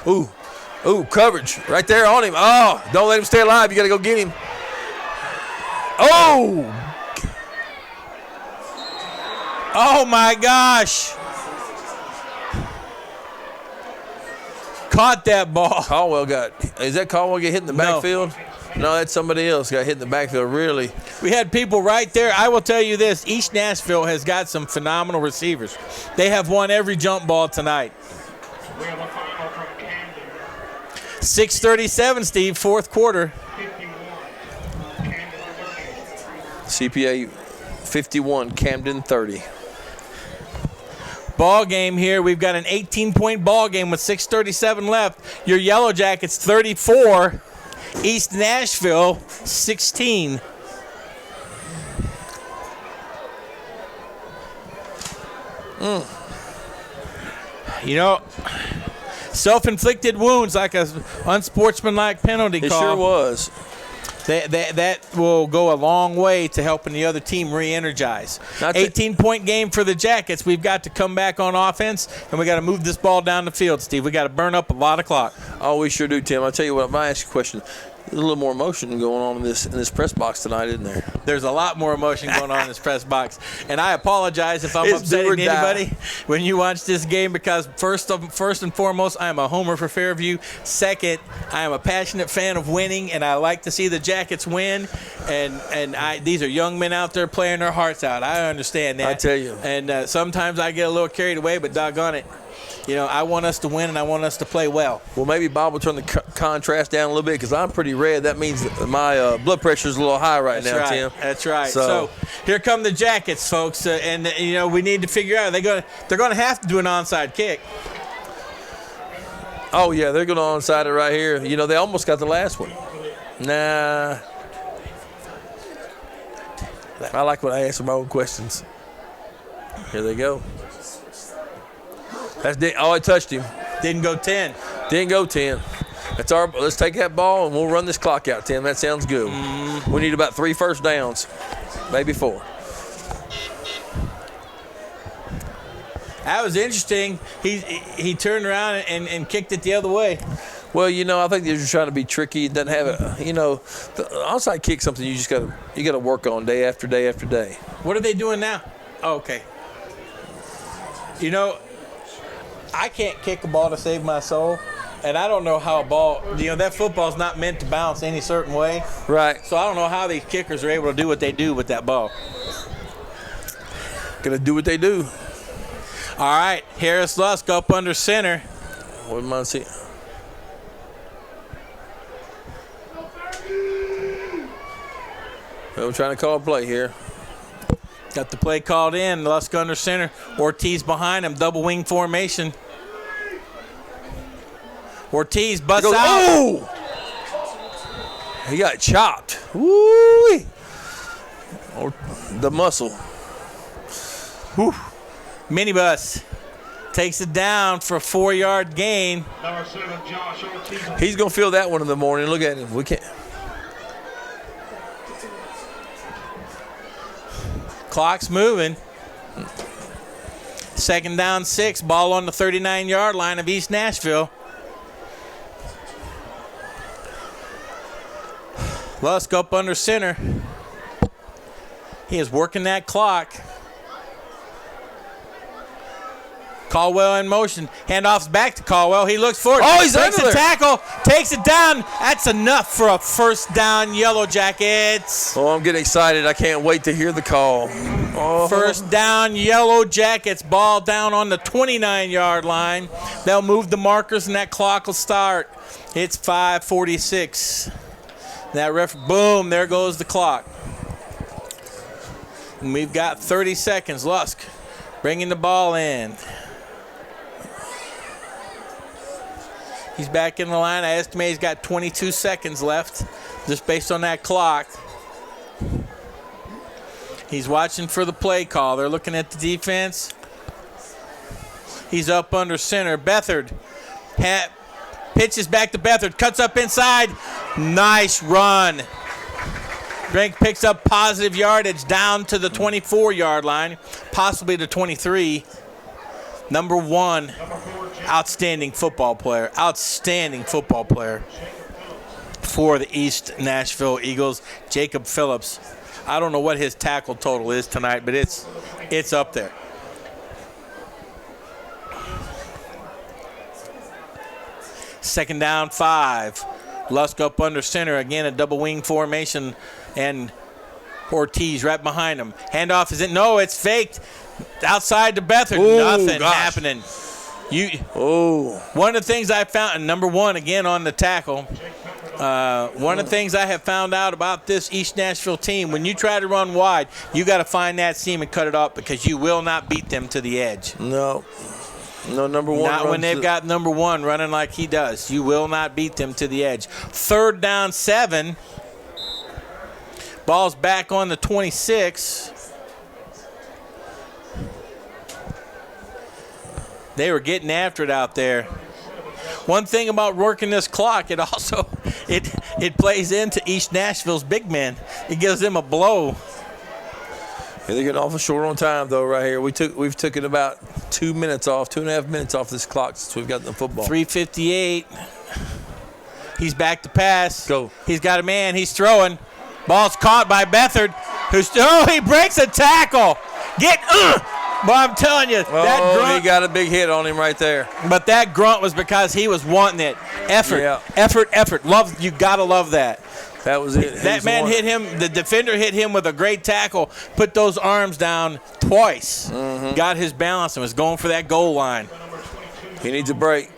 Ooh, coverage right there on him. Oh, don't let him stay alive. You got to go get him. Oh, my gosh. Caught that ball. Is that Caldwell get hit in the backfield? No, that's somebody else got hit in the backfield, really. We had people right there. I will tell you this. East Nashville has got some phenomenal receivers. They have won every jump ball tonight. We have a final from Camden. 6:37, Steve, 4th quarter. 51. Camden 30. CPA 51, Camden 30. Ball game here. We've got an 18-point ball game with 6:37 left. Your Yellow Jackets 34, East Nashville 16. You know, self-inflicted wounds, like a unsportsmanlike penalty call. It sure was. That will go a long way to helping the other team re-energize. 18-point game for the Jackets. We've got to come back on offense, and we got to move this ball down the field, Steve. We got to burn up a lot of clock. Oh, we sure do, Tim. I'll tell you what, I'm going to ask you a question. There's a little more emotion going on in this press box tonight, isn't there? There's a lot more emotion going on in this press box. And I apologize if I'm It's upsetting do or die. anybody when you watch this game, because first and foremost, I am a homer for Fairview. Second, I am a passionate fan of winning, and I like to see the Jackets win. And these are young men out there playing their hearts out. I understand that. I tell you. And sometimes I get a little carried away, but doggone it. You know, I want us to win, and I want us to play well. Well, maybe Bob will turn the contrast down a little bit because I'm pretty red. That means that my blood pressure is a little high right now, Tim. That's right. So here come the Jackets, folks, and you know we need to figure out they're going to have to do an onside kick. Oh yeah, they're going to onside it right here. You know, they almost got the last one. Nah. I like when I answer my own questions. Here they go. It touched him. Didn't go 10. Didn't go 10. Let's take that ball and we'll run this clock out, Tim. That sounds good. We need about 3 first downs, maybe 4. That was interesting. He turned around and kicked it the other way. Well, you know, I think they're just trying to be tricky. It doesn't have a, you know, the onside kick something you just got to work on day after day after day. What are they doing now? Oh, okay. You know, I can't kick a ball to save my soul, and I don't know how a ball, you know, that football's not meant to bounce any certain way. Right. So I don't know how these kickers are able to do what they do with that ball. Gonna do what they do. All right, Harris Lusk up under center. What am I seeing? We're trying to call a play here. Got the play called in. Lusk under center. Ortiz behind him. Double wing formation. Ortiz butts out. Oh! He got chopped. Woo! The muscle. Whew. Minibus takes it down for a 4-yard gain. Number 7, Josh Ortiz. He's gonna feel that one in the morning. Look at him. We can't. Clock's moving. 2nd down 6. Ball on the 39-yard line of East Nashville. Lusk up under center. He is working that clock. Caldwell in motion. Handoff's back to Caldwell. He looks forward. Oh, he's takes under a there. tackle. Takes it down. That's enough for a first down, Yellow Jackets. Oh, I'm getting excited. I can't wait to hear the call. Oh. First down, Yellow Jackets. Ball down on the 29-yard line. They'll move the markers and that clock will start. It's 5:46. That boom, there goes the clock. And we've got 30 seconds. Lusk bringing the ball in. He's back in the line. I estimate he's got 22 seconds left just based on that clock. He's watching for the play call. They're looking at the defense. He's up under center. Beathard pitches back to Beathard. Cuts up inside. Nice run. Drake picks up positive yardage down to the 24-yard line, possibly the 23. Number 1, outstanding football player. Outstanding football player for the East Nashville Eagles, Jacob Phillips. I don't know what his tackle total is tonight, but it's up there. Second down 5. Lusk up under center. Again, a double wing formation, and Ortiz right behind him. Handoff is it? No, it's faked. Outside to Beathard. Ooh, Nothing gosh. happening. Oh. One of the things I found, and number 1 again on the tackle, one of the things I have found out about this East Nashville team, when you try to run wide, you got to find that seam and cut it off because you will not beat them to the edge. No, number 1. Not when they've got number 1 running like he does. You will not beat them to the edge. 3rd down 7. Ball's back on the 26. They were getting after it out there. One thing about working this clock, it also it plays into East Nashville's big man. It gives them a blow. They're getting awful short on time though. Right here, we've taken about 2 minutes off, 2.5 minutes off this clock since we've got the football. 3:58. He's back to pass. Go. He's got a man. He's throwing. Ball's caught by Beathard, he breaks a tackle. But I'm telling you, that grunt. He got a big hit on him right there. But that grunt was because he was wanting it. Effort, Yeah. effort. You gotta love that. That was it. That man hit him. The defender hit him with a great tackle. Put those arms down twice. Got his balance and was going for that goal line. He needs a break.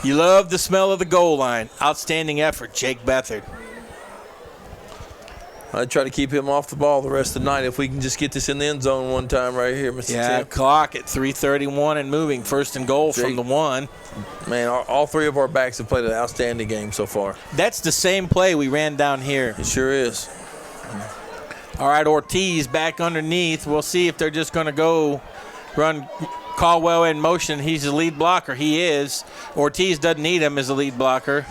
You love the smell of the goal line. Outstanding effort, Jake Beathard. I'd try to keep him off the ball the rest of the night if we can just get this in the end zone one time right here, Mr. Tim. Clock at 3:31 and moving. First and goal from the 1. Man, all three of our backs have played an outstanding game so far. That's the same play we ran down here. It sure is. All right, Ortiz back underneath. We'll see if they're just going to go run Caldwell in motion. He's the lead blocker. He is. Ortiz doesn't need him as a lead blocker.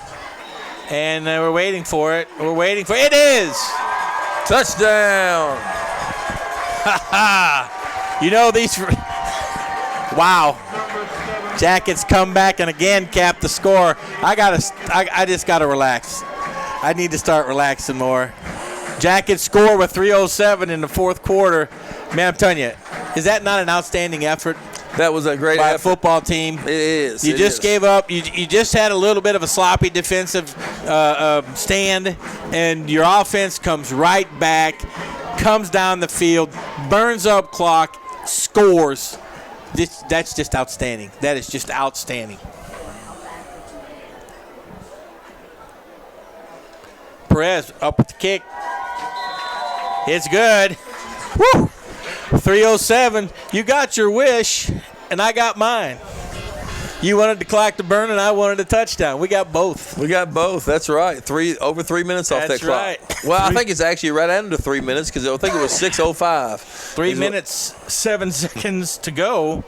And we're waiting for it. It is! Touchdown! You know these. Wow. Jackets come back and again cap the score. I just gotta relax. I need to start relaxing more. Jackets score with 3:07 in the fourth quarter. Man, I'm telling you, is that not an outstanding effort? That was a great by effort. a football team. It is. You just gave up. You just had a little bit of a sloppy defensive stand, and your offense comes right back, comes down the field, burns up clock, scores. That's just outstanding. That is just outstanding. Perez up with the kick. It's good. Woo! 3:07. You got your wish, and I got mine. You wanted the clock to burn, and I wanted a touchdown. We got both. That's right. Over 3 minutes off that clock. Right. Well, I think it's actually right under 3 minutes because I think it was 6:05. 3 minutes, 7 seconds to go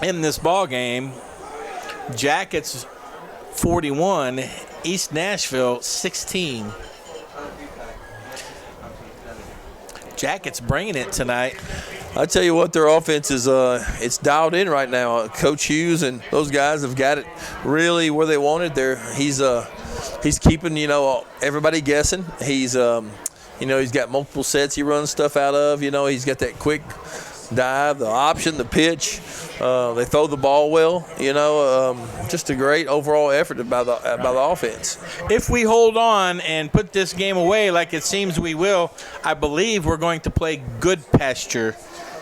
in this ball game. Jackets 41, East Nashville 16. Jackets bringing it tonight. I tell you what, their offense is it's dialed in right now. Coach Hughes and those guys have got it really where they want it. He's keeping everybody guessing. He's he's got multiple sets he runs stuff out of. He's got that quick dive, the option, the pitch. They throw the ball well. Just a great overall effort by the offense. If we hold on and put this game away like it seems we will, I believe we're going to play Good Pasture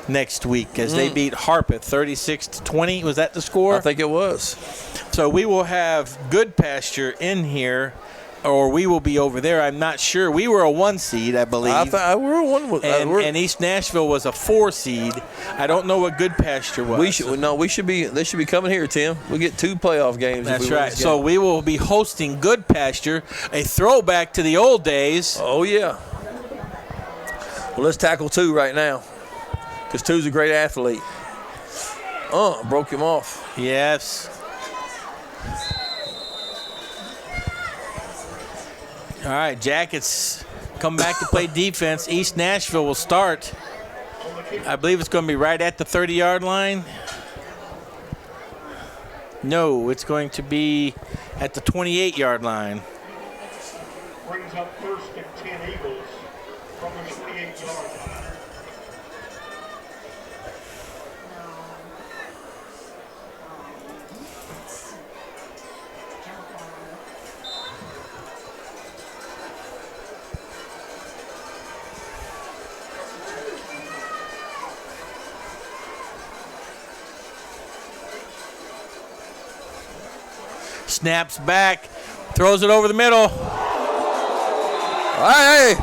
next week as they beat Harpeth 36-20. Was that the score? I think it was. So we will have Good Pasture in here, or we will be over there. I'm not sure. We were a 1 seed, I believe. We're a 1. And East Nashville was a 4 seed. I don't know what Good Pasture was. They should be coming here, Tim. We'll get 2 playoff games. That's right. So we will be hosting Good Pasture, a throwback to the old days. Oh yeah. Well, let's tackle 2 right now, because 2's a great athlete. Broke him off. Yes. All right, Jackets come back to play defense. East Nashville will start. I believe it's going to be right at the 30-yard line. No, it's going to be at the 28-yard line. Brings up first and 10 Eagles from the 28-yard line. Snaps back, throws it over the middle. Hey!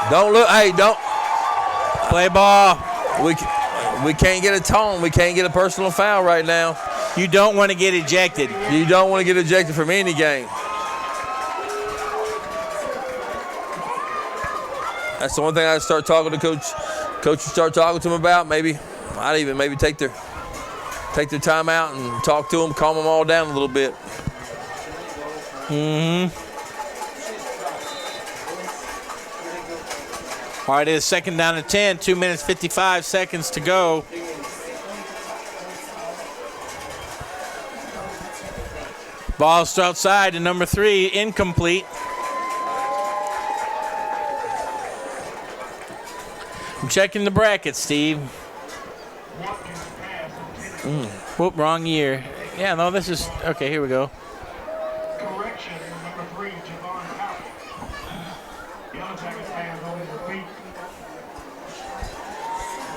Don't look. Hey, don't. Play ball. We can't get a tone. We can't get a personal foul right now. You don't want to get ejected. You don't want to get ejected from any game. That's the one thing I start talking to Coach. Coach will start talking to him about. I'd even take their time out and talk to them, calm them all down a little bit. All right, it is second down and 10, 2 minutes, 55 seconds to go. Ball's outside to number 3, incomplete. I'm checking the bracket, Steve. Whoop, wrong year. Yeah, no, this is, okay, here we go. Correction, number 3, Javon Powell. The other Jackets fans on his feet.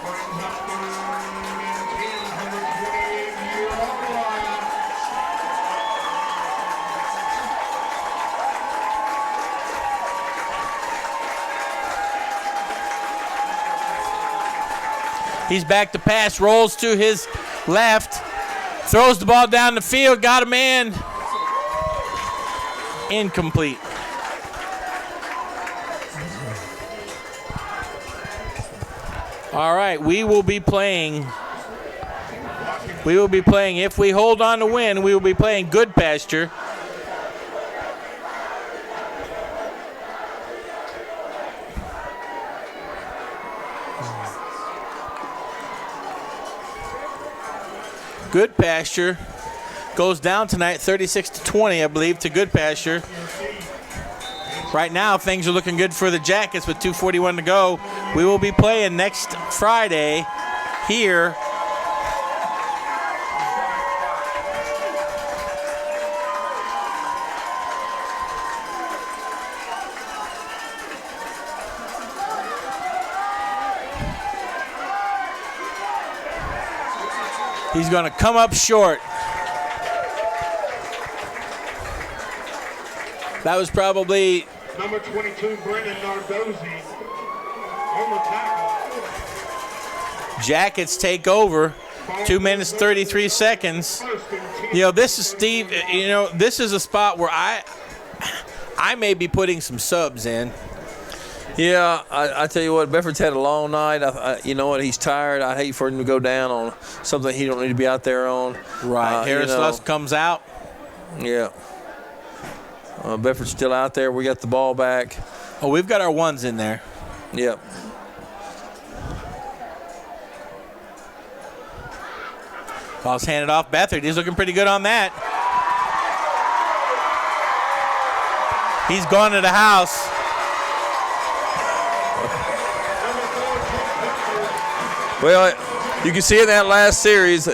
Brings up third and 10 from the 28-year-old line. He's back to pass, rolls to his left, throws the ball down the field, got a man. Incomplete. All right, we will be playing, if we hold on to win, we will be playing Good Pasture. Good Pasture goes down tonight 36-20, I believe, to Good Pasture. Right now, things are looking good for the Jackets with 2:41 to go. We will be playing next Friday here. He's going to come up short. That was probably Number 22, Brendan Nardozzi. On the tackle. Jackets take over. 2 minutes, 33 seconds. You know, this is Steve, you know, this is a spot where I may be putting some subs in. Yeah, I tell you what, Bedford's had a long night. You know what, he's tired. I hate for him to go down on something he don't need to be out there on. Right. Harris Lusk comes out. Yeah. Bedford's still out there. We got the ball back. Oh, we've got our ones in there. Yep. Ball's handed off. Bethard, he's looking pretty good on that. He's gone to the house. Well, you can see in that last series,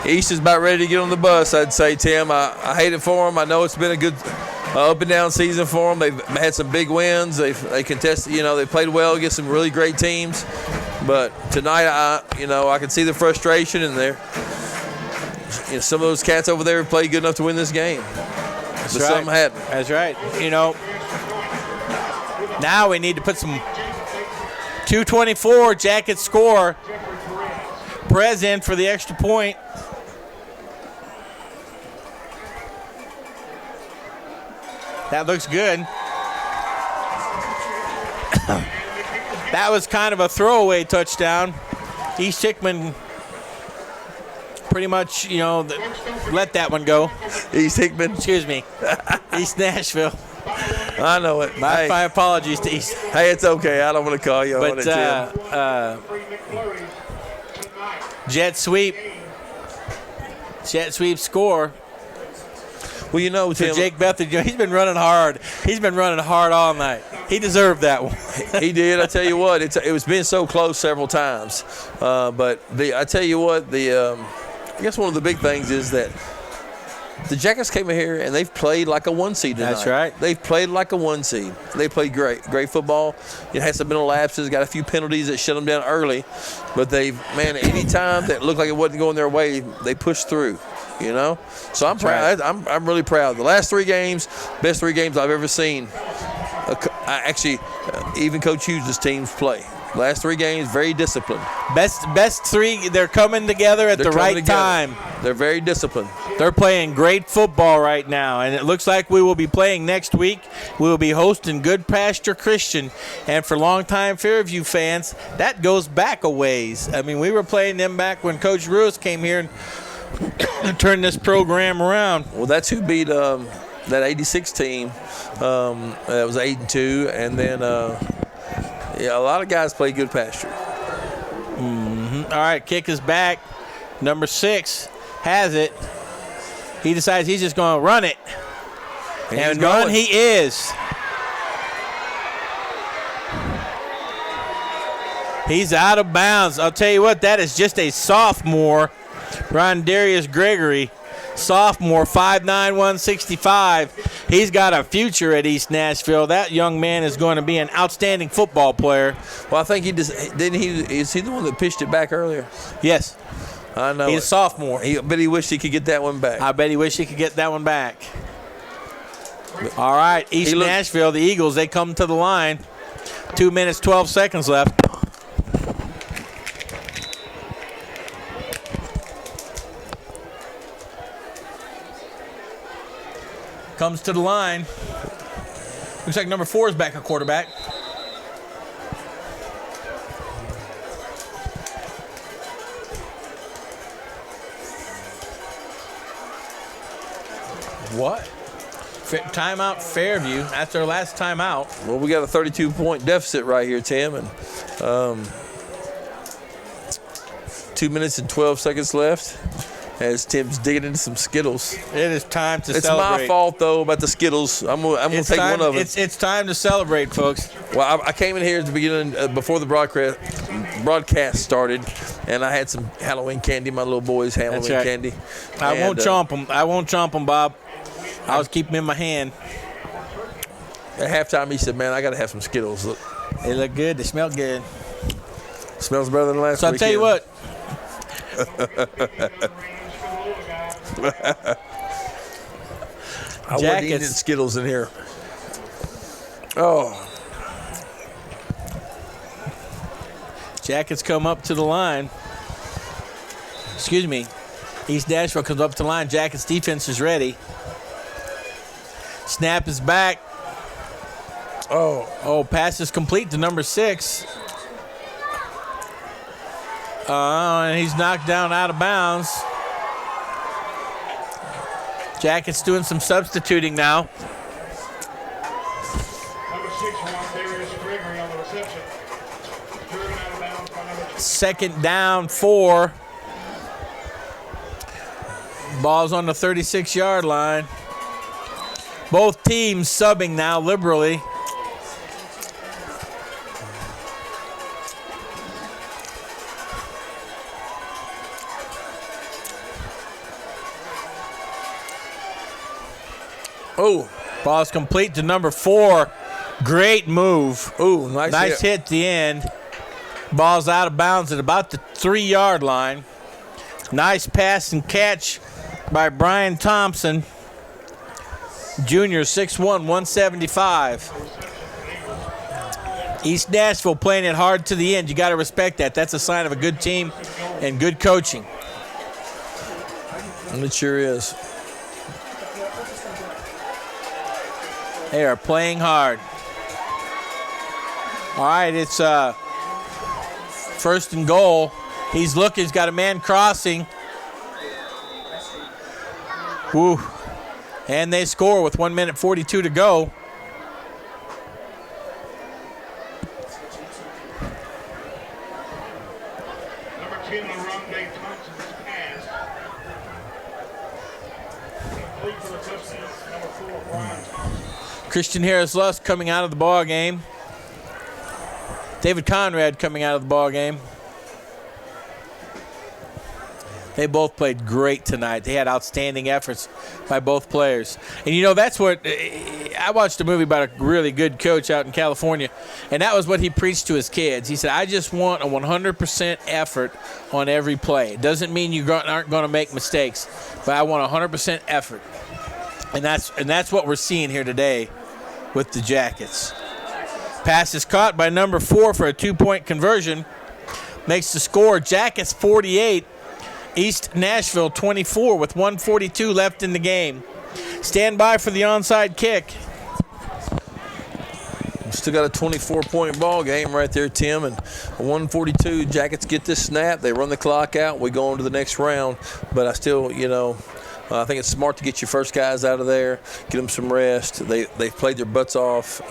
East is about ready to get on the bus, I'd say, Tim. I hate it for them. I know it's been a good up and down season for them. They've had some big wins. They contested, you know, they played well against some really great teams. But tonight, I can see the frustration in there. You know, some of those cats over there played good enough to win this game. That's but right. some hadn't. That's right. You know, now we need to put some 2:24 Jackets score. Perez in for the extra point. That looks good. That was kind of a throwaway touchdown. East Hickman pretty much, you know, let that one go. East Hickman. Excuse me. East Nashville. I know it. My apologies to East. Hey, it's okay. I don't want to call you on it, Tim. Jet sweep score. Well, you know, Tim, Jake Bethard, he's been running hard. He's been running hard all night. He deserved that one. He did. I tell you what, it was been so close several times. But I tell you what, I guess one of the big things is that the Jackets came in here and they've played like a 1 seed tonight. That's right. They've played like a 1 seed. They played great football. It had some mental lapses, got a few penalties that shut them down early. But any time that looked like it wasn't going their way, they pushed through. You know, so I'm proud. Right. I'm really proud. The last 3 games, best 3 games I've ever seen. Even Coach Hughes' teams play. Last 3 games, very disciplined. Best 3. They're coming together at the right time. They're very disciplined. They're playing great football right now, and it looks like we will be playing next week. We will be hosting Good Pasture Christian, and for longtime Fairview fans, that goes back a ways. I mean, we were playing them back when Coach Ruiz came here and turn this program around. Well, that's who beat that 86 team. That was 8-2, and then a lot of guys play Good Pasture. Mm-hmm. All right, kick is back. Number 6 has it. He decides he's just going to run it. And run he is. He's out of bounds. I'll tell you what, that is just a sophomore, Rondarius Gregory. Sophomore, 5'9", 165. He's got a future at East Nashville. That young man is going to be an outstanding football player. Well, I think is he the one that pitched it back earlier? Yes. I know. He's a sophomore. But he wished he could get that one back. I bet he wished he could get that one back. All right, East Nashville, the Eagles, they come to the line. 2 minutes, 12 seconds left. Comes to the line. Looks like number 4 is back at quarterback. What? Timeout Fairview. That's their last timeout. Well, we got a 32-point deficit right here, Tim, and 2 minutes and 12 seconds left as Tim's digging into some Skittles. It is time to it's celebrate. It's my fault, though, about the Skittles. I'm gonna take one of them. It's time to celebrate, folks. Well, I came in here at the beginning, before the broadcast started, and I had some Halloween candy, my little boy's Halloween candy. I won't chomp them. I won't chomp them, Bob. I was keeping them in my hand. At halftime, he said, man, I got to have some Skittles. Look. They look good. They smell good. Smells better than last week. So I'll tell you what. I wasn't eating Skittles in here. Oh. Jackets come up to the line. Excuse me. East Nashville comes up to the line. Jackets defense is ready. Snap is back. Oh, pass is complete to number 6. And he's knocked down out of bounds. Jackets doing some substituting now. Number 6, Rondarius Gregory on the reception. Driven out of bounds by number 2. Second down, 4. Ball's on the 36-yard line. Both teams subbing now liberally. Oh, ball's complete to number 4. Great move. Ooh, nice hit at the end. Ball's out of bounds at about the 3-yard line. Nice pass and catch by Brian Thompson, Jr., 6'1", 175. East Nashville playing it hard to the end. You got to respect that. That's a sign of a good team and good coaching. It sure is. They are playing hard. All right, it's first and goal. He's looking. He's got a man crossing. Woo. And they score with 1 minute 42 to go. Number 10 on the run, Dave Thompson's pass. Complete for the touchdown. Number 4, Brian Thompson. Christian Harris-Lusk coming out of the ball game. David Conrad coming out of the ball game. They both played great tonight. They had outstanding efforts by both players. And, you know, that's what I watched a movie about a really good coach out in California, and that was what he preached to his kids. He said, I just want a 100% effort on every play. It doesn't mean you aren't going to make mistakes, but I want 100% effort. And that's what we're seeing here today with the Jackets. Pass is caught by number 4 for a 2-point conversion. Makes the score Jackets 48, East Nashville 24 with 1:42 left in the game. Stand by for the onside kick. Still got a 24-point ball game right there, Tim, and 1:42. Jackets get this snap. They run the clock out. We go on to the next round. But I still, I think it's smart to get your first guys out of there, get them some rest. They've played their butts off,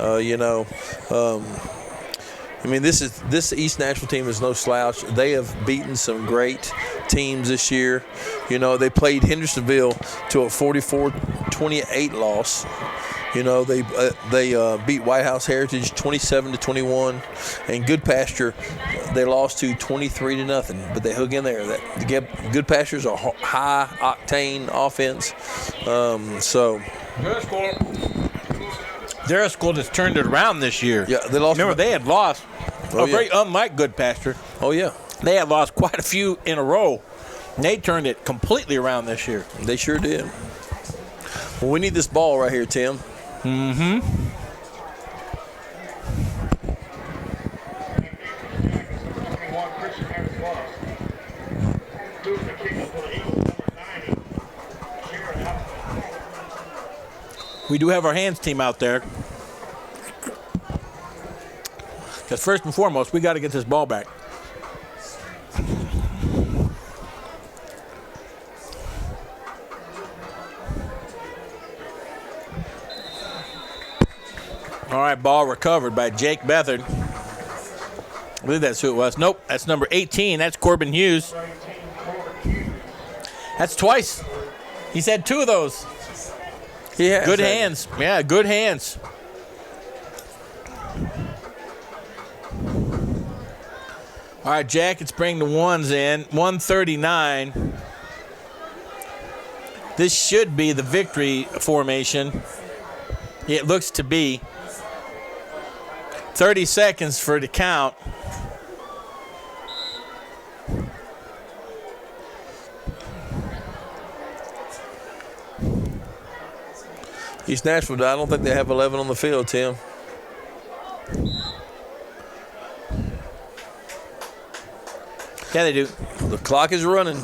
I mean, this East Nashville team is no slouch. They have beaten some great teams this year. You know, they played Hendersonville to a 44-28 loss. You know, they beat White House Heritage 27-21, and Good Pasture they lost to 23-0. But they hung in there. Good Pasture's a high octane offense. Their school has turned it around this year. Yeah, they lost. Remember, they had lost. Very unlike Good Pasture. Oh yeah, they had lost quite a few in a row. And they turned it completely around this year. They sure did. Well, we need this ball right here, Tim. Mm-hmm. We do have our hands team out there. Because first and foremost, we got to get this ball back. All right, ball recovered by Jake Beathard. I believe that's who it was. Nope, that's number 18. That's Corbin Hughes. That's twice. He's had 2 of those. He has. Good hands. Yeah, good hands. All right, Jackets bring the ones in. 139. This should be the victory formation. It looks to be. 30 seconds for the count. East Nashville, I don't think they have 11 on the field, Tim. Yeah, they do. The clock is running.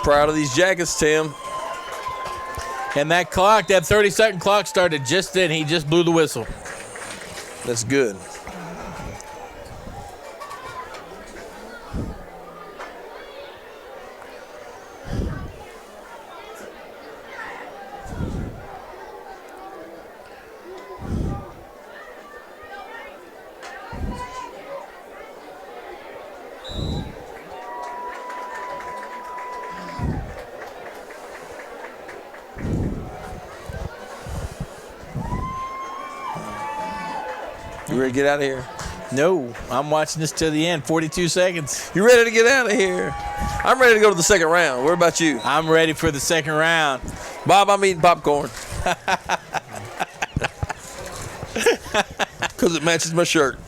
Proud of these Jackets, Tim. And that clock, that 30-second clock started just then. He just blew the whistle. That's good. You ready to get out of here? No, I'm watching this till the end. 42 seconds. You ready to get out of here? I'm ready to go to the second round. What about you? I'm ready for the second round. Bob, I'm eating popcorn. Because it matches my shirt.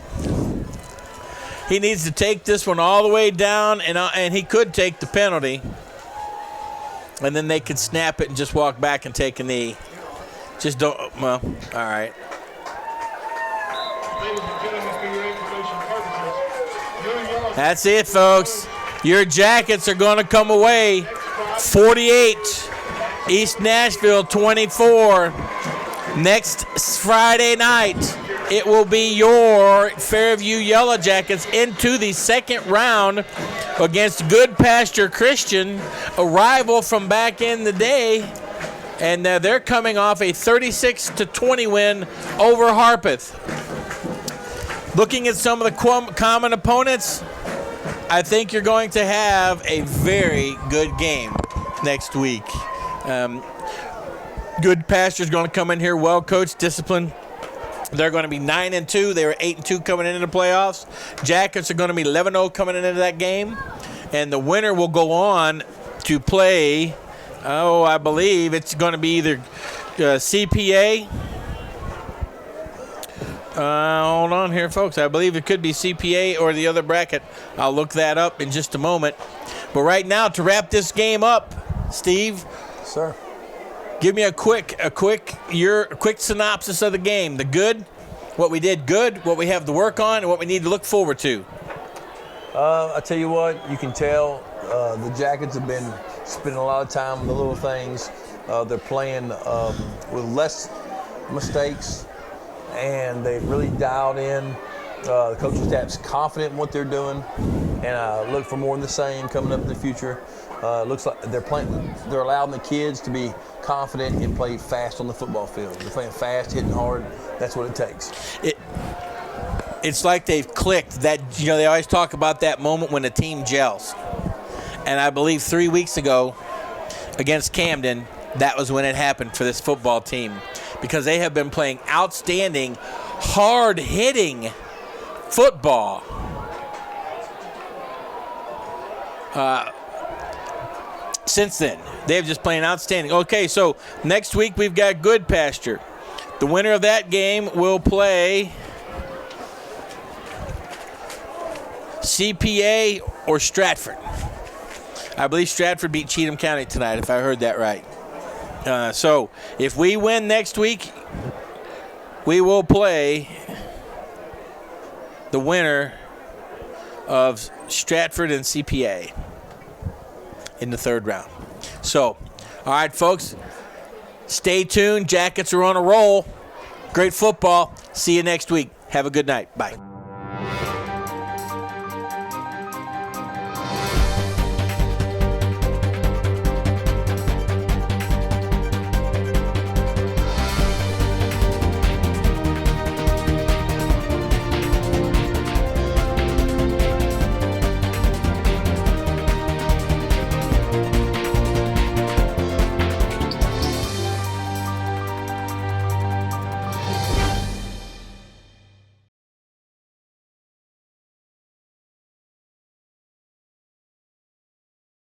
He needs to take this one all the way down, and he could take the penalty. And then they could snap it and just walk back and take a knee. Just don't, well, all right. That's it, folks. Your Jackets are going to come away 48, East Nashville 24. Next Friday night, it will be your Fairview Yellow Jackets into the second round against Good Pasture Christian, a rival from back in the day. And they're coming off a 36-20 win over Harpeth. Looking at some of the common opponents, I think you're going to have a very good game next week. Good Pasture's going to come in here well coached, disciplined. They're going to be 9-2. They were 8-2 coming into the playoffs. Jackets are going to be 11-0 coming into that game. And the winner will go on to play, I believe it's going to be either CPA. Hold on here, folks. I believe it could be CPA or the other bracket. I'll look that up in just a moment. But right now, to wrap this game up, Steve. Sir. Give me a quick synopsis of the game. The good, what we did good, what we have to work on, and what we need to look forward to. I tell you what, you can tell the Jackets have been spending a lot of time on the little things. They're playing with less mistakes, and they've really dialed in. The coaching staff's confident in what they're doing, and I look for more of the same coming up in the future. Looks like they're allowing the kids to be confident and play fast on the football field. They're playing fast, hitting hard. That's what it takes. It's like they've clicked. That, you know, they always talk about that moment when a team gels. And I believe 3 weeks ago against Camden, that was when it happened for this football team, because they have been playing outstanding, hard-hitting football. Since then, they've just playing outstanding. Okay, so next week we've got Good Pasture. The winner of that game will play CPA or Stratford. I believe Stratford beat Cheatham County tonight, if I heard that right. So if we win next week, we will play the winner of Stratford and CPA in the third round. So, all right, folks, stay tuned. Jackets are on a roll. Great football. See you next week. Have a good night. Bye.